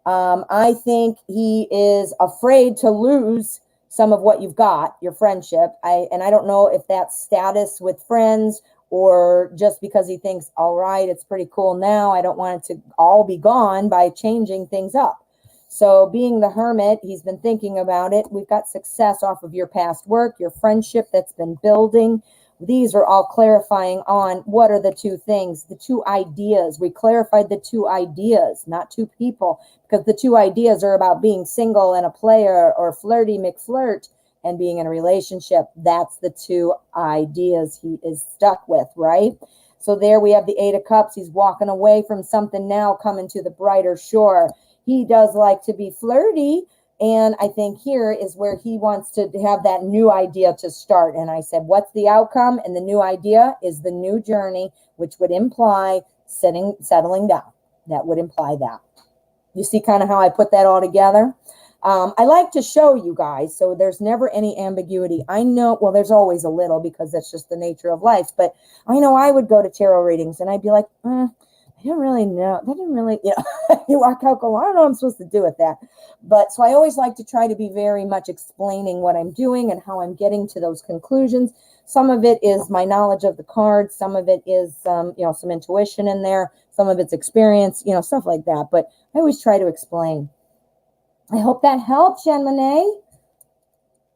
I think he is afraid to lose some of what you've got, your friendship. I don't know if that's status with friends or just because he thinks, all right, it's pretty cool now. I don't want it to all be gone by changing things up. So being the Hermit, he's been thinking about it. We've got success off of your past work, your friendship that's been building. These are all clarifying on what are the two things, the two ideas. We clarified the two ideas, not two people, because the two ideas are about being single and a player, or flirty McFlirt and being in a relationship. That's the two ideas he is stuck with, right? So there we have the Eight of Cups. He's walking away from something now, coming to the brighter shore. He does like to be flirty. And I think here is where he wants to have that new idea to start. And I said, what's the outcome? And the new idea is the new journey, which would imply settling down. That would imply that. You see kind of how I put that all together? I like to show you guys, so there's never any ambiguity. I know, well, there's always a little because that's just the nature of life. But I know I would go to tarot readings and I'd be like, I don't really know. That didn't really, you walk out, go, I don't know what I'm supposed to do with that. But so I always like to try to be very much explaining what I'm doing and how I'm getting to those conclusions. Some of it is my knowledge of the cards. Some of it is, some intuition in there. Some of it's experience, stuff like that. But I always try to explain. I hope that helps, Shan Monet.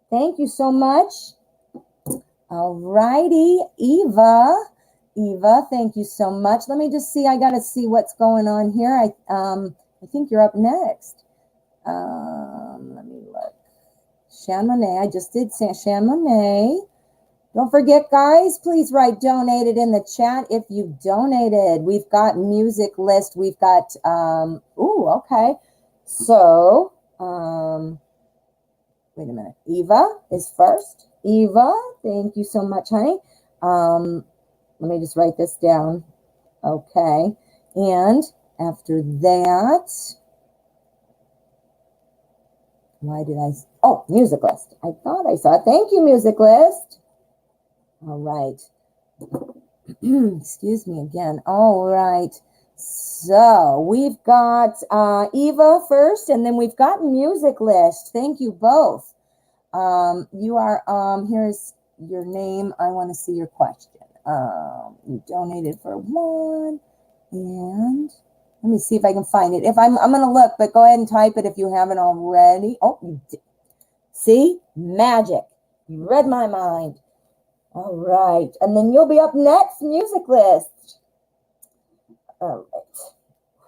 Thank you so much. All righty, Eva, thank you so much. Let me just see. I got to see what's going on here. I think you're up next. Let me look. Shan Monet. I just did say Shan Monet. Don't forget, guys, please write donated in the chat if you donated. We've got music list. We've got, okay. So, wait a minute. Eva is first. Eva, thank you so much, honey. Let me just write this down. Okay. And after that, music list. I thought I saw it. Thank you, music list. All right. Excuse me again. All right. So we've got Eva first, and then we've got music list. Thank you both. You are, here's your name. I want to see your question. You donated for one, and let me see if I can find it. If I'm going to look, but go ahead and type it if you haven't already. Oh, you did. See? Magic. You read my mind. All right. And then you'll be up next, music list. All right.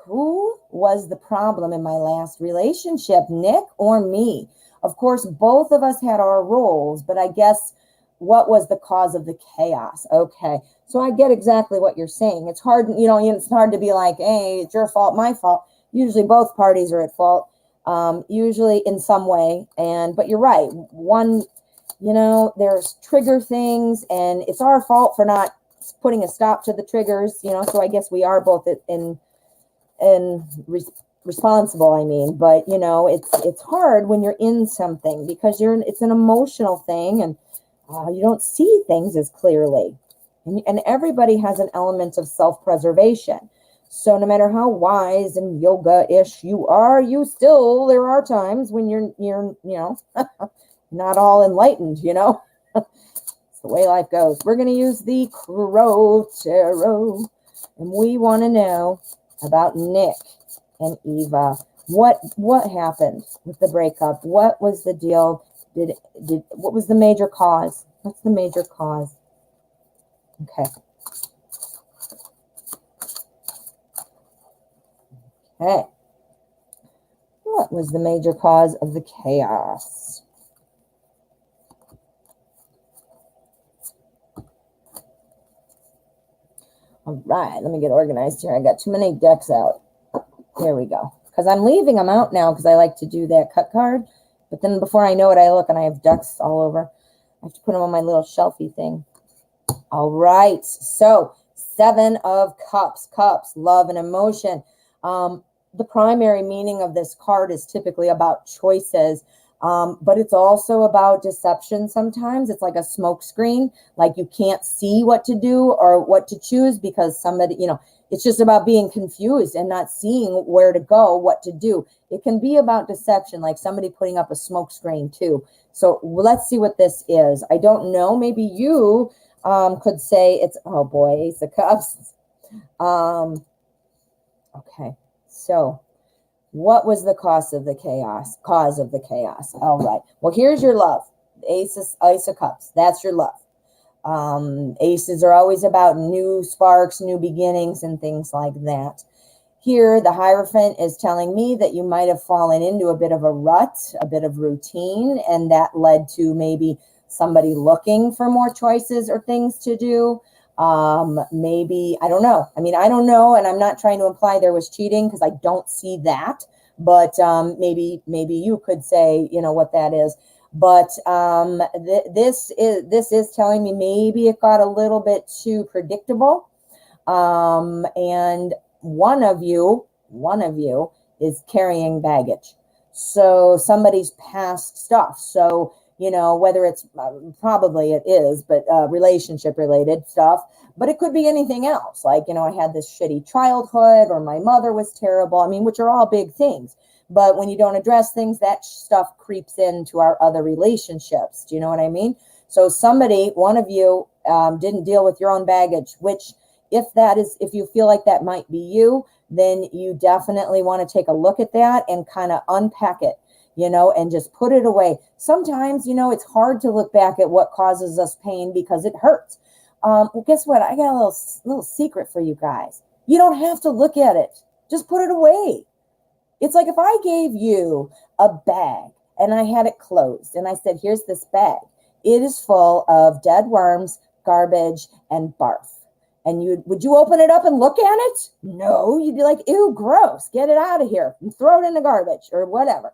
Who was the problem in my last relationship, Nick or me? Of course, both of us had our roles, but I guess what was the cause of the chaos? Okay. So I get exactly what you're saying. It's hard, it's hard to be like, hey, it's your fault, my fault. Usually both parties are at fault, usually in some way. But you're right. One, there's trigger things, and it's our fault for not putting a stop to the triggers, so I guess we are both responsible, but it's hard when you're in something because it's an emotional thing, and you don't see things as clearly, and everybody has an element of self-preservation. So no matter how wise and yoga-ish you are, there are times when you're not all enlightened, It's the way life goes. We're going to use the Crow Tarot, and we want to know about Nick and Eva. What happened with the breakup? What was the deal? What was the major cause? What's the major cause? Okay. Okay. What was the major cause of the chaos? All right, let me get organized here. I got too many decks out. Here we go. Because I'm leaving them out now because I like to do that cut card. But then before I know it, I look and I have ducks all over. I have to put them on my little shelfie thing. All right. So 7 of Cups. Cups, love and emotion. The primary meaning of this card is typically about choices. But it's also about deception sometimes. It's like a smoke screen. Like you can't see what to do or what to choose because somebody, it's just about being confused and not seeing where to go, what to do. It can be about deception, like somebody putting up a smoke screen too. So let's see what this is. I don't know. Maybe you could say it's, oh boy, Ace of Cups. Okay. So what was the cause of the chaos? All right. Well, here's your love. Ace of Cups. That's your love. Aces are always about new sparks, new beginnings, and things like that. Here, the Hierophant is telling me that you might have fallen into a bit of a rut, a bit of routine, and that led to maybe somebody looking for more choices or things to do. Maybe, I don't know. I don't know, and I'm not trying to imply there was cheating because I don't see that. But maybe you could say, what that is. But this is telling me maybe it got a little bit too predictable. And one of you is carrying baggage. So somebody's past stuff. So you know, whether it's probably it is, but relationship related stuff. But it could be anything else. Like, you know, I had this shitty childhood, or my mother was terrible. I mean, which are all big things. But when you don't address things, that stuff creeps into our other relationships. Do you know what I mean? So somebody, one of you, didn't deal with your own baggage, which if you feel like that might be you, then you definitely want to take a look at that and kind of unpack it, you know, and just put it away. Sometimes, you know, it's hard to look back at what causes us pain because it hurts. Well, guess what? I got a little secret for you guys. You don't have to look at it. Just put it away. It's like if I gave you a bag and I had it closed and I said, here's this bag. It is full of dead worms, garbage, and barf. And would you open it up and look at it? No, you'd be like, ew, gross. Get it out of here and throw it in the garbage or whatever.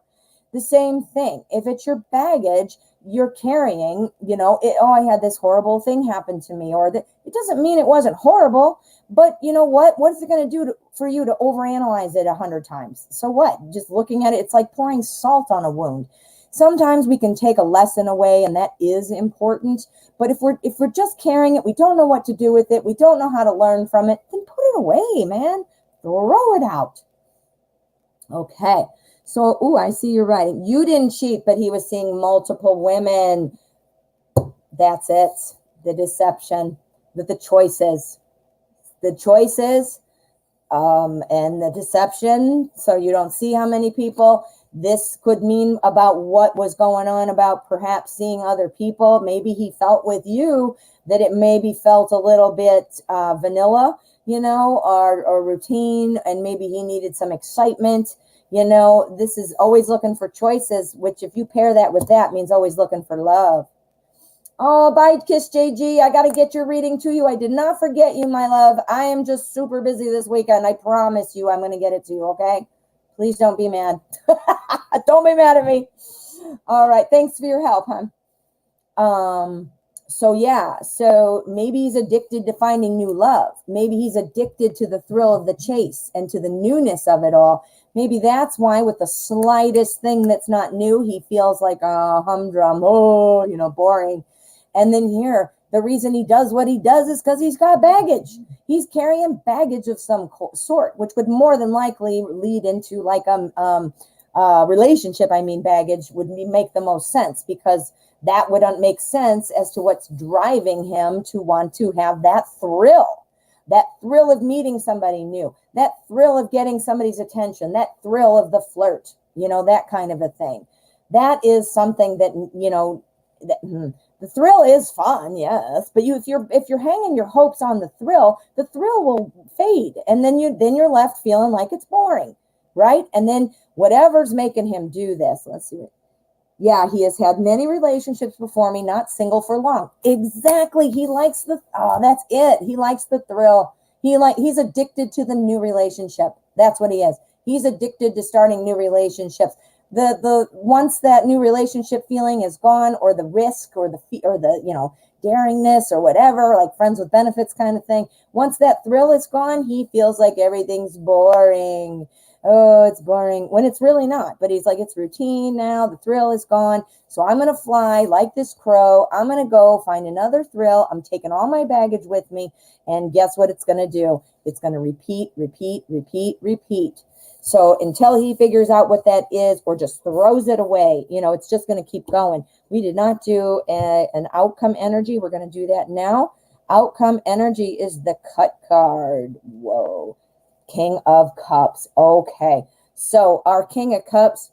The same thing. If it's your baggage you're carrying, you know, I had this horrible thing happen to me, or that it doesn't mean it wasn't horrible, but you know what? What is it going to do for you to overanalyze it 100 times? So what? Just looking at it, it's like pouring salt on a wound. Sometimes we can take a lesson away, and that is important. But if we're just carrying it, we don't know what to do with it, we don't know how to learn from it, then put it away, man. Throw it out. Okay. So, I see you're writing. You didn't cheat, but he was seeing multiple women. That's it. The deception, the choices, and the deception. So you don't see how many people. This could mean about what was going on, about perhaps seeing other people. Maybe he felt with you that it maybe felt a little bit vanilla, you know, or routine, and maybe he needed some excitement. You know, this is always looking for choices, which if you pair that with that means always looking for love. Oh, bye, Kiss JG. I got to get your reading to you. I did not forget you, my love. I am just super busy this weekend. I promise you I'm going to get it to you, okay? Please don't be mad. Don't be mad at me. All right. Thanks for your help, hon. So maybe he's addicted to finding new love. Maybe he's addicted to the thrill of the chase and to the newness of it all. Maybe that's why with the slightest thing that's not new, he feels like a humdrum, boring. And then here, the reason he does what he does is because he's got baggage. He's carrying baggage of some sort, which would more than likely lead into like relationship. Baggage would make the most sense, because that would make sense as to what's driving him to want to have that thrill of meeting somebody new, that thrill of getting somebody's attention, that thrill of the flirt, that kind of a thing. That is something that, the thrill is fun, yes, but if you're hanging your hopes on the thrill will fade, and then you're left feeling like it's boring, right? And then whatever's making him do this, let's see. Yeah, he has had many relationships before me, not single for long. Exactly. He likes that's it. He likes the thrill. He's addicted to the new relationship. That's what he is. He's addicted to starting new relationships. The once that new relationship feeling is gone, or the risk, or the daringness, or whatever, like friends with benefits kind of thing. Once that thrill is gone, he feels like everything's boring. Oh, it's boring, when it's really not. But he's like, it's routine now. The thrill is gone. So I'm going to fly like this crow. I'm going to go find another thrill. I'm taking all my baggage with me. And guess what it's going to do? It's going to repeat, repeat, repeat, repeat. So until he figures out what that is, or just throws it away, it's just going to keep going. We did not do an outcome energy. We're going to do that now. Outcome energy is the cut card. Whoa. King of Cups. Okay. So our King of Cups,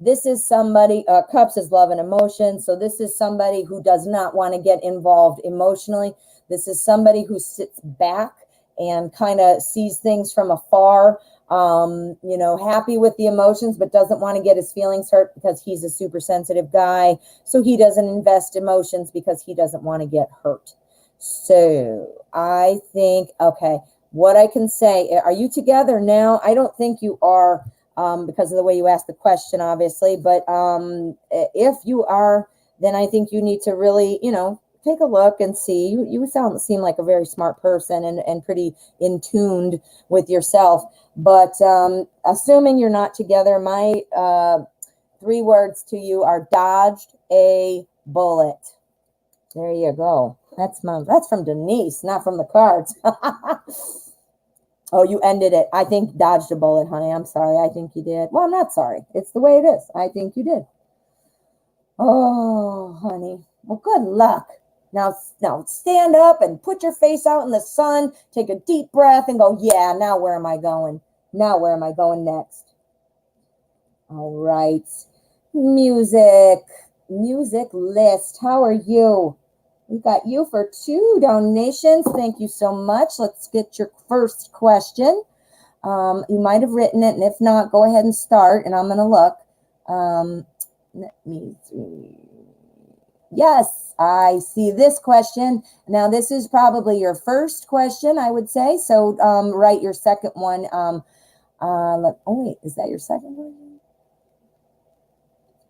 this is somebody, Cups is love and emotion. So this is somebody who does not want to get involved emotionally. This is somebody who sits back and kind of sees things from afar, happy with the emotions, but doesn't want to get his feelings hurt because he's a super sensitive guy. So he doesn't invest emotions because he doesn't want to get hurt. So I think, okay, what I can say, are you together now? I don't think you are, because of the way you asked the question, obviously. But if you are, then I think you need to really, take a look and see. You seem like a very smart person and pretty in tuned with yourself. But assuming you're not together, my 3 words to you are dodged a bullet. There you go. That's from Denise, not from the cards. Oh, you ended it. I think dodged a bullet, honey. I'm sorry. I think you did. Well, I'm not sorry. It's the way it is. I think you did. Oh, honey. Well, good luck. Now stand up and put your face out in the sun. Take a deep breath and go, yeah, now where am I going? Now where am I going next? All right. Music list. How are you? We got you for 2 donations. Thank you so much. Let's get your first question. You might have written it, and if not, go ahead and start, and I'm going to look. Let me see. Yes, I see this question. Now, this is probably your first question, I would say. So write your second one. Oh, wait, is that your second one?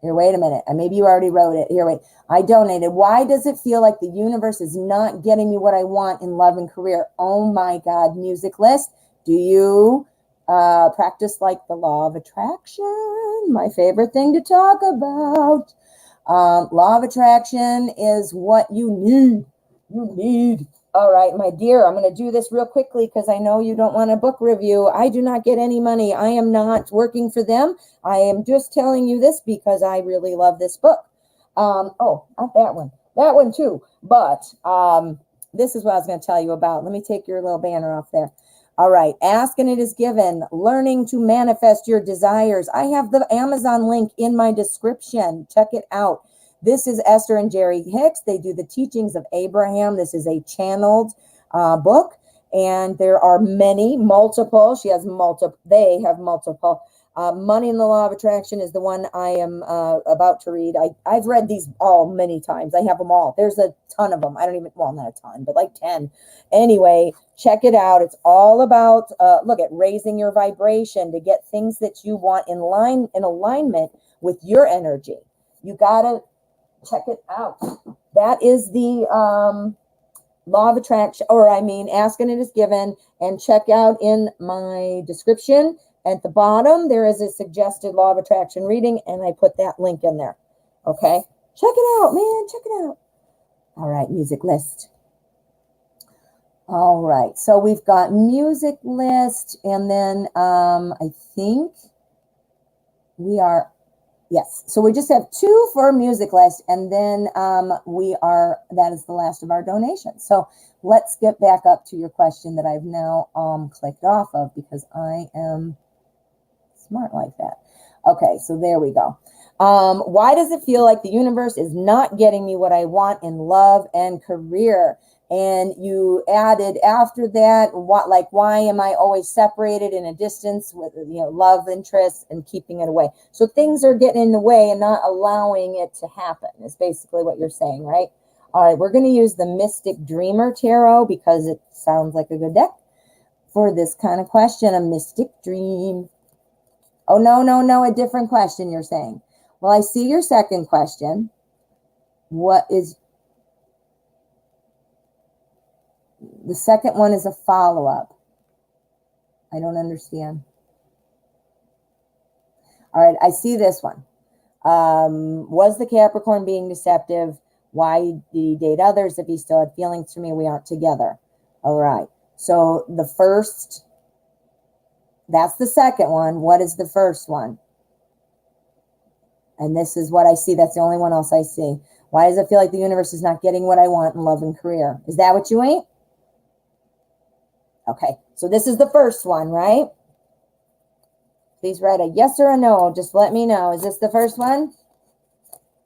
Here, wait a minute. Maybe you already wrote it. Here, wait. I donated. Why does it feel like the universe is not getting me what I want in love and career? Oh, my God. Music list. Do you practice like the law of attraction? My favorite thing to talk about. Law of attraction is what you need. You need. All right, my dear, I'm going to do this real quickly because I know you don't want a book review. I do not get any money. I am not working for them. I am just telling you this because I really love this book. Oh, not that one. That one too. But this is what I was going to tell you about. Let me take your little banner off there. All right. Ask and it is given. Learning to manifest your desires. I have the Amazon link in my description. Check it out. This is Esther and Jerry Hicks. They do the teachings of Abraham. This is a channeled book. And there are multiple. They have multiple. Money in the Law of Attraction is the one I am about to read. I've read these all many times. I have them all. There's a ton of them. Not a ton, but like 10. Anyway, check it out. It's all about, look at raising your vibration to get things that you want in alignment with your energy. You got to check it out. That is the law of attraction, ask and it is given. And check out in my description at the bottom, there is a suggested law of attraction reading, and I put that link in there. Okay? Check it out, man. Check it out. All right, music list. All right, so we've got music list, and then I think we are, yes. So we just have 2 for music list, and then that is the last of our donations. So let's get back up to your question that I've now clicked off of because I am smart like that. Okay, so there we go. Why does it feel like the universe is not getting me what I want in love and career? And you added after that, why am I always separated in a distance with, love interests and keeping it away? So things are getting in the way and not allowing it to happen is basically what you're saying, right? All right, we're going to use the Mystic Dreamer Tarot because it sounds like a good deck for this kind of question, a mystic dream. Oh, no, a different question you're saying. Well, I see your second question. What is... The second one is a follow-up. I don't understand. All right, I see this one. Was the Capricorn being deceptive? Why did he date others if he still had feelings for me? We aren't together. All right. So the first, that's the second one. What is the first one? And this is what I see. That's the only one else I see. Why does it feel like the universe is not getting what I want in love and career? Is that what you ain't? Okay, so this is the first one, right? Please write a yes or a no. Just let me know. Is this the first one?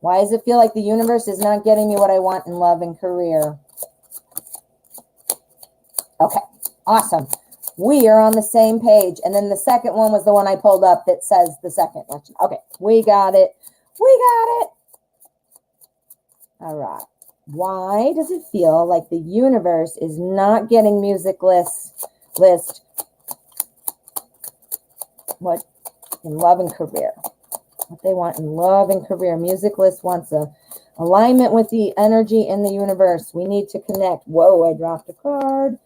Why does it feel like the universe is not getting me what I want in love and career? Okay, awesome. We are on the same page. And then the second one was the one I pulled up that says the second one. Okay, we got it. We got it. All right. Why does it feel like the universe is not getting music list what in love and career? What they want in love and career. Music list wants a alignment with the energy in the universe. We need to connect. Whoa, I dropped a card.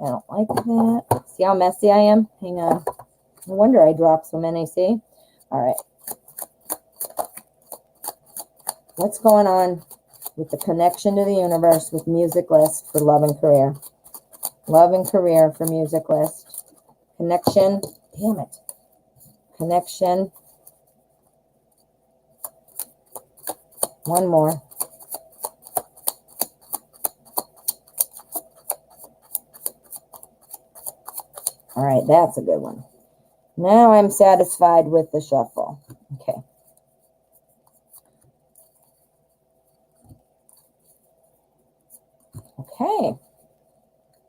I don't like that. See how messy I am? Hang on. No wonder I dropped so many, see? All right. What's going on with the connection to the universe with music list for love and career? Love and career for music list. Connection. Damn it. Connection. One more. All right, that's a good one. Now I'm satisfied with the shuffle. Okay. Okay.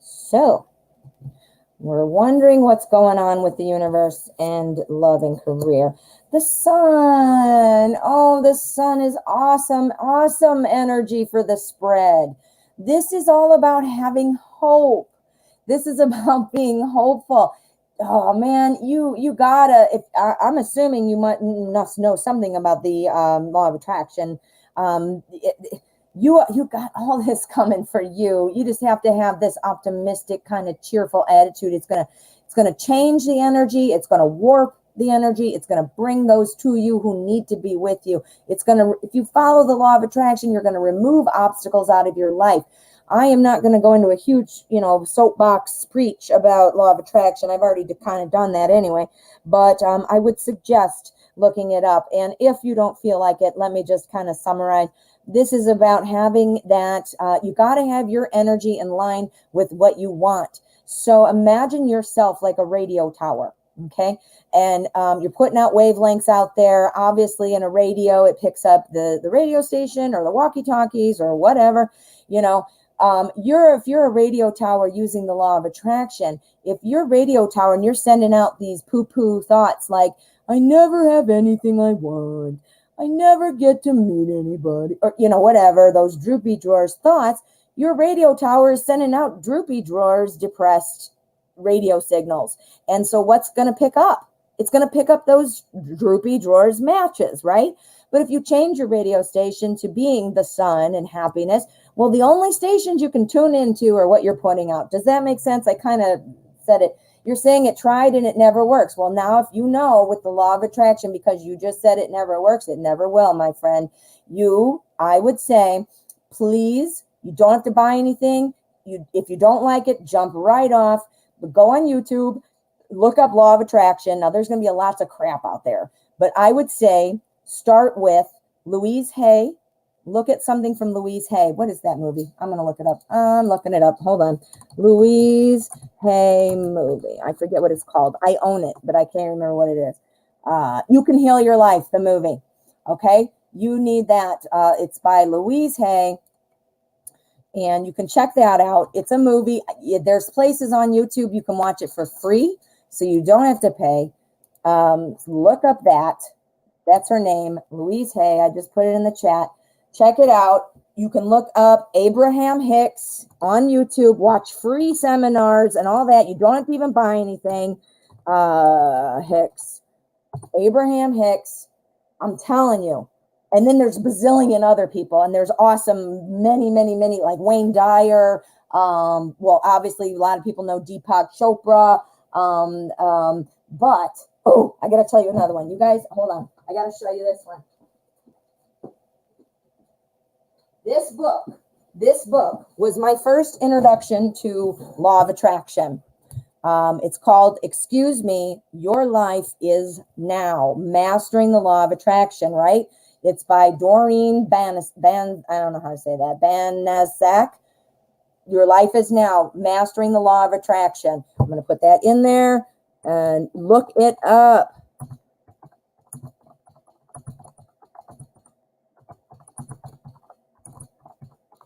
So, we're wondering what's going on with the universe and love and career. The sun. Oh, the sun is awesome. Awesome energy for the spread. This is all about having hope. This is about being hopeful. Oh man, you gotta. I'm assuming you must know something about the law of attraction. You got all this coming for you. You just have to have this optimistic kind of cheerful attitude. It's gonna change the energy. It's gonna warp the energy. It's gonna bring those to you who need to be with you. It's gonna, if you follow the law of attraction, you're gonna remove obstacles out of your life. I am not going to go into a huge, soapbox preach about law of attraction. I've already kind of done that anyway. But I would suggest looking it up. And if you don't feel like it, let me just kind of summarize. This is about having that, you got to have your energy in line with what you want. So imagine yourself like a radio tower, okay? And you're putting out wavelengths out there. Obviously, in a radio, it picks up the radio station or the walkie-talkies or whatever, if you're a radio tower using the law of attraction, if you're a radio tower and you're sending out these poo-poo thoughts like, I never have anything I want, I never get to meet anybody, or, whatever, those droopy drawers thoughts, your radio tower is sending out droopy drawers, depressed radio signals. And so what's going to pick up? It's going to pick up those droopy drawers matches, right? But if you change your radio station to being the sun and happiness, well, the only stations you can tune into are what you're putting out. Does that make sense? I kind of said it. You're saying it tried and it never works. Well, now if you know with the law of attraction, because you just said it never works, it never will, my friend. I would say, please, you don't have to buy anything. If you don't like it, jump right off. But go on YouTube, look up law of attraction. Now, there's going to be lots of crap out there. But I would say start with Louise Hay. Look at something from Louise Hay. What is that movie? I'm going to look it up. I'm looking it up. Hold on. Louise Hay movie. I forget what it's called. I own it, but I can't remember what it is. You Can Heal Your Life, the movie. Okay? You need that. It's by Louise Hay. And you can check that out. It's a movie. There's places on YouTube you can watch it for free, so you don't have to pay. Look up that. That's her name, Louise Hay. I just put it in the chat. Check it out. You can look up Abraham Hicks on YouTube, watch free seminars and all that. You don't have to even buy anything. Hicks. Abraham Hicks. I'm telling you. And then there's a bazillion other people. And there's awesome, many, like Wayne Dyer. Well, obviously, a lot of people know Deepak Chopra. But, I got to tell you another one. You guys, hold on. I got to show you this one. This book was my first introduction to law of attraction. It's called, Excuse Me, Your Life Is Now, Mastering the Law of Attraction, right? It's by Doreen I don't know how to say that, Banaszak. Your Life Is Now, Mastering the Law of Attraction. I'm going to put that in there and look it up.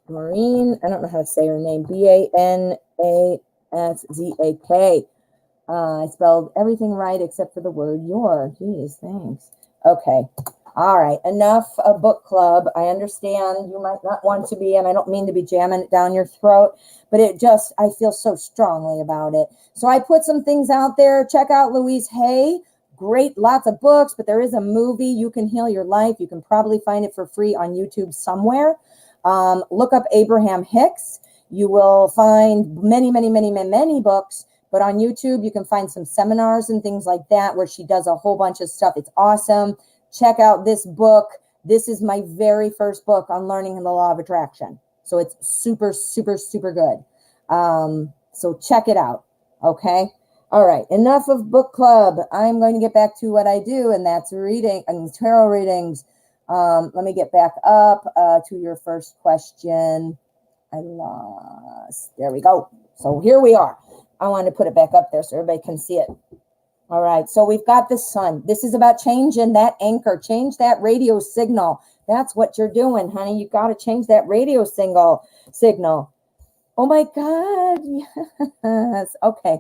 Maureen, I don't know how to say her name, Banaszak. I spelled everything right except for the word your. Geez, thanks. Okay. All right. Enough of book club. I understand you might not want to be, and I don't mean to be jamming it down your throat, but I feel so strongly about it. So I put some things out there. Check out Louise Hay. Great. Lots of books, but there is a movie, You Can Heal Your Life. You can probably find it for free on YouTube somewhere. Look up Abraham Hicks. You will find many books, but on YouTube, you can find some seminars and things like that where she does a whole bunch of stuff. It's awesome. Check out this book. This is my very first book on learning the law of attraction. So it's super, super, super good. So check it out. Okay. All right. Enough of book club. I'm going to get back to what I do, and that's reading and tarot readings. Let me get back up to your first question. I lost. There we go. So here we are. I want to put it back up there so everybody can see it. All right. So we've got the sun. This is about changing that anchor, change that radio signal. That's what you're doing, honey. You got to change that radio signal. Oh my God. Yes. Okay.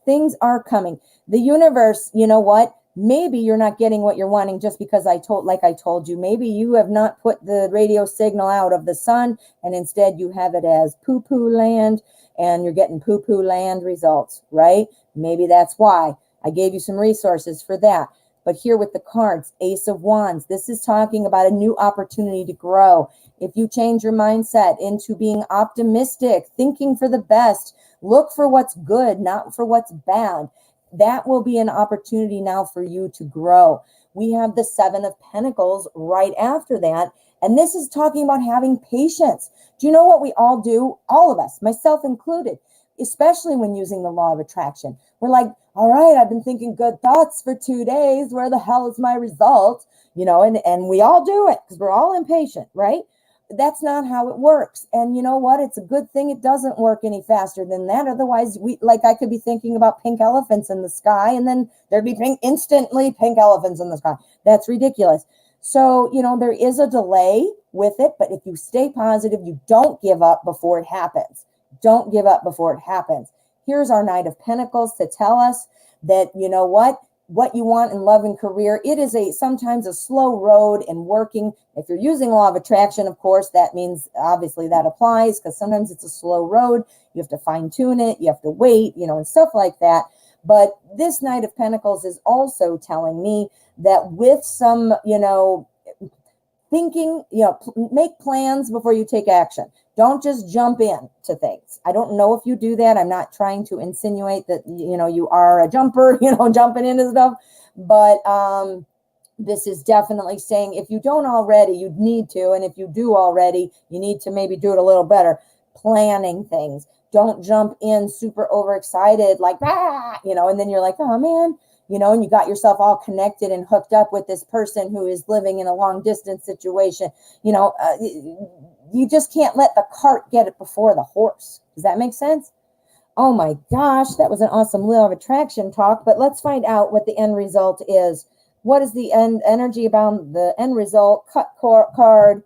Things are coming. The universe, you know what? Maybe you're not getting what you're wanting just because I told you. Maybe you have not put the radio signal out of the sun, and instead you have it as poo-poo land, and you're getting poo-poo land results, right? Maybe that's why. I gave you some resources for that. But here with the cards, Ace of Wands, this is talking about a new opportunity to grow. If you change your mindset into being optimistic, thinking for the best, look for what's good, not for what's bad, that will be an opportunity now for you to grow. We have the Seven of Pentacles right after that. And this is talking about having patience. Do you know what we all do? All of us, myself included, especially when using the law of attraction. We're like, all right, I've been thinking good thoughts for 2 days. Where the hell is my result? You know, and we all do it because we're all impatient, right? That's not how it works. And you know what? It's a good thing it doesn't work any faster than that. Otherwise, I could be thinking about pink elephants in the sky, and then there'd be instantly pink elephants in the sky. That's ridiculous. So, you know, there is a delay with it, but if you stay positive, you don't give up before it happens. Don't give up before it happens. Here's our Knight of Pentacles to tell us that, you know what you want in love and career. It is sometimes a slow road in working. If you're using law of attraction, of course, that means obviously that applies, because sometimes it's a slow road. You have to fine tune it. You have to wait, you know, and stuff like that. But this Knight of Pentacles is also telling me that with some, you know, thinking, you know, make plans before you take action. Don't just jump in to things. I don't know if you do that. I'm not trying to insinuate that, you know, you are a jumper, you know, jumping into stuff. But this is definitely saying if you don't already, you need to. And if you do already, you need to maybe do it a little better. Planning things. Don't jump in super overexcited like, you know, and then you're like, oh, man. You know, and you got yourself all connected and hooked up with this person who is living in a long distance situation. You know, you just can't let the cart get it before the horse. Does that make sense? Oh my gosh, that was an awesome law of attraction talk. But let's find out what the end result is. What is the energy about the end result? Cut card.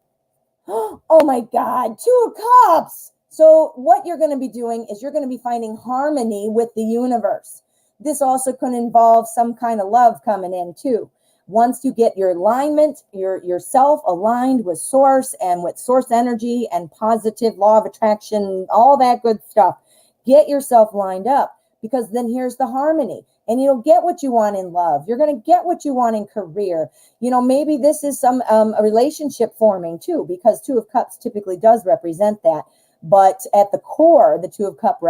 Oh my God, Two of Cups. So what you're going to be doing is you're going to be finding harmony with the universe. This also can involve some kind of love coming in too. Once you get your alignment, yourself aligned with source and with source energy and positive law of attraction, all that good stuff, get yourself lined up, because then here's the harmony. And you'll get what you want in love. You're going to get what you want in career. You know, maybe this is some a relationship forming too, because Two of Cups typically does represent that. But at the core, the Two of Cups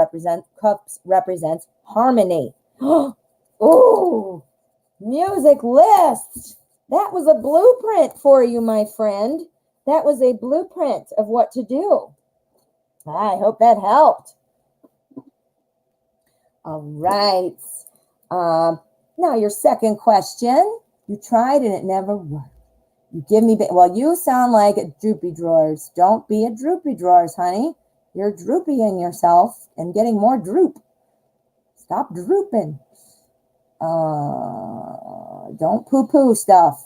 represents harmony. Oh, music list. That was a blueprint for you, my friend. That was a blueprint of what to do. I hope that helped. All right. Now your second question. You tried and it never worked. You give me, well, you sound like a droopy drawers. Don't be a droopy drawers, honey. You're drooping yourself and getting more droop. Stop drooping. Don't poo-poo stuff.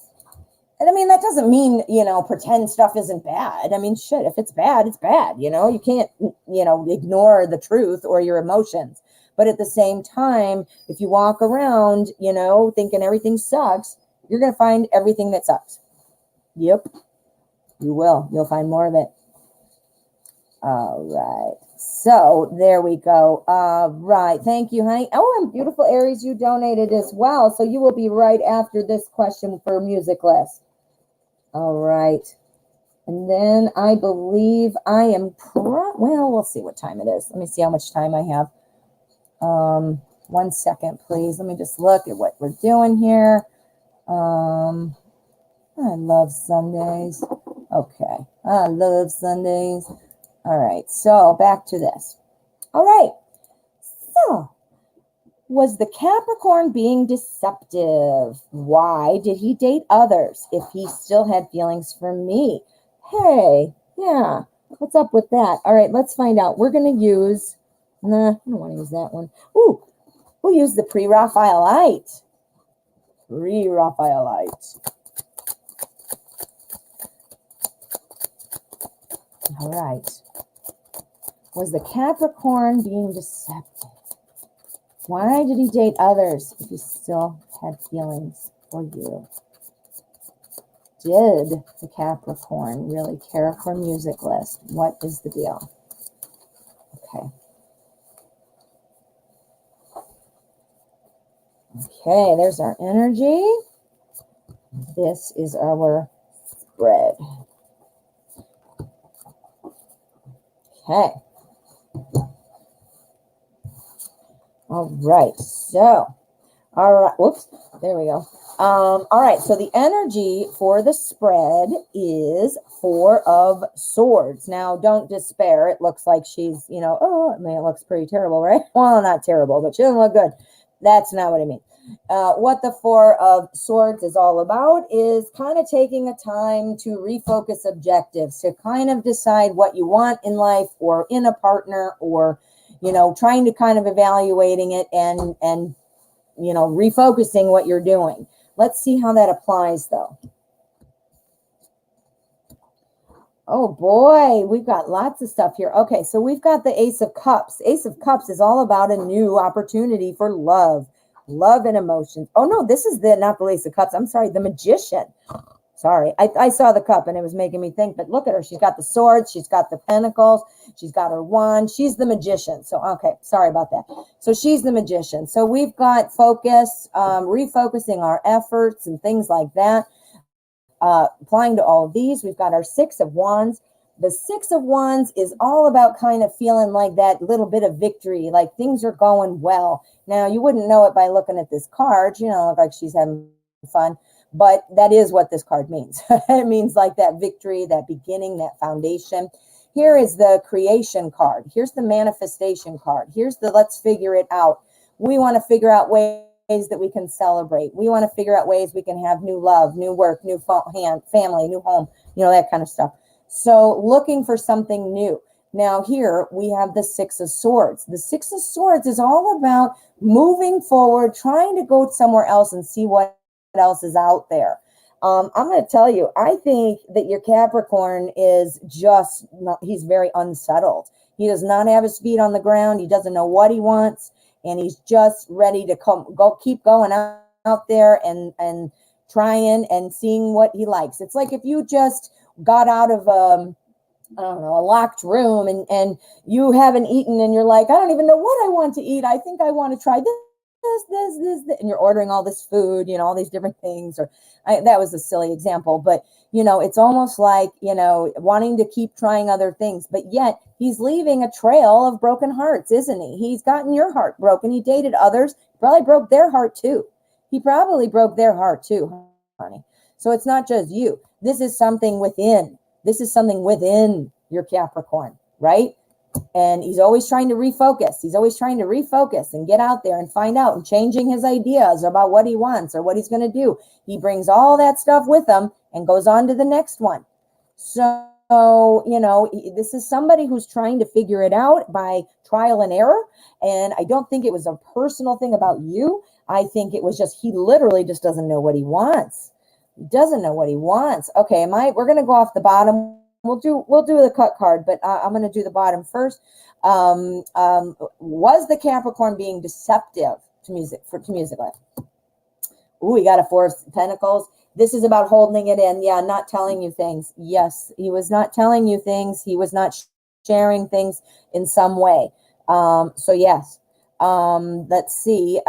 And I mean, that doesn't mean, you know, pretend stuff isn't bad. I mean, shit, if it's bad, it's bad. You know, you can't, you know, ignore the truth or your emotions. But at the same time, if you walk around, you know, thinking everything sucks, you're going to find everything that sucks. Yep, you will. You'll find more of it. All right. So there we go. Right. Thank you, honey. Oh, and beautiful Aries, you donated as well. So you will be right after this question for music list. All right. And then I believe I am, well, we'll see what time it is. Let me see how much time I have. 1 second, please. Let me just look at what we're doing here. I love Sundays. Okay. I love Sundays. All right. So back to this. All right. So was the Capricorn being deceptive? Why did he date others if he still had feelings for me? Hey, yeah. What's up with that? All right, let's find out. We're going to use, nah, I don't want to use that one. Ooh, we'll use the pre-Raphaelite. Pre-Raphaelite. All right. Was the Capricorn being deceptive? Why did he date others if he still had feelings for you? Did the Capricorn really care for music list? What is the deal? Okay. Okay, there's our energy. This is our spread. Okay. All right. So, all right. Whoops. There we go. All right. So the energy for the spread is 4 of Swords. Now, don't despair. It looks like she's, oh, I mean, it looks pretty terrible, right? Well, not terrible, but she doesn't look good. That's not what I mean. What the 4 of Swords is all about is kind of taking a time to refocus objectives, to kind of decide what you want in life or in a partner, or trying to kind of evaluating it and refocusing what you're doing. Let's see how that applies, though. Oh boy, we've got lots of stuff here. Okay, so we've got the Ace of Cups. Ace of Cups is all about a new opportunity for love and emotions. Oh no, this is not the Ace of Cups. I'm sorry, the Magician. Sorry, I saw the cup and it was making me think, but look at her. She's got the swords. She's got the pentacles. She's got her wand. She's the Magician. So, okay, sorry about that. So she's the Magician. So we've got focus, refocusing our efforts and things like that. Applying to all of these, we've got our 6 of Wands. The 6 of Wands is all about kind of feeling like that little bit of victory, like things are going well. Now, you wouldn't know it by looking at this card. Look like she's having fun. But that is what this card means. It means like that victory, that beginning, that foundation. Here is the creation card. Here's the manifestation card. Here's the let's figure it out. We want to figure out ways that we can celebrate. We want to figure out ways we can have new love, new work, new family, new home, that kind of stuff. So looking for something new. Now here we have the 6 of Swords. The 6 of Swords is all about moving forward, trying to go somewhere else and see what else is out there. I'm going to tell you, I think that your Capricorn is he's very unsettled. He does not have his feet on the ground. He doesn't know what he wants, and he's just ready to keep going out there and trying and seeing what he likes. It's like if you just got out of a locked room and you haven't eaten and you're like, I don't even know what I want to eat. I think I want to try this, and you're ordering all this food, all these different things. That was a silly example, but it's almost like, wanting to keep trying other things, but yet he's leaving a trail of broken hearts, isn't he? He's gotten your heart broken. He dated others, probably broke their heart too. He probably broke their heart too, honey. So it's not just you. This is something within. This is something within your Capricorn, right? And he's always trying to refocus. He's always trying to refocus and get out there and find out and changing his ideas about what he wants or what he's going to do. He brings all that stuff with him and goes on to the next one. So, this is somebody who's trying to figure it out by trial and error. And I don't think it was a personal thing about you. I think it was just, he literally just doesn't know what he wants. He doesn't know what he wants. Okay, we're going to go off the bottom. We'll do the cut card, but I'm going to do the bottom first. Was the Capricorn being deceptive to music life? Ooh, we got a 4 of Pentacles. This is about holding it in. Yeah, not telling you things. Yes, he was not telling you things. He was not sharing things in some way. So yes. Let's see.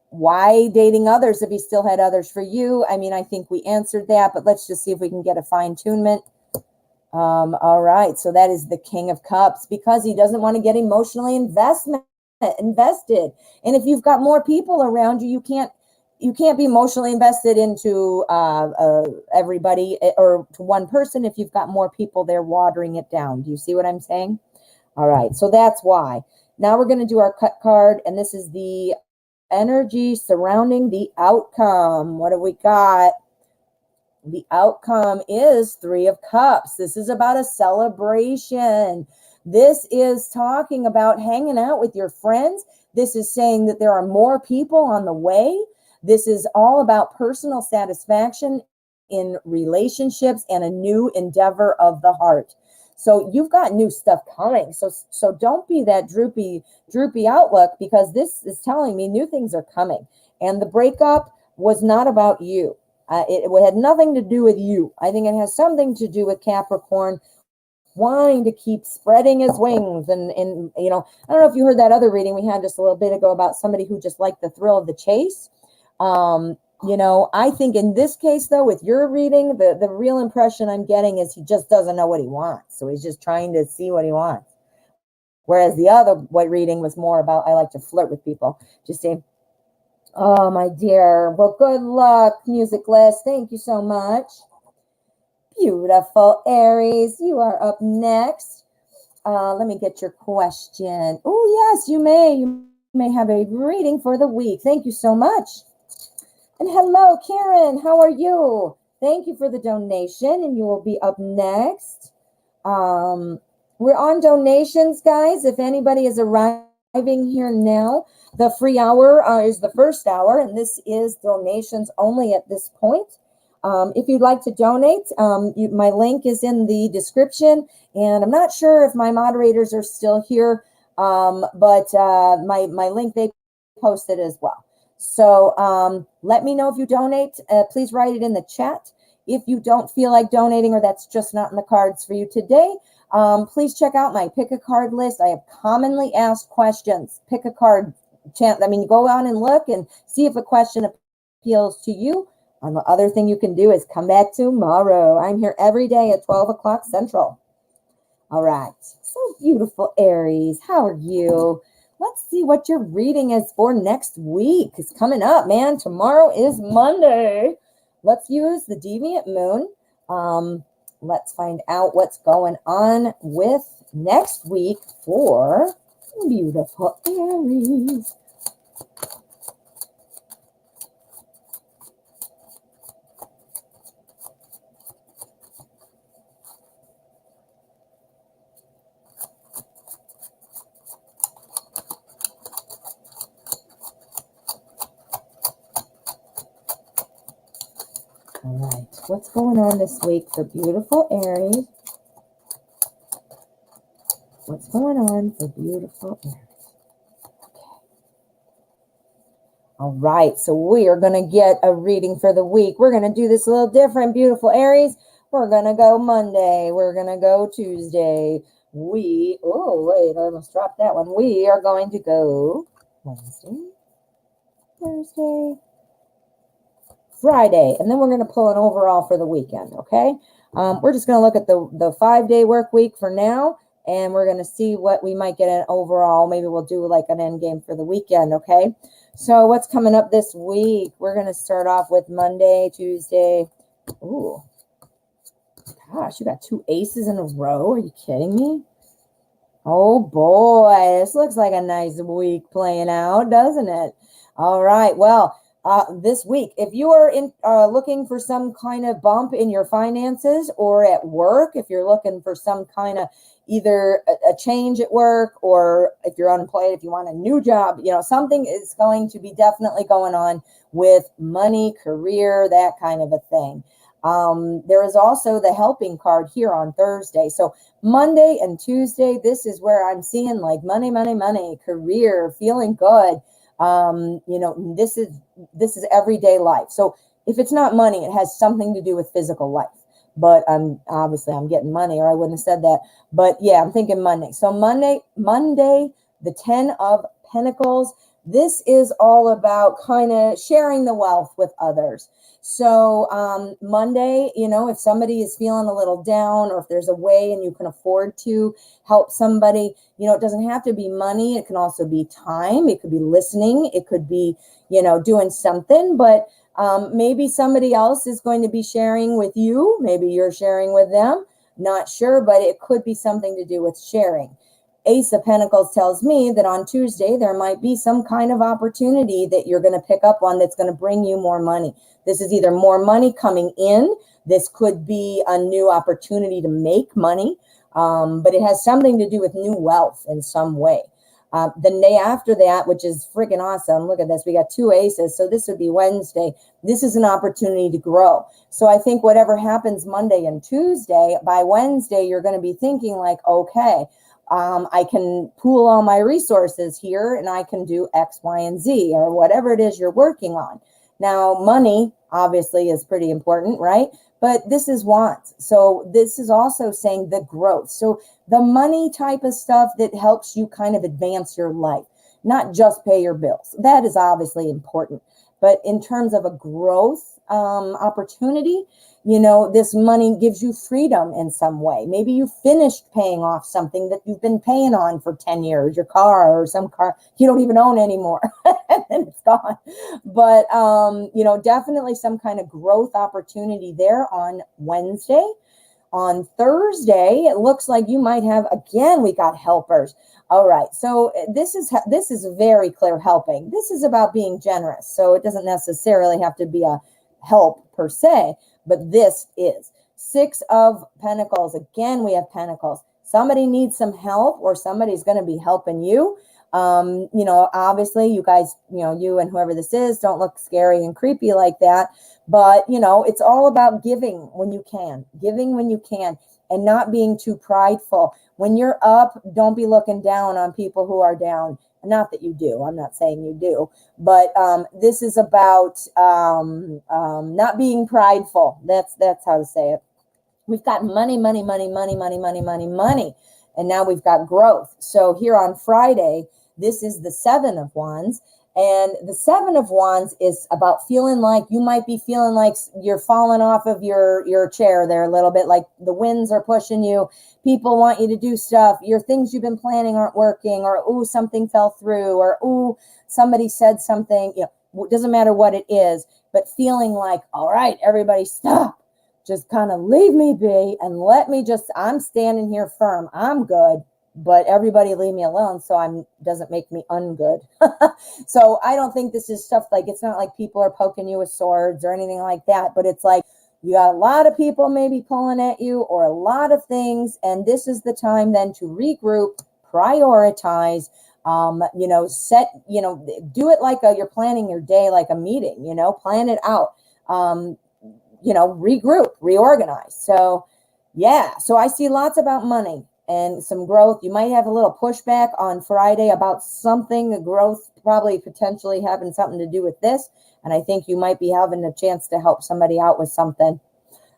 Why dating others if he still had others for you? I mean, I think we answered that, but let's just see if we can get a fine-tunement. All right, so that is the King of Cups, because he doesn't want to get emotionally invested. And if you've got more people around you, you can't you can't be emotionally invested into everybody or to one person if you've got more people there watering it down. Do you see what I'm saying? All right, so that's why. Now we're going to do our cut card, and this is the energy surrounding the outcome. What do we got? The outcome is 3 of Cups. This is about a celebration. This is talking about hanging out with your friends. This is saying that there are more people on the way. This is all about personal satisfaction in relationships and a new endeavor of the heart. So you've got new stuff coming. So don't be that droopy outlook, because this is telling me new things are coming. And the breakup was not about you. It had nothing to do with you. I think it has something to do with Capricorn wanting to keep spreading his wings. And you know, I don't know if you heard that other reading we had just a little bit ago about somebody who just liked the thrill of the chase. You know, I think in this case, though, with your reading, the real impression I'm getting is he just doesn't know what he wants. So he's just trying to see what he wants. Whereas the other reading was more about, I like to flirt with people. Just say, oh, my dear. Well, good luck, Music List. Thank you so much. Beautiful, Aries. You are up next. Let me get your question. Oh, yes, you may. You may have a reading for the week. Thank you so much. And hello, Karen. How are you? Thank you for the donation, and you will be up next. We're on donations, guys. If anybody is arriving here now, the free hour is the first hour, and this is donations only at this point. If you'd like to donate, my link is in the description, and I'm not sure if my moderators are still here, but my link, they posted as well. So let me know if you donate. Please write it in the chat. If you don't feel like donating, or that's just not in the cards for you today, please check out my pick a card list. I have commonly asked questions. Pick a card. I mean, go on and look and see if a question appeals to you. And the other thing you can do is come back tomorrow. I'm here every day at 12 o'clock Central. All right. So beautiful, Aries. How are you? Let's see what your reading is for next week. It's coming up, man. Tomorrow is Monday. Let's use the Deviant Moon. Let's find out what's going on with next week for beautiful Aries. All right, what's going on this week for beautiful Aries? What's going on for beautiful Aries? Okay. All right, so we are going to get a reading for the week. We're going to do this a little different, beautiful Aries. We're going to go Monday. We're going to go Tuesday. Oh, wait, I almost dropped that one. We are going to go Wednesday, Thursday, Friday, and then we're going to pull an overall for the weekend, okay? We're just going to look at the 5-day work week for now, and we're going to see what we might get an overall. Maybe we'll do like an end game for the weekend, okay? So what's coming up this week? We're going to start off with Monday, Tuesday. Ooh, gosh, you got 2 aces in a row. Are you kidding me? Oh, boy, this looks like a nice week playing out, doesn't it? All right, well, this week, if you are looking for some kind of bump in your finances or at work, if you're looking for some kind of either a change at work, or if you're unemployed, if you want a new job, you know, something is going to be definitely going on with money, career, that kind of a thing. There is also the helping card here on Thursday. So Monday and Tuesday, this is where I'm seeing like money, money, money, career, feeling good. You know, this is everyday life. So if it's not money, it has something to do with physical life. But I'm getting money, or I wouldn't have said that. But yeah, I'm thinking Monday. So Monday, the 10 of Pentacles. This is all about kind of sharing the wealth with others. So Monday, if somebody is feeling a little down, or if there's a way and you can afford to help somebody, it doesn't have to be money. It can also be time. It could be listening. It could be, doing something, but maybe somebody else is going to be sharing with you. Maybe you're sharing with them. Not sure, but it could be something to do with sharing. Ace of Pentacles tells me that on Tuesday, there might be some kind of opportunity that you're going to pick up on that's going to bring you more money. This is either more money coming in. This could be a new opportunity to make money, but it has something to do with new wealth in some way. The day after that, which is freaking awesome. Look at this. We got 2 aces. So this would be Wednesday. This is an opportunity to grow. So I think whatever happens Monday and Tuesday, by Wednesday, you're going to be thinking like, okay, I can pool all my resources here and I can do X, Y, and Z, or whatever it is you're working on. Now, money obviously is pretty important, right? But this is wants. So this is also saying the growth. So the money type of stuff that helps you kind of advance your life, not just pay your bills. That is obviously important. But in terms of a growth opportunity, this money gives you freedom in some way. Maybe you finished paying off something that you've been paying on for 10 years, your car or some car you don't even own anymore, and then it's gone. But, definitely some kind of growth opportunity there on Wednesday. On Thursday, it looks like you might have, again, we got helpers. All right. So this is very clear helping. This is about being generous. So it doesn't necessarily have to be a help per se, but this is 6 of Pentacles. Again, we have Pentacles. Somebody needs some help, or somebody's going to be helping you. Obviously you guys, you and whoever this is don't look scary and creepy like that, but it's all about giving when you can, and not being too prideful. When you're up, don't be looking down on people who are down. Not that you do. I'm not saying you do, but this is about not being prideful. That's how to say it. We've got money, money, money, money, money, money, money, money, and now we've got growth. So here on Friday, this is the 7 of Wands. And the 7 of Wands is about feeling like you might be feeling like you're falling off of your chair there a little bit, like the winds are pushing you. People want you to do stuff. Your things you've been planning aren't working, or, ooh, something fell through, or, ooh, somebody said something. It doesn't matter what it is, but feeling like, all right, everybody stop. Just kind of leave me be and I'm standing here firm. I'm good. But everybody leave me alone so doesn't make me ungood. So I don't think this is stuff like, it's not like people are poking you with swords or anything like that, but it's like you got a lot of people maybe pulling at you, or a lot of things, and this is the time then to regroup, prioritize, do it like you're planning your day, like a meeting, plan it out, regroup, reorganize. So yeah, so I see lots about money and some growth. You might have a little pushback on Friday about something, a growth, probably potentially having something to do with this. And I think you might be having a chance to help somebody out with something.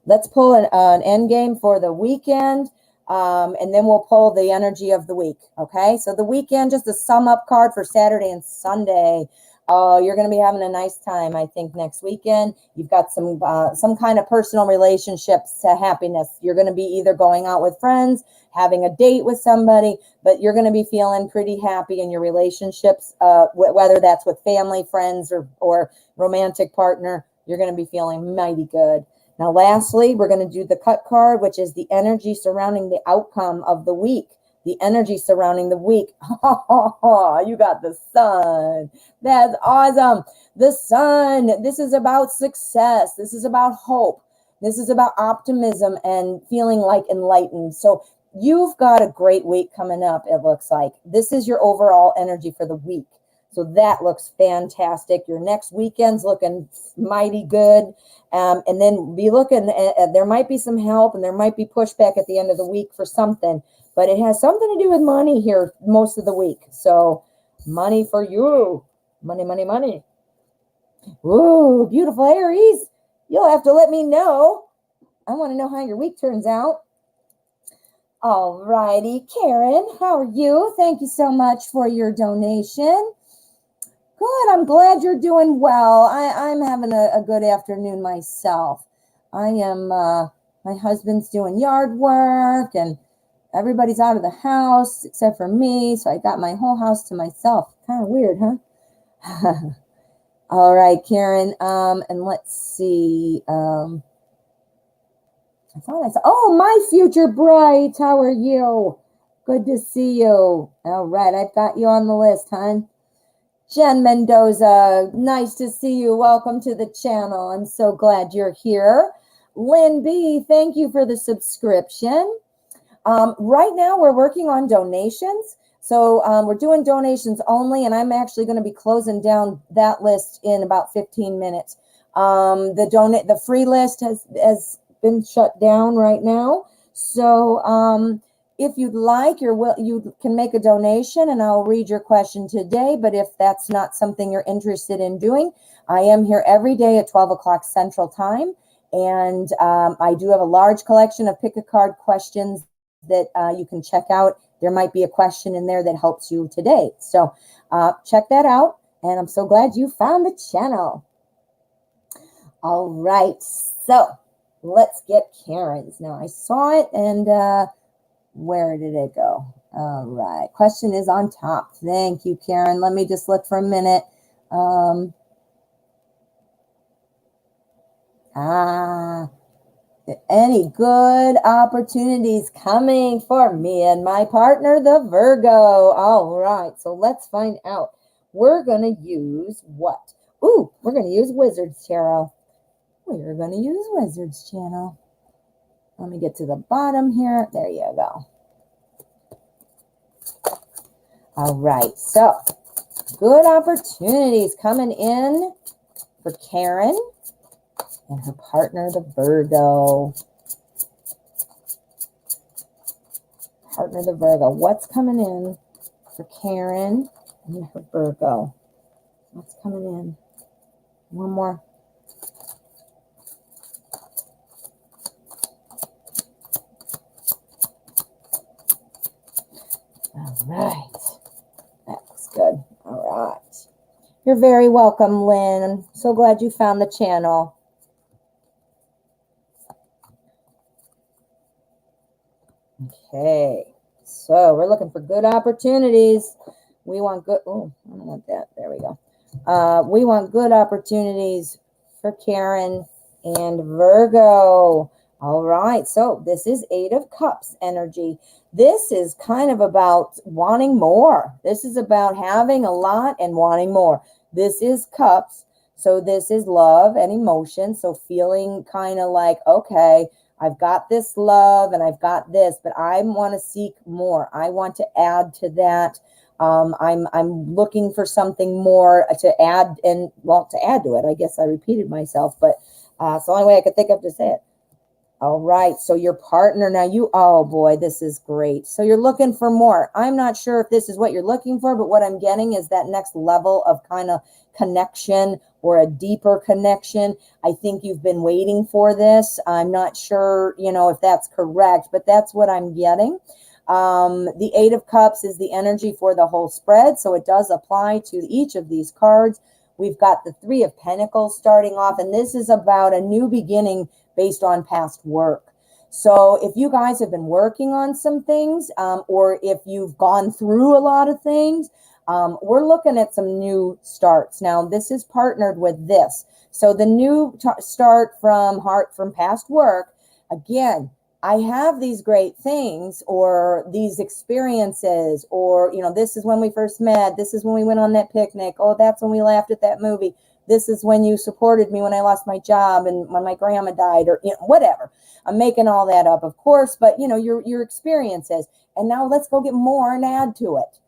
Let's pull an end game for the weekend. And then we'll pull the energy of the week. Okay. So the weekend, just a sum up card for Saturday and Sunday. You're going to be having a nice time, I think, next weekend. You've got some kind of personal relationships to happiness. You're going to be either going out with friends, having a date with somebody, but you're going to be feeling pretty happy in your relationships, whether that's with family, friends, or romantic partner. You're going to be feeling mighty good. Now, lastly, we're going to do the cut card, which is the energy surrounding the outcome of the week. The energy surrounding the week. You got the sun. That's awesome. The sun. This is about success. This is about hope. This is about optimism and feeling like enlightened. So you've got a great week coming up, it looks like. This is your overall energy for the week. So that looks fantastic. Your next weekend's looking mighty good. And then be looking, there might be some help and there might be pushback at the end of the week for something. But it has something to do with money here most of the week. So money for you. Money, money, money. Ooh, beautiful Aries. You'll have to let me know. I want to know how your week turns out. All righty, Karen, how are you? Thank you so much for your donation. Good. I'm glad you're doing well. I'm having a good afternoon myself. I am, my husband's doing yard work and everybody's out of the house except for me. So I got my whole house to myself. Kind of weird, huh? All right, Karen. And let's see. I thought I saw, oh, my future bride. How are you? Good to see you. All right. I've got you on the list, hon. Jen Mendoza, nice to see you. Welcome to the channel. I'm so glad you're here. Lynn B, thank you for the subscription. Right now, we're working on donations. So we're doing donations only, and I'm actually going to be closing down that list in about 15 minutes. The free list has been shut down right now. So if you'd like, you can make a donation and I'll read your question today. But if that's not something you're interested in doing, I am here every day at 12 o'clock Central Time. And I do have a large collection of pick a card questions that you can check out. There might be a question in there that helps you today. So check that out. And I'm so glad you found the channel. All right. So let's get Karen's. Now I saw it and where did it go? All right. Question is on top. Thank you, Karen. Let me just look for a minute. Any good opportunities coming for me and my partner, the Virgo? All right. So let's find out. We're going to use what? Ooh, we're going to use Wizards Tarot. We're going to use Wizards Channel. Let me get to the bottom here. There you go. All right. So, good opportunities coming in for Karen and her partner, the Virgo. Partner, the Virgo. What's coming in for Karen and her Virgo? What's coming in? One more. All right. That looks good. All right. You're very welcome, Lynn. I'm so glad you found the channel. Okay. So we're looking for good opportunities. We want good. Oh, I don't want that. There we go. We want good opportunities for Karen and Virgo. All right. So this is 8 of Cups energy. This is kind of about wanting more. This is about having a lot and wanting more. This is Cups. So this is love and emotion. So feeling kind of like, okay, I've got this love and I've got this, but I want to seek more. I want to add to that. I'm looking for something more to add and to add to it. I guess I repeated myself, but it's the only way I could think of to say it. All right. So your partner now oh boy, this is great. So you're looking for more. I'm not sure if this is what you're looking for, but what I'm getting is that next level of kind of connection or a deeper connection. I think you've been waiting for this. I'm not sure, if that's correct, but that's what I'm getting. The 8 of Cups is the energy for the whole spread. So it does apply to each of these cards. We've got the 3 of Pentacles starting off, and this is about a new beginning based on past work. So if you guys have been working on some things, or if you've gone through a lot of things, we're looking at some new starts. Now, this is partnered with this. So the new start from past work, again, I have these great things or these experiences or, this is when we first met. This is when we went on that picnic. Oh, that's when we laughed at that movie. This is when you supported me when I lost my job and when my grandma died or whatever. I'm making all that up, of course, but your experiences. And now let's go get more and add to it.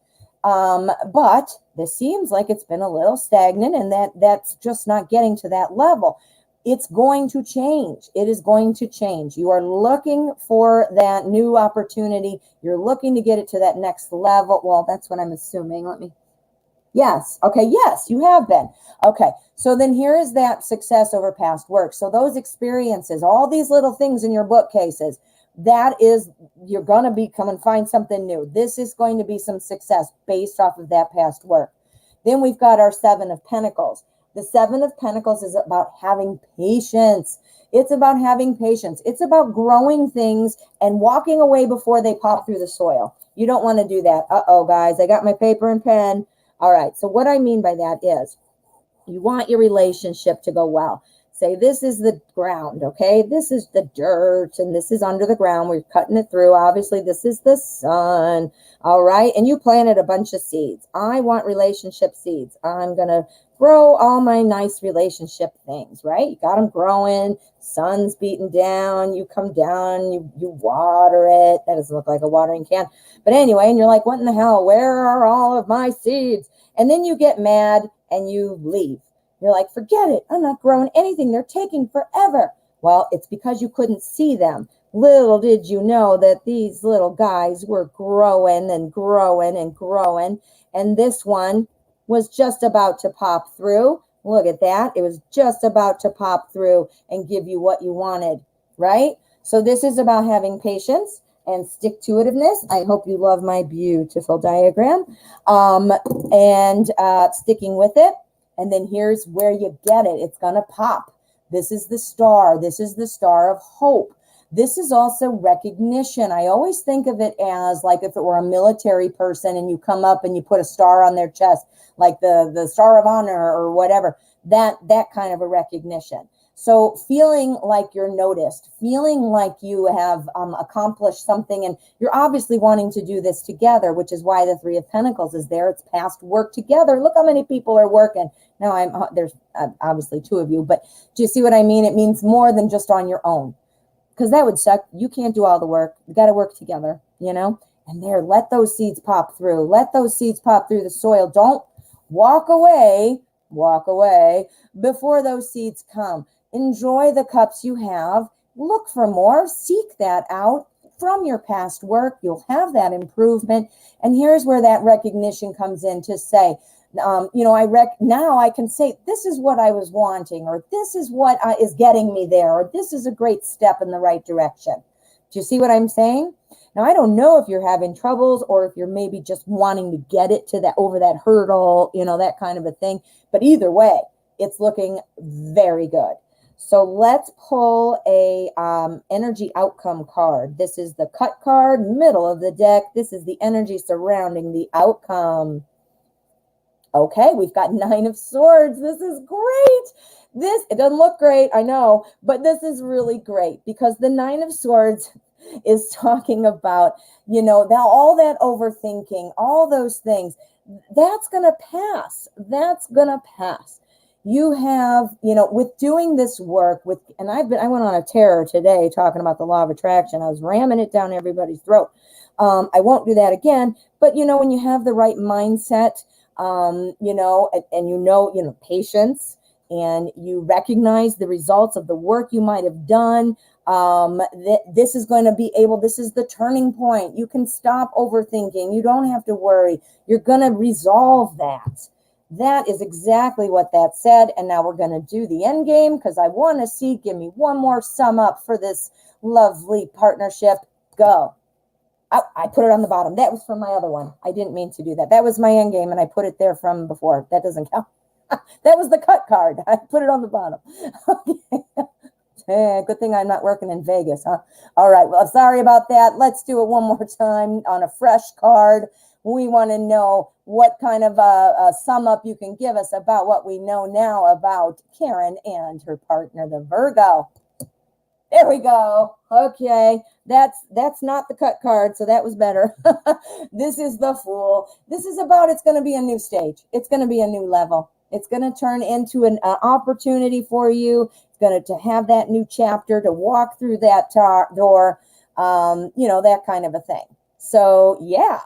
But this seems like it's been a little stagnant and that's just not getting to that level. It's going to change. It is going to change. You are looking for that new opportunity. You're looking to get it to that next level. Well, that's what I'm assuming. Yes. Okay. Yes, you have been. Okay. So then here is that success over past work. So those experiences, all these little things in your bookcases, that is, you're going to come and find something new. This is going to be some success based off of that past work. Then we've got our Seven of Pentacles. The Seven of Pentacles is about having patience. It's about having patience. It's about growing things and walking away before they pop through the soil. You don't want to do that. Uh-oh, guys, I got my paper and pen. All right, so what I mean by that is you want your relationship to go well. Say this is the ground, okay? This is the dirt, and this is under the ground. We're cutting it through. Obviously, this is the sun, all right? And you planted a bunch of seeds. I want relationship seeds. I'm going to grow all my nice relationship things, right? You got them growing. Sun's beating down. You come down. You water it. That doesn't look like a watering can. But anyway, and you're like, what in the hell? Where are all of my seeds? And then you get mad and you leave. You're like, forget it. I'm not growing anything. They're taking forever. Well, it's because you couldn't see them. Little did you know that these little guys were growing and growing and growing. And this one was just about to pop through. Look at that. It was just about to pop through and give you what you wanted, right? So this is about having patience and stick-to-itiveness. I hope you love my beautiful diagram. And sticking with it. And then here's where you get it. It's going to pop. This is the star. This is the star of hope. This is also recognition. I always think of it as like if it were a military person and you come up and you put a star on their chest, like the Star of Honor or whatever, that kind of a recognition. So feeling like you're noticed, feeling like you have accomplished something, and you're obviously wanting to do this together, which is why the Three of Pentacles is there. It's past work together. Look how many people are working. Now there's obviously two of you, but do you see what I mean? It means more than just on your own, because that would suck. You can't do all the work. You got to work together, you know? And there, let those seeds pop through. Let those seeds pop through the soil. Don't walk away before those seeds come. Enjoy the cups you have. Look for more. Seek that out from your past work. You'll have that improvement. And here's where that recognition comes in to say, now I can say, this is what I was wanting, or this is what is getting me there, or this is a great step in the right direction. Do you see what I'm saying? Now, I don't know if you're having troubles or if you're maybe just wanting to get it to that, over that hurdle, that kind of a thing. But either way, it's looking very good. So let's pull a energy outcome card. This is the cut card, middle of the deck. This is the energy surrounding the outcome. Okay, we've got Nine of Swords. This is great. It doesn't look great, I know, but this is really great because the Nine of Swords is talking about, all that overthinking, all those things. That's going to pass. That's going to pass. You have, with doing this work and I went on a tear today talking about the law of attraction. I was ramming it down everybody's throat. I won't do that again, but when you have the right mindset, and patience, and you recognize the results of the work you might have done, this is going to this is the turning point. You can stop overthinking. You don't have to worry. You're going to resolve that. That is exactly what that said. And now we're going to do the end game because I want to see, give me one more sum up for this lovely partnership. Go. I put it on the bottom. That was from my other one. I didn't mean to do that. That was my end game, and I put it there from before. That doesn't count. That was the cut card. I put it on the bottom. Okay. Good thing I'm not working in Vegas, huh? All right. Well, sorry about that. Let's do it one more time on a fresh card. We want to know what kind of a sum up you can give us about what we know now about Karen and her partner, the Virgo. There we go. Okay. That's not the cut card, so that was better. This is the Fool. This is about, it's going to be a new stage. It's going to be a new level. It's going to turn into an opportunity for you. It's going to have that new chapter, to walk through that door, that kind of a thing. So, yeah.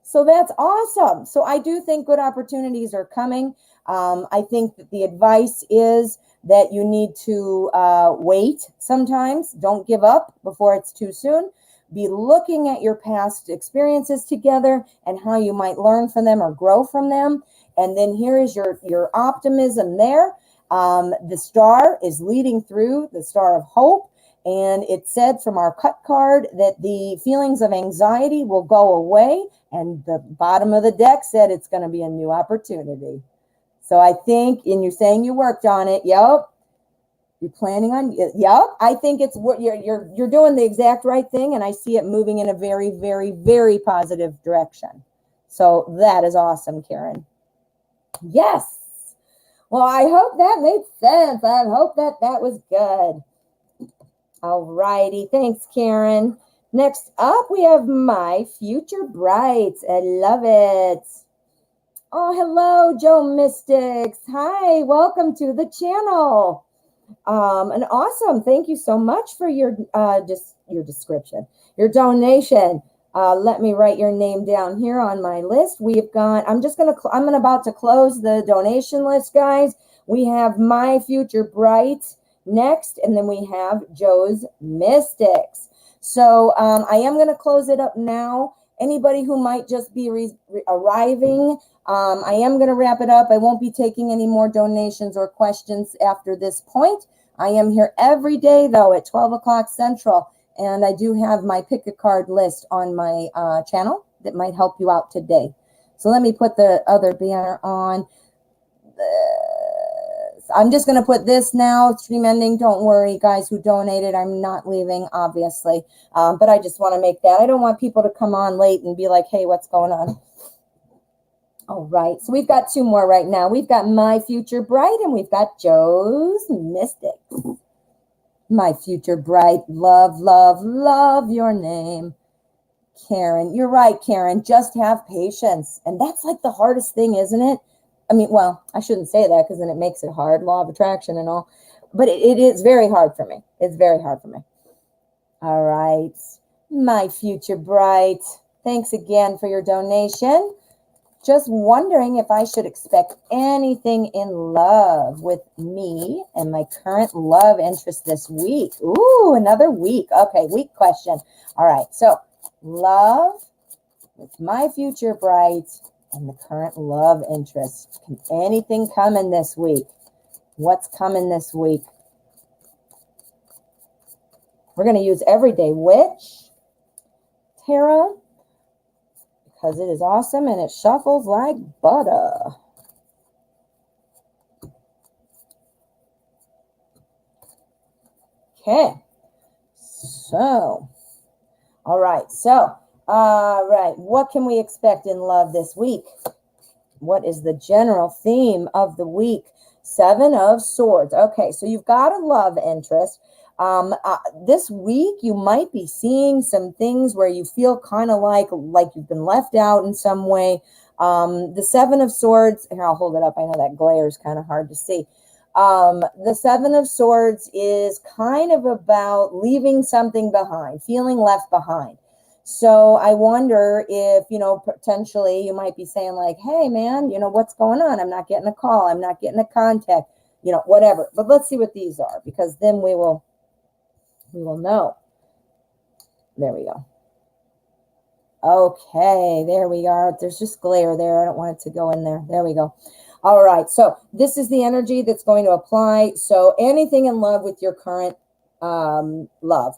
So that's awesome. So I do think good opportunities are coming. I think that the advice is that you need to wait sometimes. Don't give up before it's too soon. Be looking at your past experiences together and how you might learn from them or grow from them. And then here is your optimism there. The star is leading through, the star of hope. And it said from our cut card that the feelings of anxiety will go away. And the bottom of the deck said it's going to be a new opportunity. So I think, and you're saying you worked on it. Yep. You're planning on, yep. I think it's what you're doing the exact right thing. And I see it moving in a very, very, very positive direction. So that is awesome, Karen. Yes. Well, I hope that made sense. I hope that was good. All righty. Thanks, Karen. Next up, we have my future brides. I love it. Oh, hello, Joe Mystics. Hi, welcome to the channel. And awesome. Thank you so much for your description, your donation. Let me write your name down here on my list. We've got, I'm about to close the donation list, guys. We have my future brides next, and then we have Joe's Mystics. So I am going to close it up now. Anybody who might just be arriving, I am going to wrap it up. I won't be taking any more donations or questions after this point. I am here every day, though, at 12 o'clock Central. And I do have my pick a card list on my channel that might help you out today. So let me put the other banner on. I'm just going to put this now. Stream ending. Don't worry, guys who donated. I'm not leaving, obviously. But I just want to make that. I don't want people to come on late and be like, hey, what's going on? All right. So we've got two more right now. We've got my future bride and we've got Joe's Mystics. My future bride. Love, love, love your name. Karen. You're right, Karen. Just have patience. And that's like the hardest thing, isn't it? I mean, well, I shouldn't say that because then it makes it hard, law of attraction and all. But it is very hard for me. It's very hard for me. All right. My future bride. Thanks again for your donation. Just wondering if I should expect anything in love with me and my current love interest this week. Ooh, another week. Okay, week question. All right. So love with my future bride and the current love interest. Can anything come in this week? What's coming this week? We're going to use Everyday Witch Tarot because it is awesome and it shuffles like butter. Okay. So, all right. So, what can we expect in love this week? What is the general theme of the week? 7 of Swords. Okay, so you've got a love interest. This week, you might be seeing some things where you feel kind of like you've been left out in some way. The 7 of Swords, here, I'll hold it up. I know that glare is kind of hard to see. The 7 of Swords is kind of about leaving something behind, feeling left behind. So I wonder if, potentially you might be saying like, hey, man, what's going on? I'm not getting a call. I'm not getting a contact, whatever. But let's see what these are, because then we will know. There we go. Okay, there we are. There's just glare there. I don't want it to go in there. There we go. All right. So this is the energy that's going to apply. So anything in love with your current love.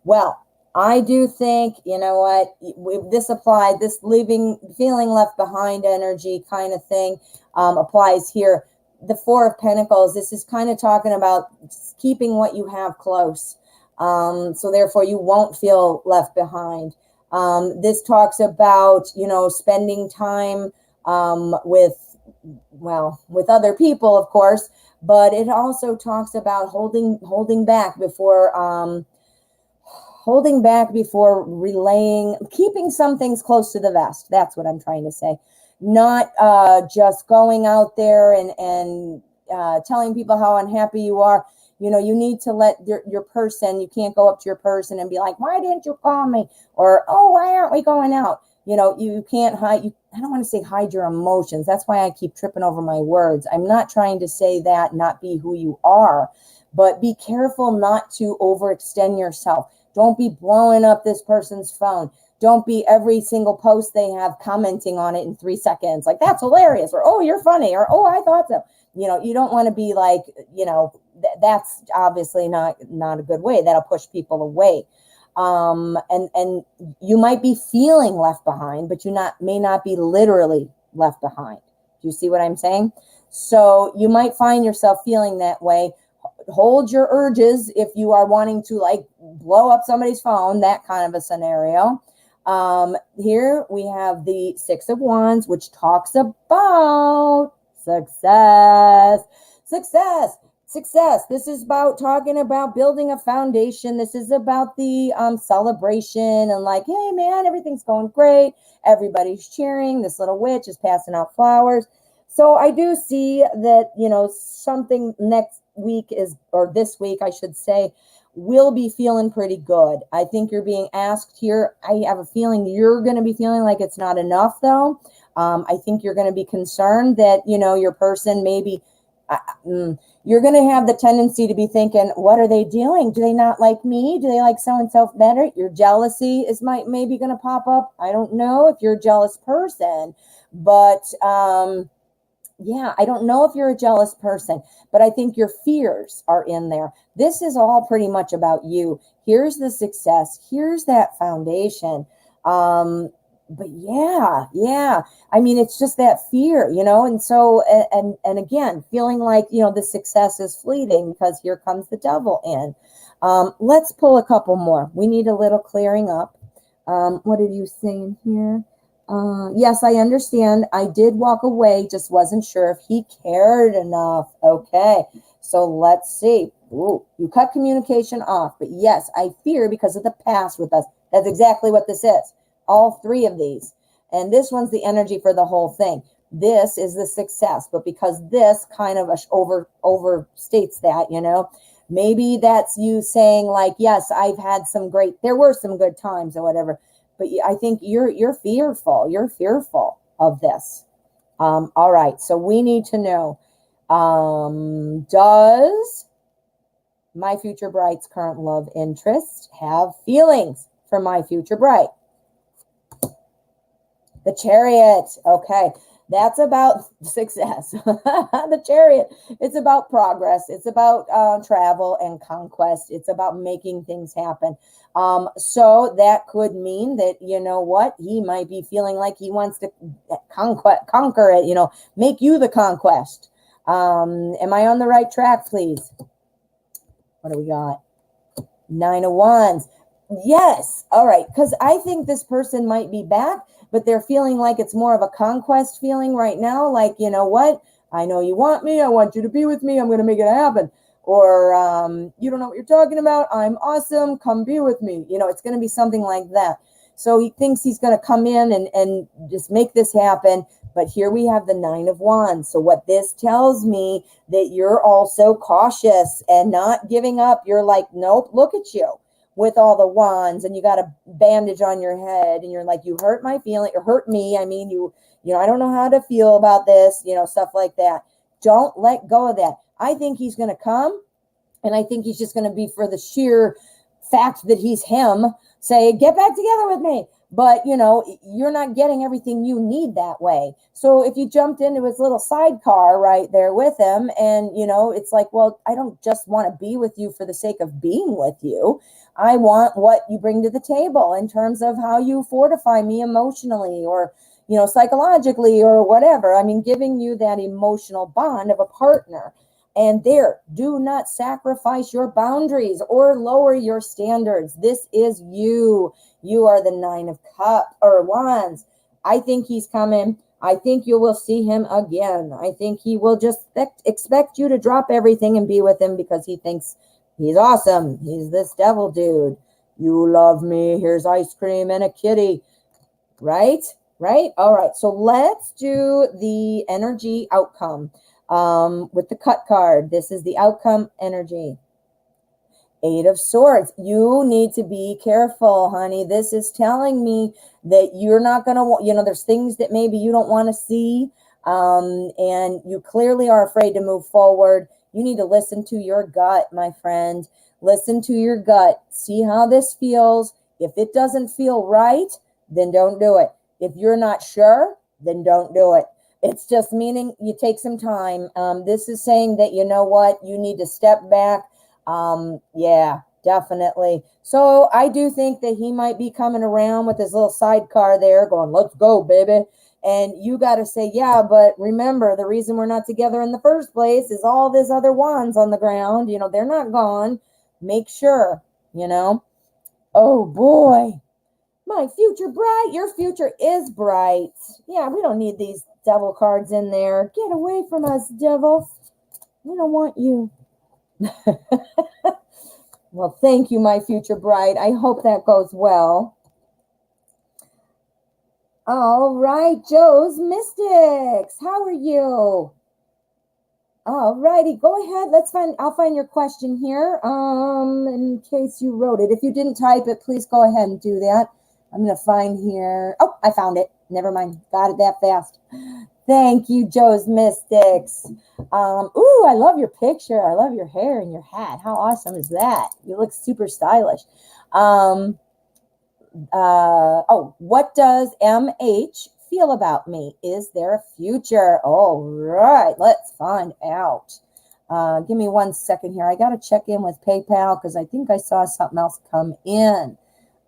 Well, I do think, this applied, this feeling left behind energy kind of thing applies here. The 4 of Pentacles, this is kind of talking about keeping what you have close. So therefore you won't feel left behind. This talks about, spending time with other people, of course, but it also talks about holding back before relaying, keeping some things close to the vest. That's what I'm trying to say. Not just going out there and telling people how unhappy you are. You need to let your person, you can't go up to your person and be like, why didn't you call me? Or, oh, why aren't we going out? You can't hide. I don't want to say hide your emotions. That's why I keep tripping over my words. I'm not trying to say that, not be who you are, but be careful not to overextend yourself. Don't be blowing up this person's phone. Don't be every single post they have commenting on it in 3 seconds. Like, that's hilarious. Or, oh, you're funny. Or, oh, I thought so. you don't want to be like, that's obviously not a good way. That'll push people away. And you might be feeling left behind, but may not be literally left behind. Do you see what I'm saying? So you might find yourself feeling that way. Hold your urges if you are wanting to like blow up somebody's phone, that kind of a scenario. Here we have the Six of Wands, which talks about success. This is about talking about building a foundation. This is about the celebration and like, hey man, everything's going great. Everybody's cheering. This little witch is passing out flowers. So I do see that, something next week or this week, I should say, will be feeling pretty good. I think you're being asked here. I have a feeling you're going to be feeling like it's not enough though. I think you're going to be concerned that, your person maybe, you're going to have the tendency to be thinking, what are they doing? Do they not like me? Do they like so-and-so better? Your jealousy is maybe going to pop up. I don't know if you're a jealous person, but, yeah, I don't know if you're a jealous person, but I think your fears are in there. This is all pretty much about you. Here's the success. Here's that foundation. But yeah. I mean, it's just that fear, and so, and again, feeling like, the success is fleeting because here comes the devil in. Let's pull a couple more. We need a little clearing up. What are you saying here? Yes, I understand. I did walk away, just wasn't sure if he cared enough. Okay, so let's see. Ooh, you cut communication off, but yes, I fear because of the past with us. That's exactly what this is. All three of these. And this one's the energy for the whole thing. This is the success, but because this kind of overstates that, maybe that's you saying like, yes, there were some good times or whatever. But I think you're fearful. You're fearful of this. All right. So we need to know, does my future bride's current love interest have feelings for my future bride? The Chariot. Okay. That's about success. The Chariot. It's about progress. It's about travel and conquest. It's about making things happen. So that could mean that, he might be feeling like he wants to conquer it, make you the conquest. Am I on the right track, please? What do we got? 9 of Wands. Yes. All right. Because I think this person might be back, but they're feeling like it's more of a conquest feeling right now. Like, you know what? I know you want me. I want you to be with me. I'm going to make it happen. Or you don't know what you're talking about. I'm awesome. Come be with me. It's going to be something like that. So he thinks he's going to come in and just make this happen. But here we have the 9 of Wands. So what this tells me that you're also cautious and not giving up. You're like, nope, look at you with all the wands and you got a bandage on your head and you're like, you hurt my feeling or hurt me. I mean, I don't know how to feel about this, stuff like that. Don't let go of that. I think he's going to come, and I think he's just going to be, for the sheer fact that he's him, say, get back together with me. But, you're not getting everything you need that way. So if you jumped into his little sidecar right there with him and, it's like, well, I don't just want to be with you for the sake of being with you. I want what you bring to the table in terms of how you fortify me emotionally or, psychologically or whatever. I mean, giving you that emotional bond of a partner. And do not sacrifice your boundaries or lower your standards. This is you. You are the 9 of Wands. I think he's coming. I think you will see him again. I think he will just expect you to drop everything and be with him because he thinks he's awesome. He's this devil dude. You love me. Here's ice cream and a kitty. Right? All right. So let's do the energy outcome. With the cut card, this is the outcome energy. 8 of Swords. You need to be careful, honey. This is telling me that you're not going to, there's things that maybe you don't want to see. And you clearly are afraid to move forward. You need to listen to your gut, my friend. Listen to your gut. See how this feels. If it doesn't feel right, then don't do it. If you're not sure, then don't do it. It's just meaning you take some time. This is saying that, you know what, you need to step back. Yeah, definitely. So I do think that he might be coming around with his little sidecar there going, let's go, baby. And you got to say, yeah, but remember, the reason we're not together in the first place is all these other wands on the ground. You know, they're not gone. Make sure, you know. Oh, boy. My future bright. Your future is bright. Yeah, we don't need these devil cards in there. Get away from us, devil. We don't want you. Well, thank you, my future bride. I hope that goes well. All right, Joe's Mystics. How are you? All righty, go ahead. I'll find your question here. In case you wrote it. If you didn't type it, please go ahead and do that. I'm going to find here. Oh, I found it. Never mind. Got it that fast. Thank you, Joe's Mystics. Ooh, I love your picture. I love your hair and your hat. How awesome is that? You look super stylish. What does MH feel about me? Is there a future? All right, let's find out. Give me 1 second here. I got to check in with PayPal because I think I saw something else come in.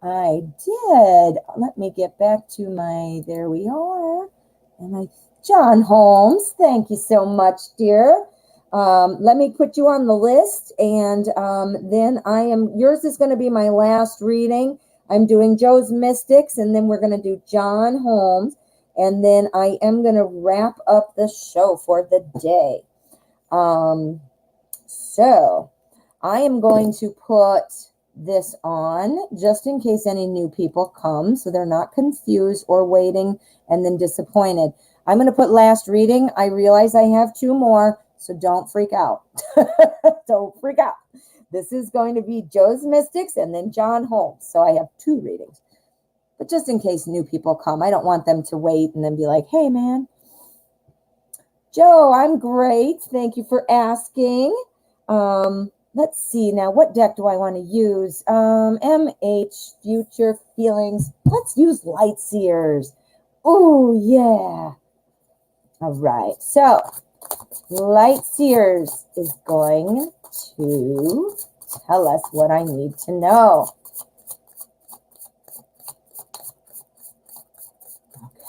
I did. Let me get back to there we are. And John Holmes, thank you so much, dear. Let me put you on the list, and then yours is going to be my last reading. I'm doing Joe's Mystics, and then we're going to do John Holmes, and then I am going to wrap up the show for the day. So I am going to put this on just in case any new people come, so they're not confused or waiting and then disappointed. I'm going to put last reading. I realize I have 2 more, so don't freak out. Don't freak out. This is going to be Joe's Mystics and then John Holmes. So I have 2 readings. But just in case new people come, I don't want them to wait and then be like, hey, man. Joe, I'm great. Thank you for asking. Let's see now. What deck do I want to use? MH, Future Feelings. Let's use Light Seers. Oh, yeah. All right. So Light Seers is going to tell us what I need to know.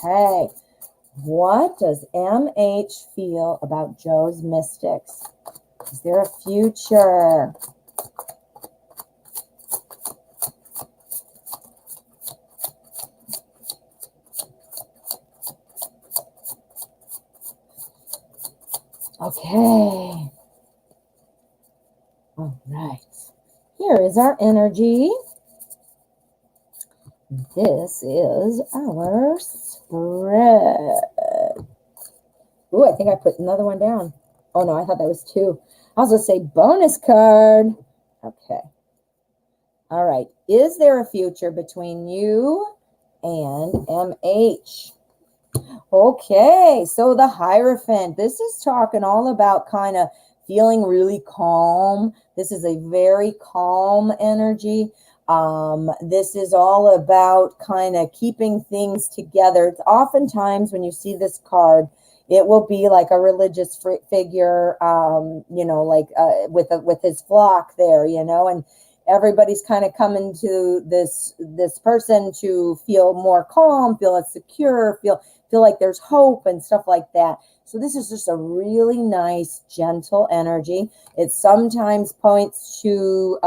Okay. What does MH feel about Joe's Mystics? Is there a future? Okay. All right. Here is our energy. This is our spread. Ooh, I think I put another one down. Oh, no, I thought that was 2. I was going to say bonus card. Okay. All right. Is there a future between you and MH? Okay. So the Hierophant. This is talking all about kind of feeling really calm. This is a very calm energy. This is all about kind of keeping things together. It's oftentimes when you see this card, it will be like a religious figure, you know, like with his flock there, you know, and everybody's kind of coming to this person to feel more calm, feel secure, feel like there's hope and stuff like that. So this is just a really nice, gentle energy. It sometimes points to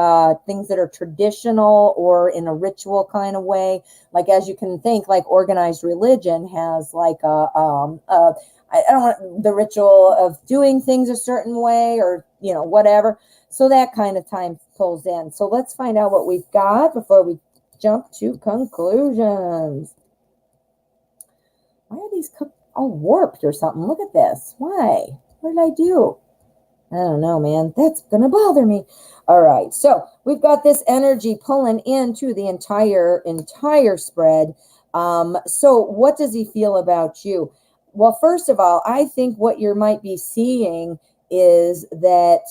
things that are traditional or in a ritual kind of way. Like, as you can think, like organized religion has like I don't want the ritual of doing things a certain way or, you know, whatever. So that kind of time pulls in. So let's find out what we've got before we jump to conclusions. Why are these all warped or something? Look at this. Why? What did I do? I don't know, man. That's going to bother me. All right. So we've got this energy pulling into the entire spread. So what does he feel about you? Well, first of all, I think what you might be seeing is that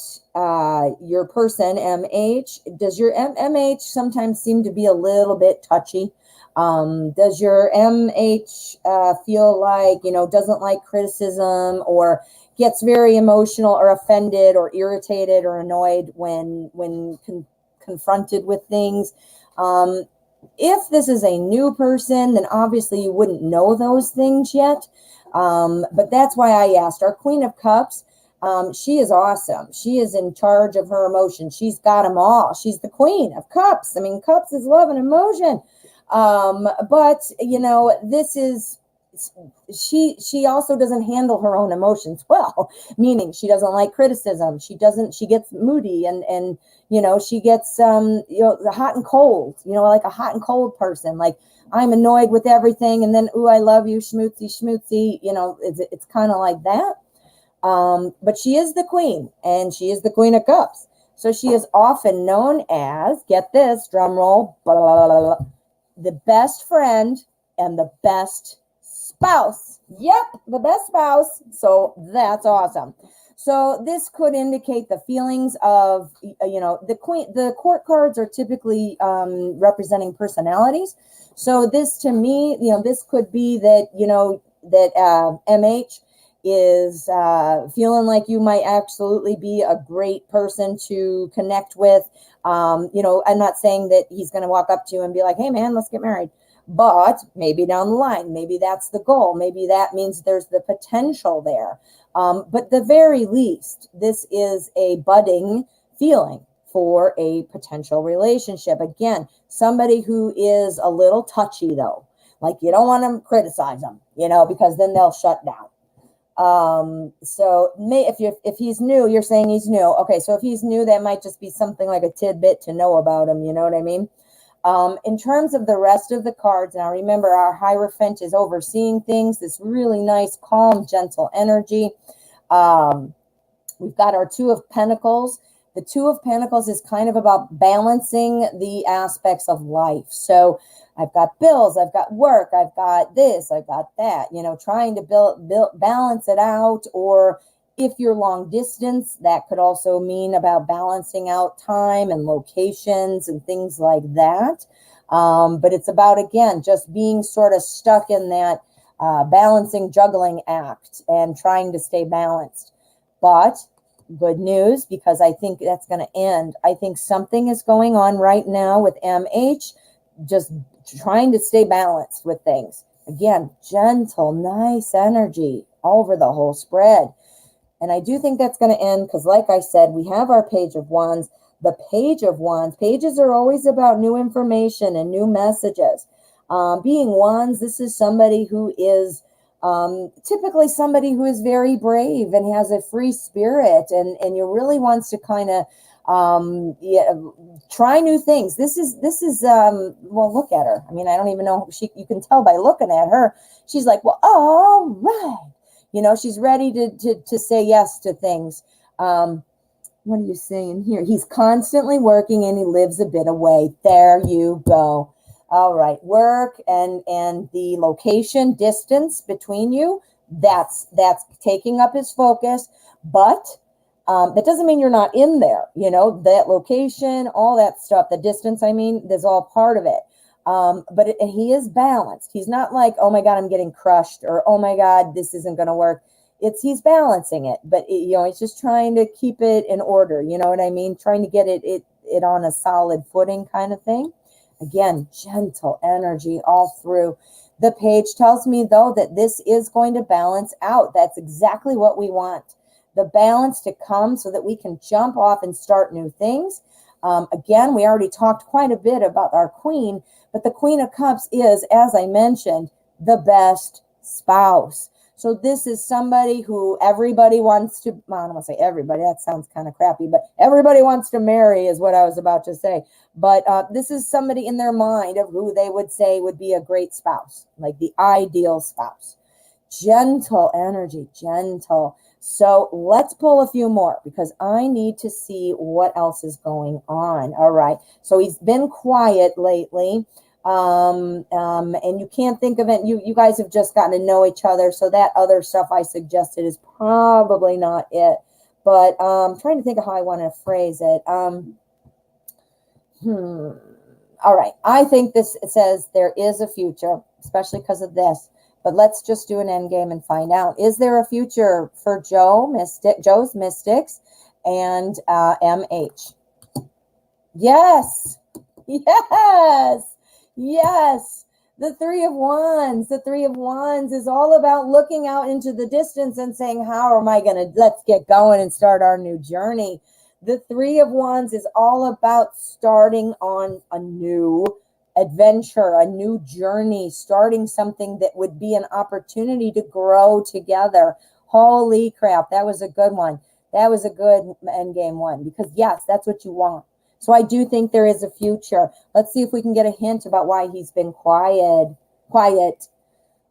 your person, MH, does your MH sometimes seem to be a little bit touchy? Does your MH feel like, doesn't like criticism, or gets very emotional or offended or irritated or annoyed when confronted with things? If this is a new person, then obviously you wouldn't know those things yet. But that's why I asked. Our Queen of Cups, she is awesome. She is in charge of her emotions. She's got them all. She's the Queen of Cups. I mean, Cups is love and emotion. But this is, she also doesn't handle her own emotions well, meaning she doesn't like criticism. She gets moody and she gets the hot and cold, like a hot and cold person. Like, I'm annoyed with everything, and then, ooh, I love you, schmoozy schmoozy, it's kind of like that. But she is the queen, and she is the Queen of Cups. So she is often known as, get this, drum roll, blah, blah, blah, blah, the best friend and the best spouse. Yep, the best spouse. So that's awesome. So this could indicate the feelings of, the queen. The court cards are typically representing personalities. So this, to me, this could be that, that MH is feeling like you might absolutely be a great person to connect with. I'm not saying that he's going to walk up to you and be like, hey, man, let's get married. But maybe down the line, maybe that's the goal. Maybe that means there's the potential there. But the very least, this is a budding feeling for a potential relationship. Again, somebody who is a little touchy, though. Like, you don't want to criticize them, because then they'll shut down. So if he's new, you're saying he's new. Okay, so if he's new, that might just be something like a tidbit to know about him. You know what I mean? In terms of the rest of the cards, now remember, our Hierophant is overseeing things, this really nice, calm, gentle energy. We've got our Two of Pentacles. The Two of Pentacles is kind of about balancing the aspects of life. So I've got bills, I've got work, I've got this, I've got that, trying to balance it out. Or if you're long distance, that could also mean about balancing out time and locations and things like that. But it's about, again, just being sort of stuck in that balancing, juggling act and trying to stay balanced. But good news, because I think that's going to end. I think something is going on right now with MH, just trying to stay balanced with things. Again, gentle, nice energy over the whole spread. And I do think that's going to end because, like I said, we have our Page of Wands. The Page of Wands, pages are always about new information and new messages. Being Wands, this is somebody who is typically somebody who is very brave and has a free spirit and you really wants to kind of try new things. This is well, look at her. I mean, I don't even know, you can tell by looking at her. She's like, well, all right. She's ready to say yes to things. What are you saying here? He's constantly working and he lives a bit away. There you go. All right. Work and the location, distance between you, that's taking up his focus. But that doesn't mean you're not in there. That location, all that stuff, the distance, there's all part of it. But he is balanced. He's not like, oh my God, I'm getting crushed, or oh my God, this isn't going to work. He's balancing it, but he's just trying to keep it in order. You know what I mean? Trying to get it on a solid footing kind of thing. Again, gentle energy all through. The page tells me, though, that this is going to balance out. That's exactly what we want. The balance to come so that we can jump off and start new things. Again, we already talked quite a bit about our queen, but the Queen of Cups is, as I mentioned, the best spouse. So this is somebody who everybody wants to, well, I don't want to say everybody, that sounds kind of crappy, but everybody wants to marry is what I was about to say. But this is somebody in their mind of who they would say would be a great spouse, like the ideal spouse. Gentle energy, gentle. So let's pull a few more because I need to see what else is going on. All right. So he's been quiet lately. And you can't think of it. You guys have just gotten to know each other. So that other stuff I suggested is probably not it. But I'm trying to think of how I want to phrase it. All right. I think this says there is a future, especially because of this. But let's just do an end game and find out. Is there a future for Joe's Mystics and MH? Yes. Yes. Yes. The Three of Wands. The Three of Wands is all about looking out into the distance and saying, how am I going to, let's get going and start our new journey. The Three of Wands is all about starting on a new adventure, a new journey, starting something that would be an opportunity to grow together. Holy crap, that was a good one. That was a good end game one, because yes, that's what you want. So I do think there is a future. Let's see if we can get a hint about why he's been quiet.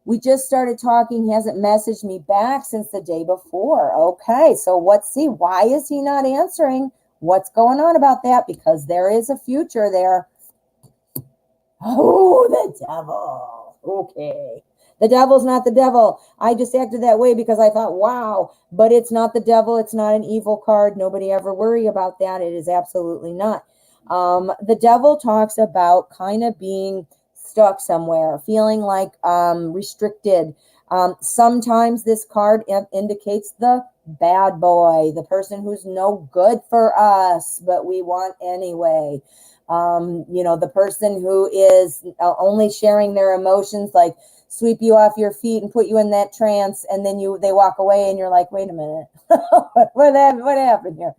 We just started talking. He hasn't messaged me back since the day before. Okay, so let's see. Why is he not answering? What's going on about that? Because there is a future there. Oh, the devil. Okay. The devil's not the devil. I just acted that way because I thought, wow, but it's not the devil. It's not an evil card. Nobody ever worry about that. It is absolutely not. The devil talks about kind of being stuck somewhere, feeling like restricted. Sometimes this card indicates the bad boy, the person who's no good for us, but we want anyway. The person who is only sharing their emotions, like sweep you off your feet and put you in that trance, and then they walk away and you're like, wait a minute, what happened here?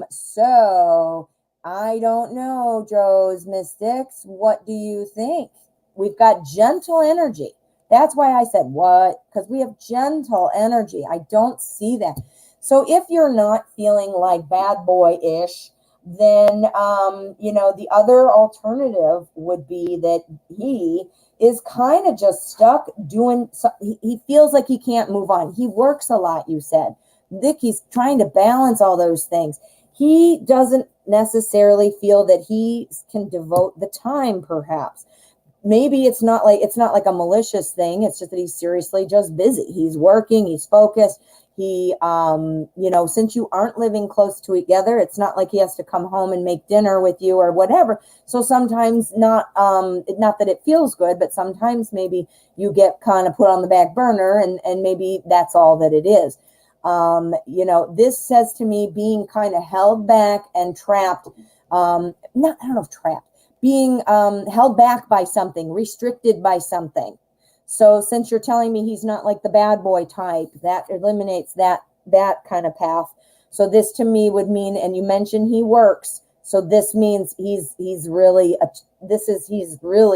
So I don't know, Joe's Mystics. What do you think? We've got gentle energy. That's why I said what, because we have gentle energy. I don't see that. So if you're not feeling like bad boy-ish, then, the other alternative would be that he is kind of just stuck doing, he feels like he can't move on. He works a lot, you said. He's trying to balance all those things. He doesn't necessarily feel that he can devote the time, perhaps. Maybe it's not like a malicious thing. It's just that he's seriously just busy. He's working, he's focused. He, since you aren't living close together, it's not like he has to come home and make dinner with you or whatever. So sometimes not that it feels good, but sometimes maybe you get kind of put on the back burner and maybe that's all that it is. This says to me being kind of held back and trapped. Being held back by something, restricted by something. So since you're telling me he's not like the bad boy type, that eliminates that kind of path. So this to me would mean, and you mentioned he works, so this means he's really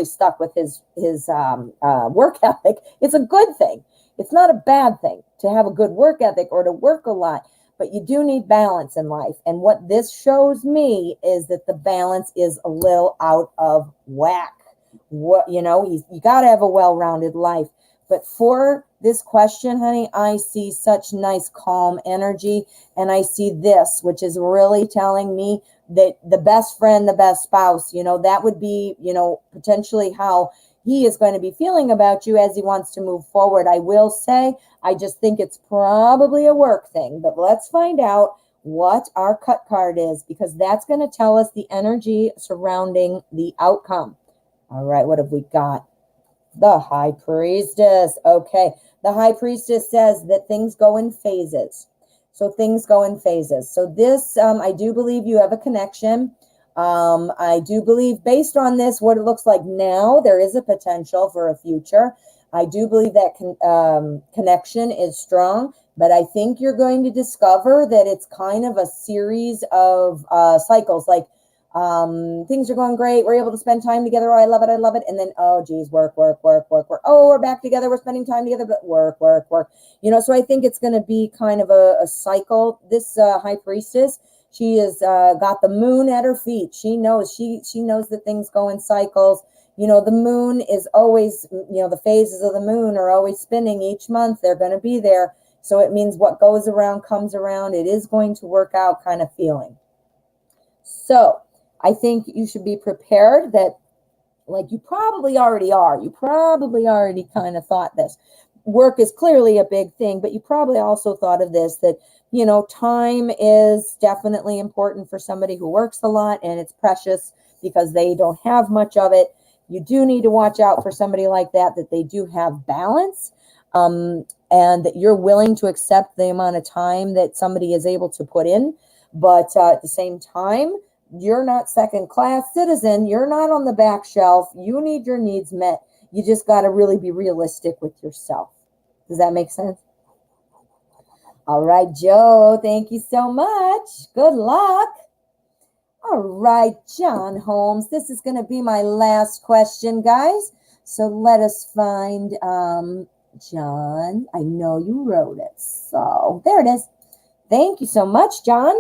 stuck with his work ethic. It's a good thing. It's not a bad thing to have a good work ethic or to work a lot, but you do need balance in life. And what this shows me is that the balance is a little out of whack. You got to have a well-rounded life. But for this question, honey, I see such nice calm energy, and I see this, which is really telling me that the best friend, the best spouse, that would be, potentially how he is going to be feeling about you as he wants to move forward. I will say, I just think it's probably a work thing, but let's find out what our cut card is, because that's going to tell us the energy surrounding the outcome. All right, what have we got? The High Priestess. Okay, the High Priestess says that things go in phases. So things go in phases. So this, I do believe you have a connection. I do believe, based on this, what it looks like now, there is a potential for a future. I do believe that connection is strong, but I think you're going to discover that it's kind of a series of cycles. Like things are going great. We're able to spend time together. Oh, I love it. And then, oh, geez, work. Oh, we're back together. We're spending time together, but work. So I think it's going to be kind of a cycle. This High Priestess, she has got the moon at her feet. She knows that things go in cycles. The moon is always, the phases of the moon are always spinning each month. They're going to be there. So it means what goes around comes around. It is going to work out kind of feeling. So I think you should be prepared that, like you probably already are. You probably already kind of thought this. work is clearly a big thing, but you probably also thought of this, that, you know, time is definitely important for somebody who works a lot, and it's precious because they don't have much of it. You do need to watch out for somebody like that, that they do have balance, and that you're willing to accept the amount of time that somebody is able to put in. But at the same time, you're not second-class citizen. You're not on the back shelf. You need your needs met. You just got to really be realistic with yourself. Does that make sense? All right, Joe, thank you so much. Good luck. All right, John Holmes, this is going to be my last question, guys. So let us find John. I know you wrote it. So there it is. Thank you so much, John.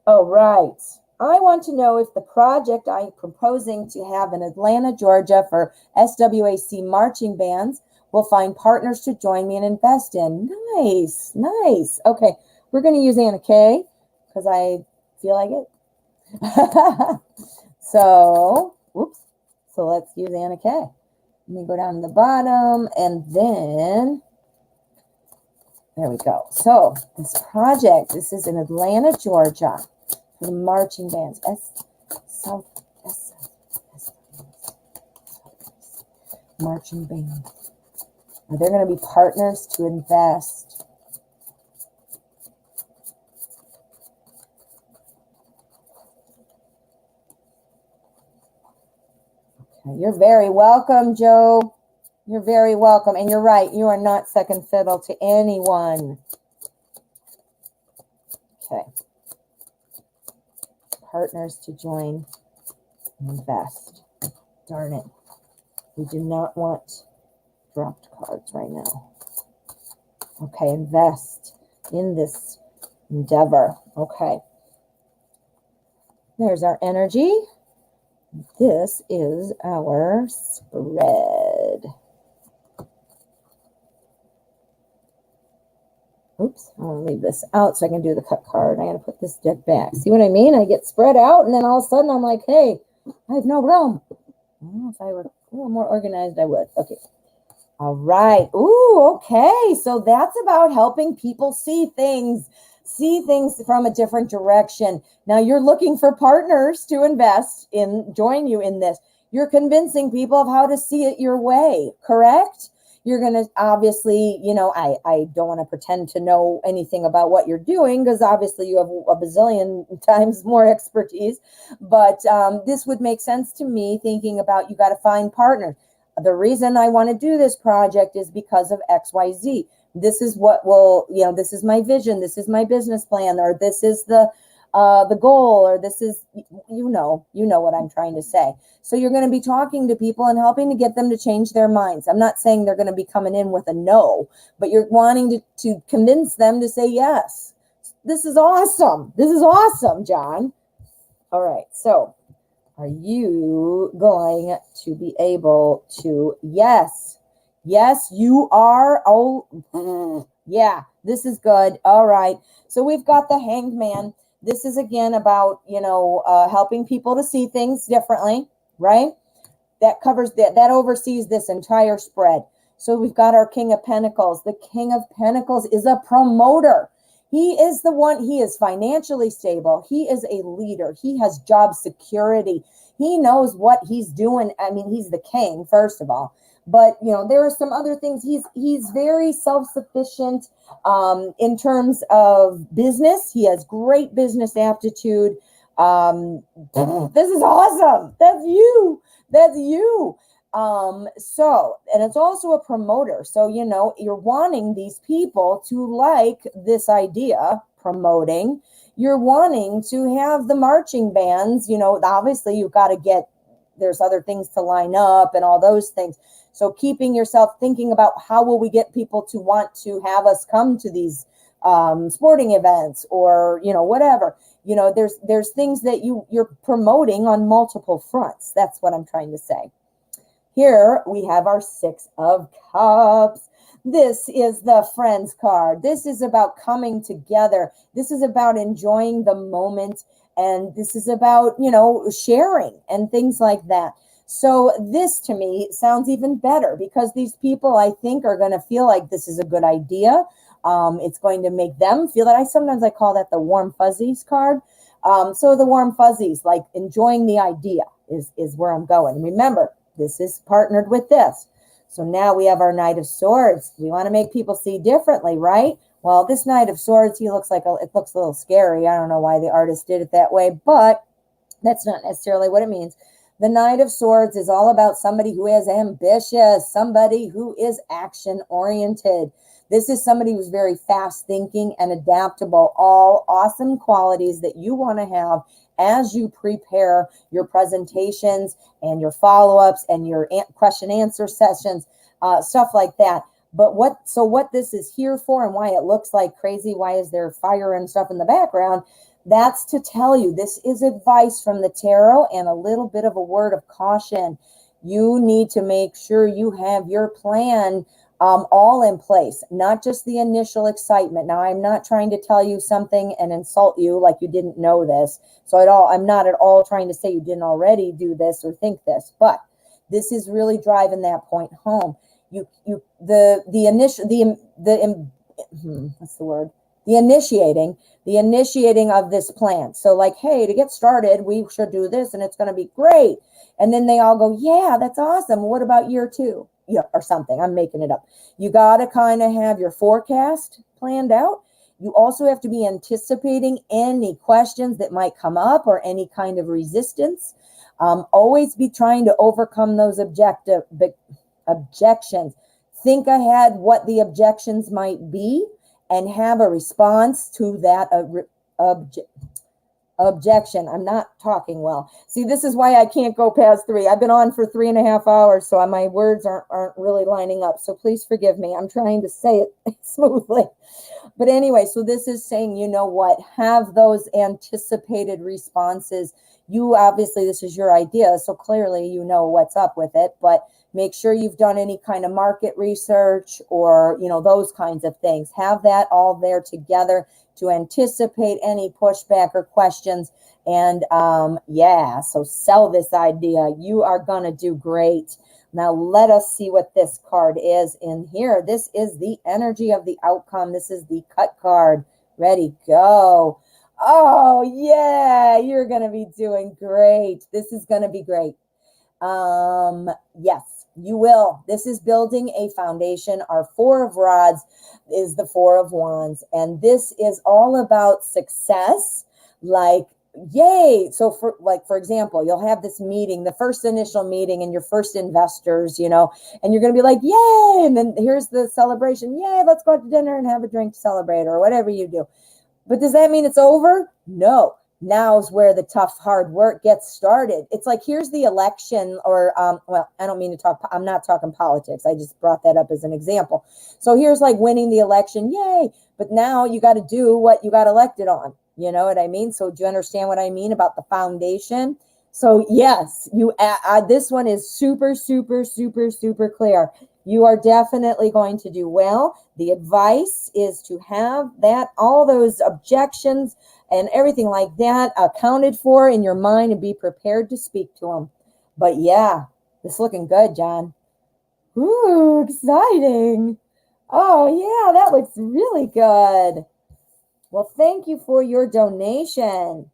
All right. I want to know if the project I'm proposing to have in Atlanta, Georgia for SWAC marching bands will find partners to join me and invest in. Nice, nice. Okay, we're going to use Anna K because I feel like it. So let's use Anna K. Let me go down to the bottom, and then there we go. So this project, this is in Atlanta, Georgia. The marching bands, marching bands. They're going to be partners to invest. Okay, you're very welcome, Joe. You're very welcome. And you're right, you are not second fiddle to anyone. Okay. Partners to join and invest. Darn it. We do not want dropped cards right now. Okay, invest in this endeavor. Okay. There's our energy. This is our spread. Oops, I'm going to leave this out so I can do the cut card. I got to put this deck back. See what I mean? I get spread out, and then all of a sudden I'm like, hey, I have no room. I don't know, if I were a little more organized, I would. Okay. All right. Ooh, okay. So that's about helping people see things from a different direction. Now you're looking for partners to invest in, join you in this. You're convincing people of how to see it your way, correct? You're going to obviously, you know, I don't want to pretend to know anything about what you're doing because obviously you have a bazillion times more expertise. But this would make sense to me thinking about you got to find partners. The reason I want to do this project is because of XYZ. This is what will, you know, this is my vision. This is my business plan, or this is the goal, or this is, you know what I'm trying to say. So you're going to be talking to people and helping to get them to change their minds. I'm not saying they're going to be coming in with a no, but you're wanting to convince them to say yes. This is awesome. This is awesome, John. All right. So are you going to be able to? Yes. Yes, you are. Oh, yeah, this is good. All right. So we've got the Hanged Man. This is again about, you know, helping people to see things differently, right? That covers that oversees this entire spread. So we've got our King of Pentacles. The King of Pentacles is a promoter. He is the one, he is financially stable. He is a leader. He has job security. He knows what he's doing. I mean, he's the king, first of all. But, you know, there are some other things. He's very self-sufficient in terms of business. He has great business aptitude. This is awesome. That's you. That's you. So, and it's also a promoter. So, you know, you're wanting these people to like this idea, promoting. You're wanting to have the marching bands, you know, obviously you've got to get, there's other things to line up and all those things. So keeping yourself thinking about how will we get people to want to have us come to these sporting events, or, you know, whatever, you know, there's things that you're promoting on multiple fronts. That's what I'm trying to say. Here we have our Six of Cups. This is the Friends card. This is about coming together. This is about enjoying the moment. And this is about, you know, sharing and things like that. So this to me sounds even better because these people, I think, are going to feel like this is a good idea. It's going to make them feel that. Sometimes I call that the warm fuzzies card. So the warm fuzzies, like enjoying the idea is where I'm going. And remember, this is partnered with this. So now we have our Knight of Swords. We want to make people see differently, right? Well, this Knight of Swords, it looks a little scary. I don't know why the artist did it that way, but that's not necessarily what it means. The Knight of Swords is all about somebody who is ambitious, somebody who is action-oriented. This is somebody who's very fast thinking and adaptable, all awesome qualities that you want to have as you prepare your presentations and your follow-ups and your question-answer sessions, stuff like that. But what this is here for and why it looks like crazy, why is there fire and stuff in the background? That's to tell you this is advice from the tarot and a little bit of a word of caution. You need to make sure you have your plan all in place, not just the initial excitement. Now, I'm not trying to tell you something and insult you like you didn't know this. So I'm not at all trying to say you didn't already do this or think this, but this is really driving that point home. The initiating of this plan. So like, hey, to get started, we should do this and it's going to be great. And then they all go, yeah, that's awesome. What about year 2? Yeah, or something. I'm making it up. You got to kind of have your forecast planned out. You also have to be anticipating any questions that might come up or any kind of resistance. Always be trying to overcome those objections. Think ahead what the objections might be and have a response to that objection. I'm not talking well. See, this is why I can't go past 3. I've been on for 3.5 hours, so my words aren't really lining up. So please forgive me. I'm trying to say it smoothly. But anyway, so this is saying, you know what, have those anticipated responses. You obviously, this is your idea, so clearly you know what's up with it, but make sure you've done any kind of market research or, those kinds of things. Have that all there together to anticipate any pushback or questions. And so sell this idea. You are going to do great. Now let us see what this card is in here. This is the energy of the outcome. This is the cut card. Ready, go. Oh, yeah, you're going to be doing great. This is going to be great. Yes, you will. This is building a foundation. Our 4 of rods is the 4 of wands. And this is all about success. Like, yay. So for example, you'll have this meeting, the first initial meeting and your first investors, and you're going to be like, yay. And then here's the celebration. Yay, let's go out to dinner and have a drink to celebrate or whatever you do. But does that mean it's over? No. Now's where the tough, hard work gets started. It's like, here's the election or, I don't mean to talk, I'm not talking politics. I just brought that up as an example. So here's like winning the election. Yay. But now you got to do what you got elected on. You know what I mean? So do you understand what I mean about the foundation? So yes, this one is super, super, super, super clear. You are definitely going to do well. The advice is to have all those objections and everything like that accounted for in your mind and be prepared to speak to them. But yeah, it's looking good, John. Ooh, exciting. Oh yeah, that looks really good. Well, thank you for your donation.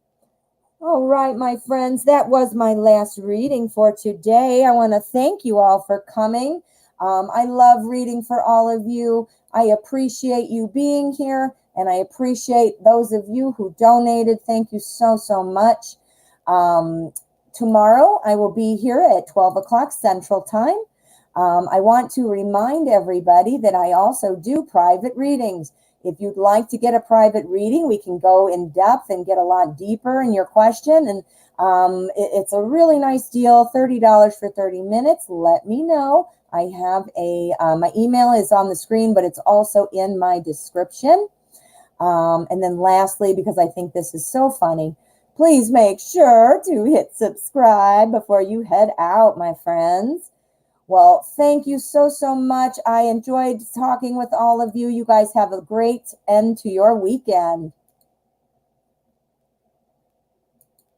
All right, my friends, that was my last reading for today. I want to thank you all for coming. I love reading for all of you. I appreciate you being here, and I appreciate those of you who donated. Thank you so, so much. Tomorrow, I will be here at 12 o'clock Central Time. I want to remind everybody that I also do private readings. If you'd like to get a private reading, we can go in depth and get a lot deeper in your question. And it's a really nice deal, $30 for 30 minutes. Let me know. I have my email is on the screen, but it's also in my description. And then lastly, because I think this is so funny, please make sure to hit subscribe before you head out, my friends. Well, thank you so, so much. I enjoyed talking with all of you. You guys have a great end to your weekend.